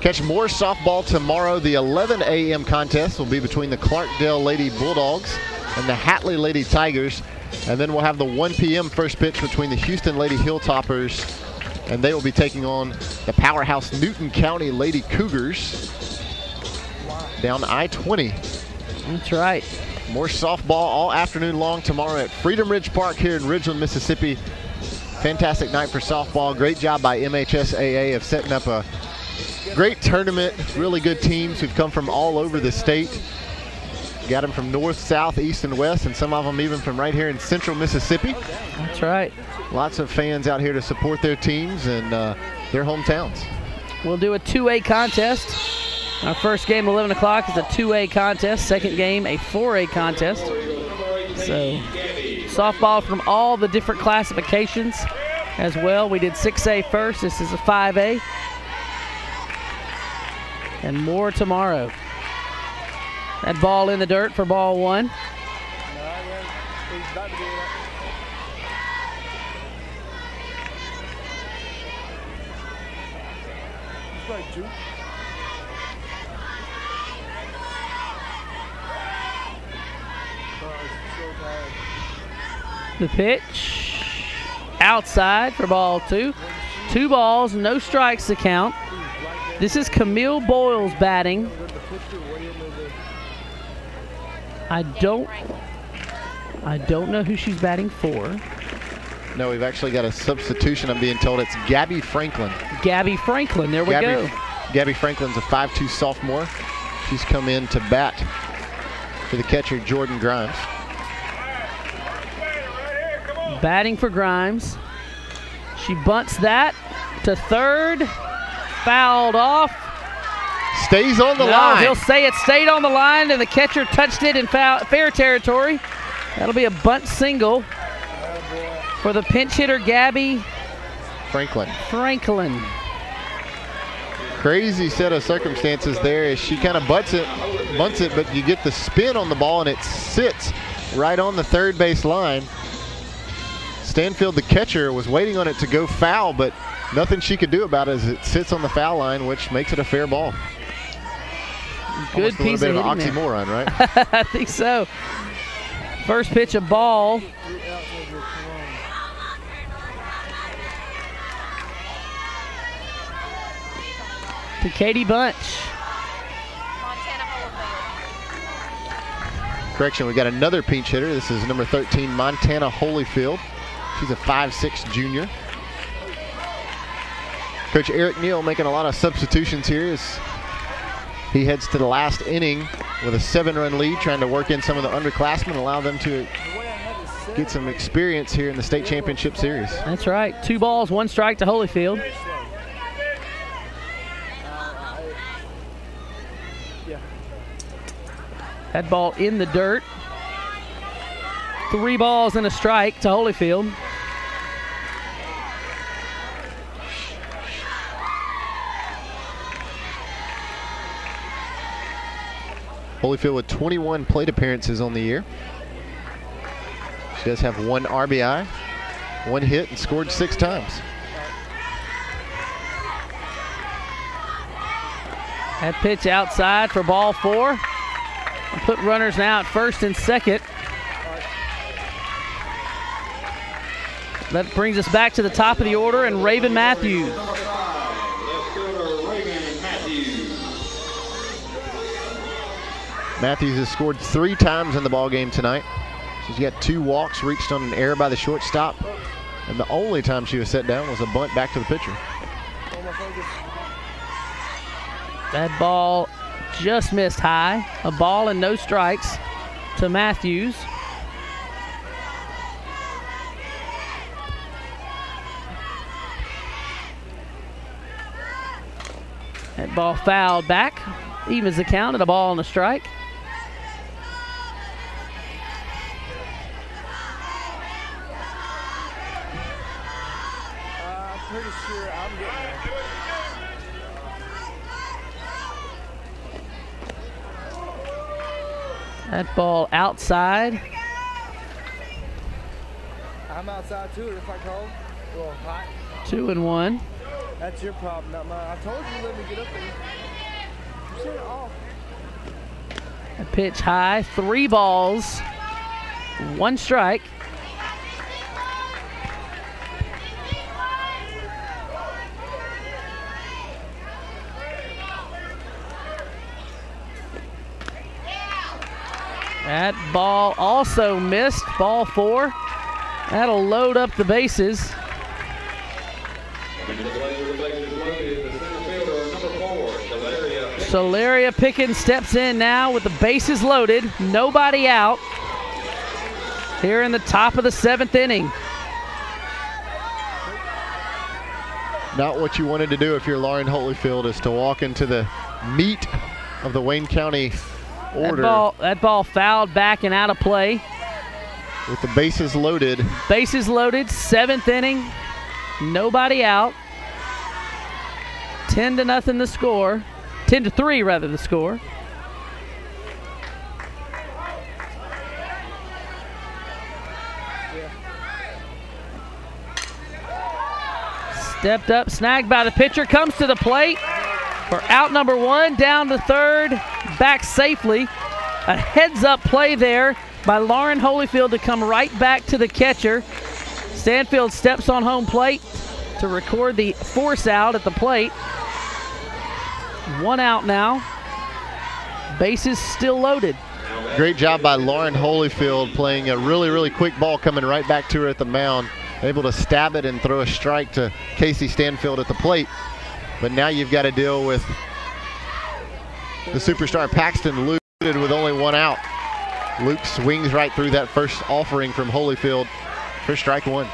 catch more softball tomorrow. The 11 a.m. contest will be between the Clarkdale Lady Bulldogs and the Hatley Lady Tigers. And then we'll have the 1 p.m. first pitch between the Houston Lady Hilltoppers, and they will be taking on the powerhouse Newton County Lady Cougars down I-20. That's right. More softball all afternoon long tomorrow at Freedom Ridge Park here in Ridgeland, Mississippi. Fantastic night for softball. Great job by MHSAA of setting up a great tournament. Really good teams who've come from all over the state. Got them from north, south, east, and west, and some of them even from right here in central Mississippi. That's right. Lots of fans out here to support their teams and their hometowns. We'll do a 2A contest. Our first game, 11 o'clock, is a 2A contest. Second game, a 4A contest. So softball from all the different classifications as well. We did 6A first. This is a 5A. And more tomorrow. That ball in the dirt for ball 1. The pitch outside for ball 2. 2 balls, no strikes to count. This is Camille Boyles batting. I don't know who she's batting for. No, we've actually got a substitution. I'm being told it's Gabby Franklin. Gabby Franklin, there we go. Gabby Franklin's a 5'2" sophomore. She's come in to bat for the catcher, Jordan Grimes. Batting for Grimes. She bunts that to third. Fouled off. Stays on the line. He'll say it stayed on the line, and the catcher touched it in fair territory. That'll be a bunt single for the pinch hitter, Gabby Franklin. Crazy set of circumstances there as she kind of bunts it, but you get the spin on the ball, and it sits right on the third base line. Stanfield, the catcher, was waiting on it to go foul, but nothing she could do about it as it sits on the foul line, which makes it a fair ball. Good piece of hitting. A little bit of an oxymoron, right? I think so. First pitch, a ball. To Katie Bunch. Correction, we got another pinch hitter. This is number 13, Montana Holyfield. She's a 5'6" junior. Coach Eric Neal making a lot of substitutions here as he heads to the last inning with a 7-run lead, trying to work in some of the underclassmen, allow them to get some experience here in the state championship series. That's right. 2 balls, 1 strike to Holyfield. That ball in the dirt. 3 balls and a strike to Holyfield. Holyfield with 21 plate appearances on the year. She does have 1 RBI. one hit and scored 6 times. That pitch outside for ball 4. We'll put runners now at first and second. That brings us back to the top of the order and Raven Matthews. Matthews has scored 3 times in the ball game tonight. She's got 2 walks, reached on an error by the shortstop, and the only time she was set down was a bunt back to the pitcher. That ball just missed high. A ball and no strikes to Matthews. That ball fouled back. Evens the count at a ball and a strike. I'm pretty sure I'm getting That ball outside. I'm outside too, if I call. Well, hot. 2-1. That's your problem, not mine. I told you to let me get up there. You said it off. A pitch high, 3 balls, 1 strike. That ball also missed, ball 4. That'll load up the bases. Solaria Pickens steps in now with the bases loaded, nobody out. Here in the top of the 7th inning. Not what you wanted to do if you're Lauren Holyfield, is to walk into the meat of the Wayne County order. That ball fouled back and out of play. With the bases loaded. Bases loaded, 7th inning, nobody out. 10-0 the score. 10-3 rather the score. Stepped up, snagged by the pitcher, comes to the plate for out number 1, down to third, back safely. A heads-up play there by Lauren Holyfield to come right back to the catcher. Stanfield steps on home plate to record the force out at the plate. 1 out now. Bases still loaded. Great job by Lauren Holyfield, playing a really, really quick ball coming right back to her at the mound. Able to stab it and throw a strike to Casey Stanfield at the plate. But now you've got to deal with the superstar Paxton Luke with only 1 out. Luke swings right through that first offering from Holyfield for strike 1.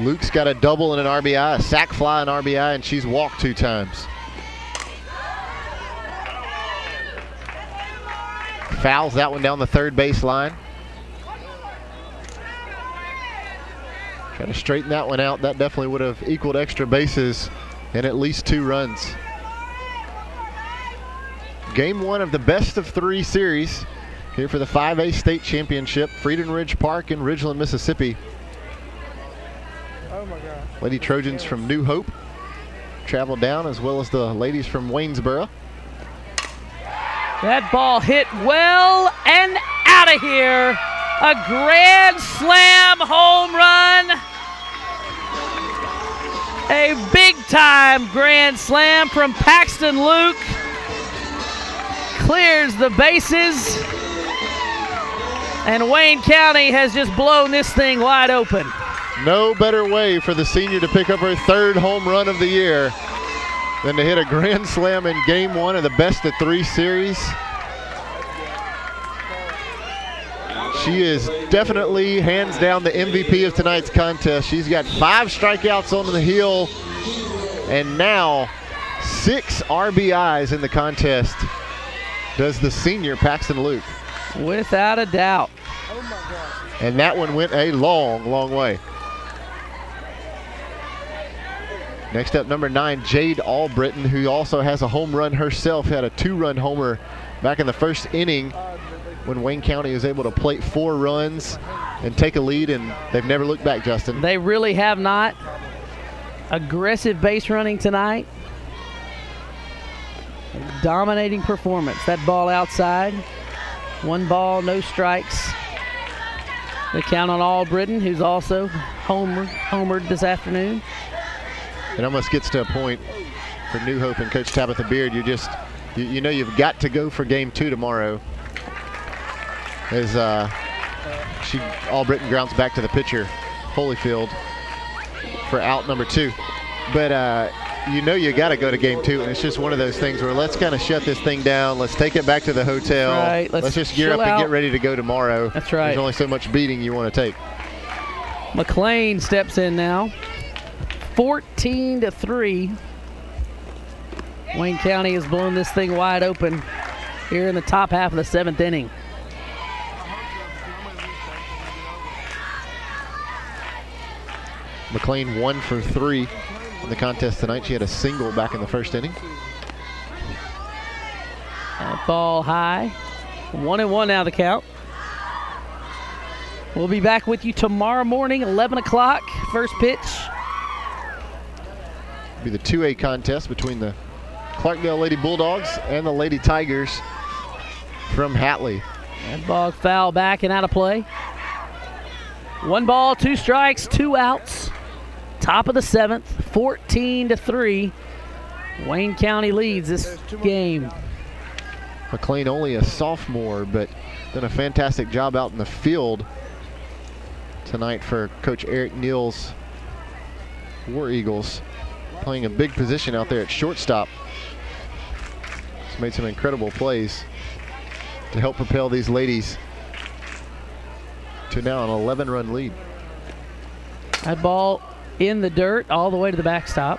Luke's got a double and an RBI, a sac fly and RBI, and she's walked 2 times. Fouls that one down the third base line. Got to straighten that one out. That definitely would have equaled extra bases and at least 2 runs. Game 1 of the best of 3 series here for the 5A state championship, Freedom Ridge Park in Ridgeland, Mississippi. Oh my God. Lady Trojans from New Hope traveled down, as well as the ladies from Waynesboro. That ball hit well and out of here. A grand slam home run. A big-time grand slam from Paxton Luke. Clears the bases. And Wayne County has just blown this thing wide open. No better way for the senior to pick up her 3rd home run of the year than to hit a grand slam in game 1 of the best of 3 series. She is definitely hands down the MVP of tonight's contest. She's got 5 strikeouts on the heel and now 6 RBIs in the contest. Does the senior Paxton Luke. Without a doubt. Oh my God. And that one went a long, long way. Next up, number 9, Jade Albritton, who also has a home run herself. Had a 2-run homer back in the first inning when Wayne County was able to plate 4 runs and take a lead, and they've never looked back, Justin. They really have not. Aggressive base running tonight. Dominating performance. That ball outside. 1 ball, no strikes. The count on Albritton, who's also homered this afternoon. It almost gets to a point for New Hope and Coach Tabitha Beard. You know you've got to go for game 2 tomorrow. As Albritton grounds back to the pitcher, Holyfield, for out number 2. But you know you got to go to game 2, and it's just one of those things where let's kind of shut this thing down. Let's take it back to the hotel. Right. Let's just gear up and get ready to go tomorrow. That's right. There's only so much beating you want to take. McLean steps in now. 14-3. Wayne County has blown this thing wide open here in the top half of the 7th inning. McLean 1 for 3 in the contest tonight. She had a single back in the first inning. That ball high. 1-1 now the count. We'll be back with you tomorrow morning, 11 o'clock, first pitch. Be the 2A contest between the Clarkdale Lady Bulldogs and the Lady Tigers from Hatley. That ball foul back and out of play. 1 ball, 2 strikes, 2 outs. Top of the 7th, 14-3. Wayne County leads this game. McLean only a sophomore, but done a fantastic job out in the field tonight for Coach Eric Neal's War Eagles, playing a big position out there at shortstop. He's made some incredible plays to help propel these ladies to now an 11-run lead. That ball in the dirt all the way to the backstop.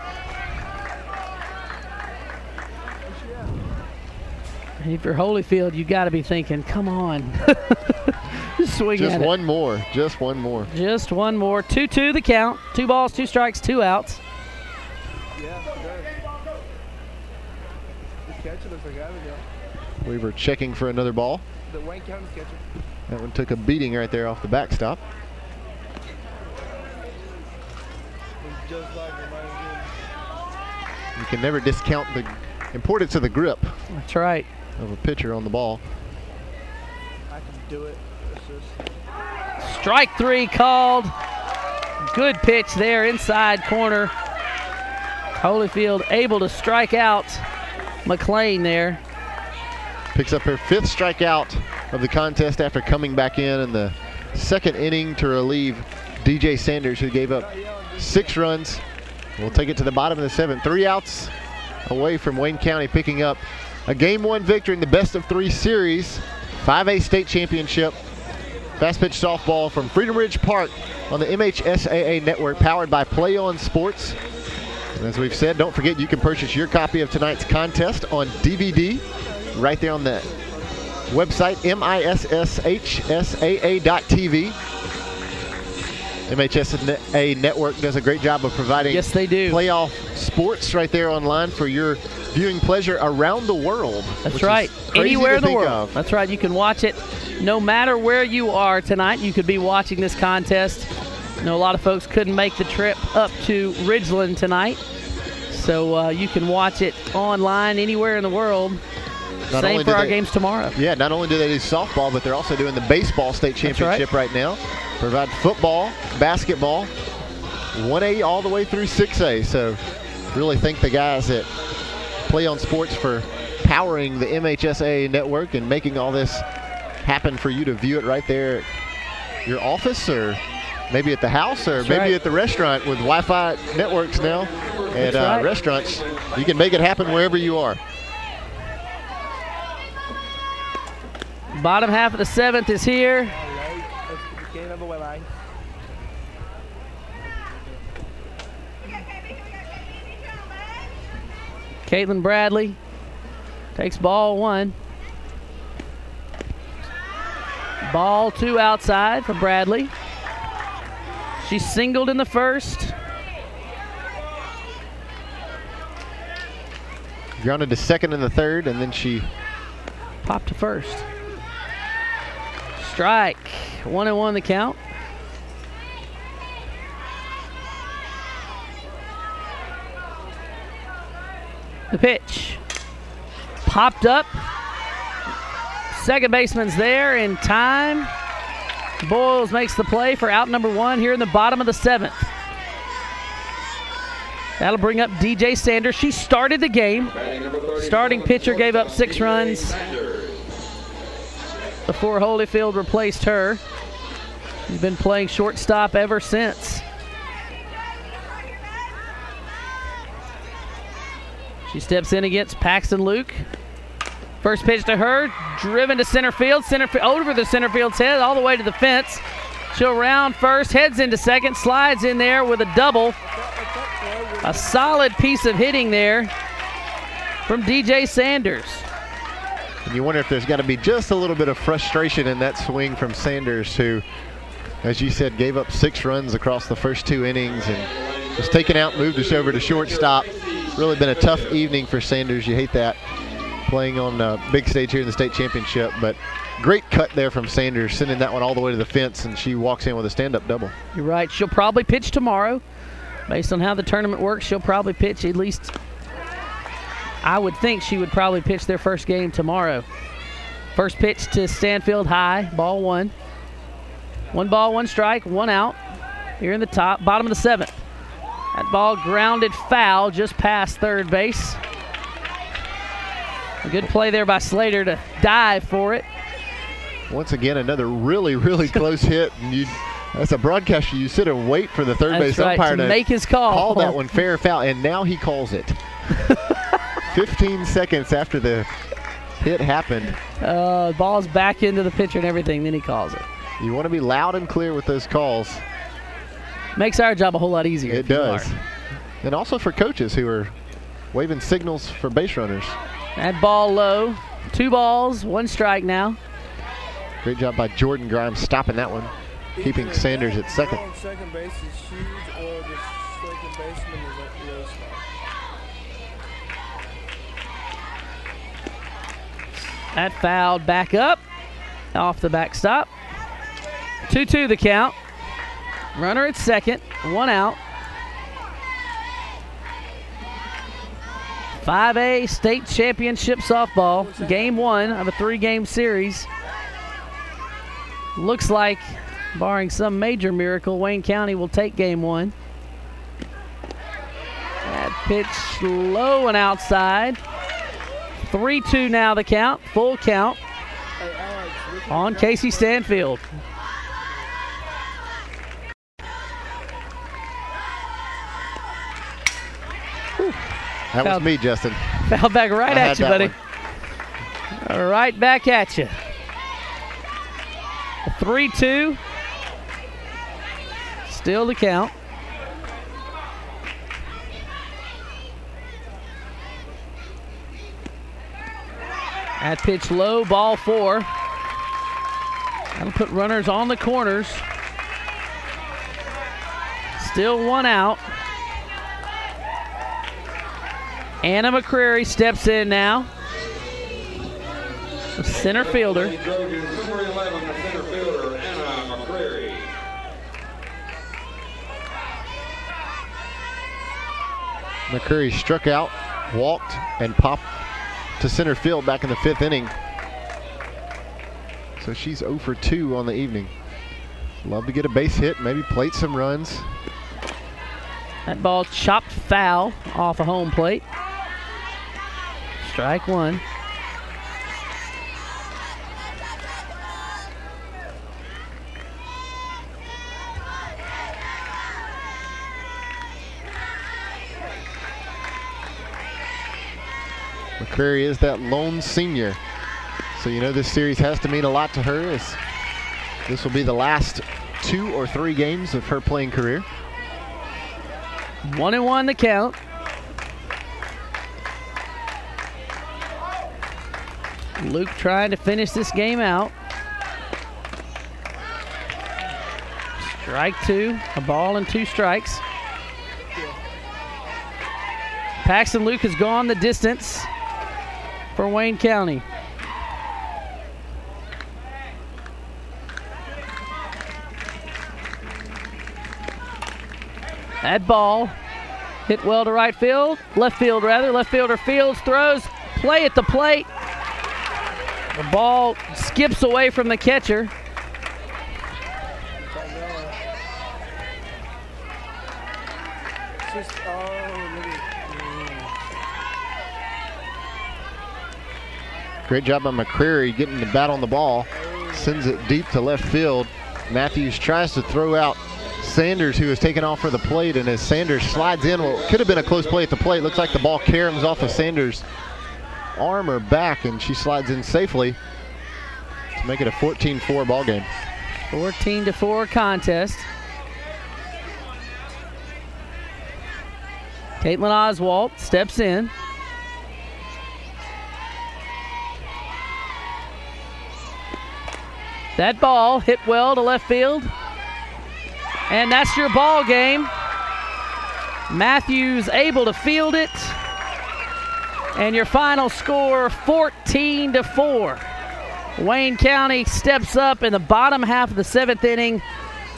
And if you're Holyfield, you got to be thinking, come on. Swing just at one it. more. Just one more. Just one more. 2-2 the count. 2 balls, 2 strikes, 2 outs. We were checking for another ball. The Wayne County's catcher. That one took a beating right there off the backstop. Just like You can never discount the importance of the grip That's right. of a pitcher on the ball. I can do it. Strike 3 called. Good pitch there inside corner. Holyfield able to strike out McLean there. Picks up her 5th strikeout of the contest after coming back in the 2nd inning to relieve DJ Sanders, who gave up 6 runs. We'll take it to the bottom of the 7th. 3 outs away from Wayne County picking up a Game 1 victory in the best-of-3 series, 5A state championship. Fast pitch softball from Freedom Ridge Park on the MHSAA network, powered by Play On Sports. And as we've said, don't forget you can purchase your copy of tonight's contest on DVD right there on the website, MISSHSAA.TV. MHSAA Network does a great job of providing Yes, they do. playoff sports right there online for your viewing pleasure around the world. That's right. Anywhere in the world. Of. That's right. You can watch it no matter where you are tonight. You could be watching this contest. I know a lot of folks couldn't make the trip up to Ridgeland tonight. So you can watch it online anywhere in the world. Same for our games tomorrow. Yeah, not only do they do softball, but they're also doing the baseball state championship right now. Provide football, basketball, 1A all the way through 6A. So really thank the guys at Play On Sports for powering the MHSAA network and making all this happen for you to view it right there at your office, or maybe at the house, or maybe at the restaurant with Wi-Fi networks now. At restaurants, you can make it happen wherever you are. Bottom half of the 7th is here. Caitlin Bradley takes ball 1. Ball 2 outside for Bradley. She singled in the first. grounded to second in the third, and then she popped to first. Strike. 1-1 the count. The pitch. Popped up. Second baseman's there in time. Boyles makes the play for out number 1 here in the bottom of the 7th. That'll bring up DJ Sanders. She started the game. Starting pitcher gave up 6 runs before Holyfield replaced her. She's been playing shortstop ever since. She steps in against Paxton Luke. First pitch to her, driven to center field. Over the center field's head, all the way to the fence. She'll round first, heads into second, slides in there with a double. A solid piece of hitting there from DJ Sanders. And you wonder if there's got to be just a little bit of frustration in that swing from Sanders, who, as you said, gave up 6 runs across the first 2 innings and was taken out, moved us over to shortstop. Really been a tough evening for Sanders. You hate that, playing on a big stage here in the state championship, but great cut there from Sanders, sending that one all the way to the fence, and she walks in with a stand-up double. You're right. She'll probably pitch tomorrow. Based on how the tournament works, she'll probably pitch at least, I would think she would probably pitch their first game tomorrow. First pitch to Stanfield high, ball 1. 1 ball, 1 strike, 1 out. Here in the bottom of the 7th. That ball grounded foul just past third base. A good play there by Slater to dive for it. Once again, another really, really close hit. And as a broadcaster, you sit and wait for the third base umpire to make his call that one fair or foul, and now he calls it. 15 seconds after the hit happened. Ball's back into the pitcher and everything, then he calls it. You want to be loud and clear with those calls. Makes our job a whole lot easier. It does. And also for coaches who are waving signals for base runners. That ball low. 2 balls, 1 strike now. Great job by Jordan Grimes stopping that one, keeping Sanders at second. Second base is huge, or the second baseman is at the low spot. That fouled back up off the backstop. 2-2 the count. Runner at second, 1 out. 5A state championship softball, game 1 of a 3-game series. Looks like, barring some major miracle, Wayne County will take game 1. That pitch low and outside. 3-2 now the count, full count on Casey Stanfield. That was me, Justin. Foul back right at you, buddy. Right back at you. 3-2. Still the count. That pitch low, ball 4. That'll put runners on the corners. Still 1 out. Anna McCreary steps in now. The center fielder. Trojans, number 11, the center fielder, Anna McCreary. McCreary struck out, walked, and popped to center field back in the 5th inning. So she's 0 for 2 on the evening. Love to get a base hit, maybe plate some runs. That ball chopped foul off a home plate. Strike 1. McCreary is that lone senior. So you know this series has to mean a lot to her, as this will be the last 2 or 3 games of her playing career. 1-1 the count. Luke trying to finish this game out. Strike 2, a ball and 2 strikes. Paxton Luke has gone the distance. for Wayne County. That ball hit well to right field, left field rather. Left fielder Fields throws, play at the plate. The ball skips away from the catcher. Great job by McCreary getting the bat on the ball. Sends it deep to left field. Matthews tries to throw out Sanders, who is taken off for the plate, and as Sanders slides in, well, it could have been a close play at the plate. Looks like the ball caroms off of Sanders' arm or back, and she slides in safely to make it a 14-4 ball game. 14-4 contest. Caitlin Oswalt steps in. That ball hit well to left field. And that's your ball game. Matthews able to field it. And your final score, 14-4. Wayne County steps up in the bottom half of the 7th inning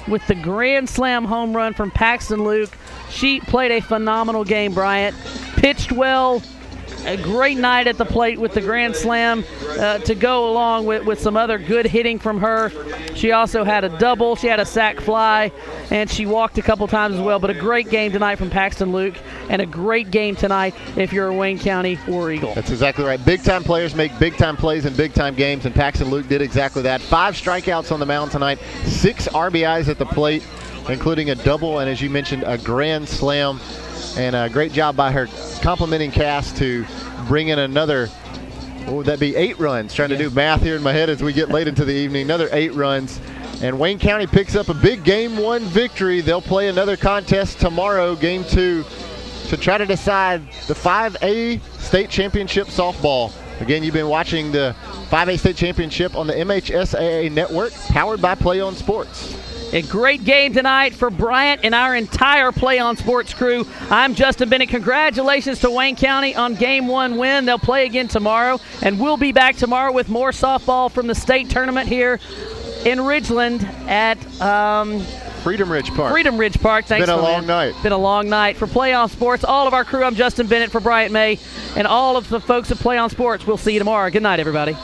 with the grand slam home run from Paxton Luke. She played a phenomenal game, Bryant. Pitched well. A great night at the plate with the grand slam to go along with some other good hitting from her. She also had a double. She had a sac fly, and she walked a couple times as well. But a great game tonight from Paxton Luke, and a great game tonight if you're a Wayne County War Eagle. That's exactly right. Big-time players make big-time plays in big-time games, and Paxton Luke did exactly that. 5 strikeouts on the mound tonight, 6 RBIs at the plate, including a double, and as you mentioned, a grand slam. And a great job by her complimenting cast to bring in another, what would that be, 8 runs. Trying to do math here in my head as we get late into the evening. Another 8 runs. And Wayne County picks up a big Game 1 victory. They'll play another contest tomorrow, Game 2, to try to decide the 5A State Championship softball. Again, you've been watching the 5A State Championship on the MHSAA Network, powered by Play On Sports. A great game tonight for Bryant and our entire Play On Sports crew. I'm Justin Bennett. Congratulations to Wayne County on Game 1 win. They'll play again tomorrow, and we'll be back tomorrow with more softball from the state tournament here in Ridgeland at Freedom Ridge Park. Freedom Ridge Park. Thanks, Been a long night. Been a long night. For Play On Sports, all of our crew, I'm Justin Bennett for Bryant May, and all of the folks at Play On Sports. We'll see you tomorrow. Good night, everybody.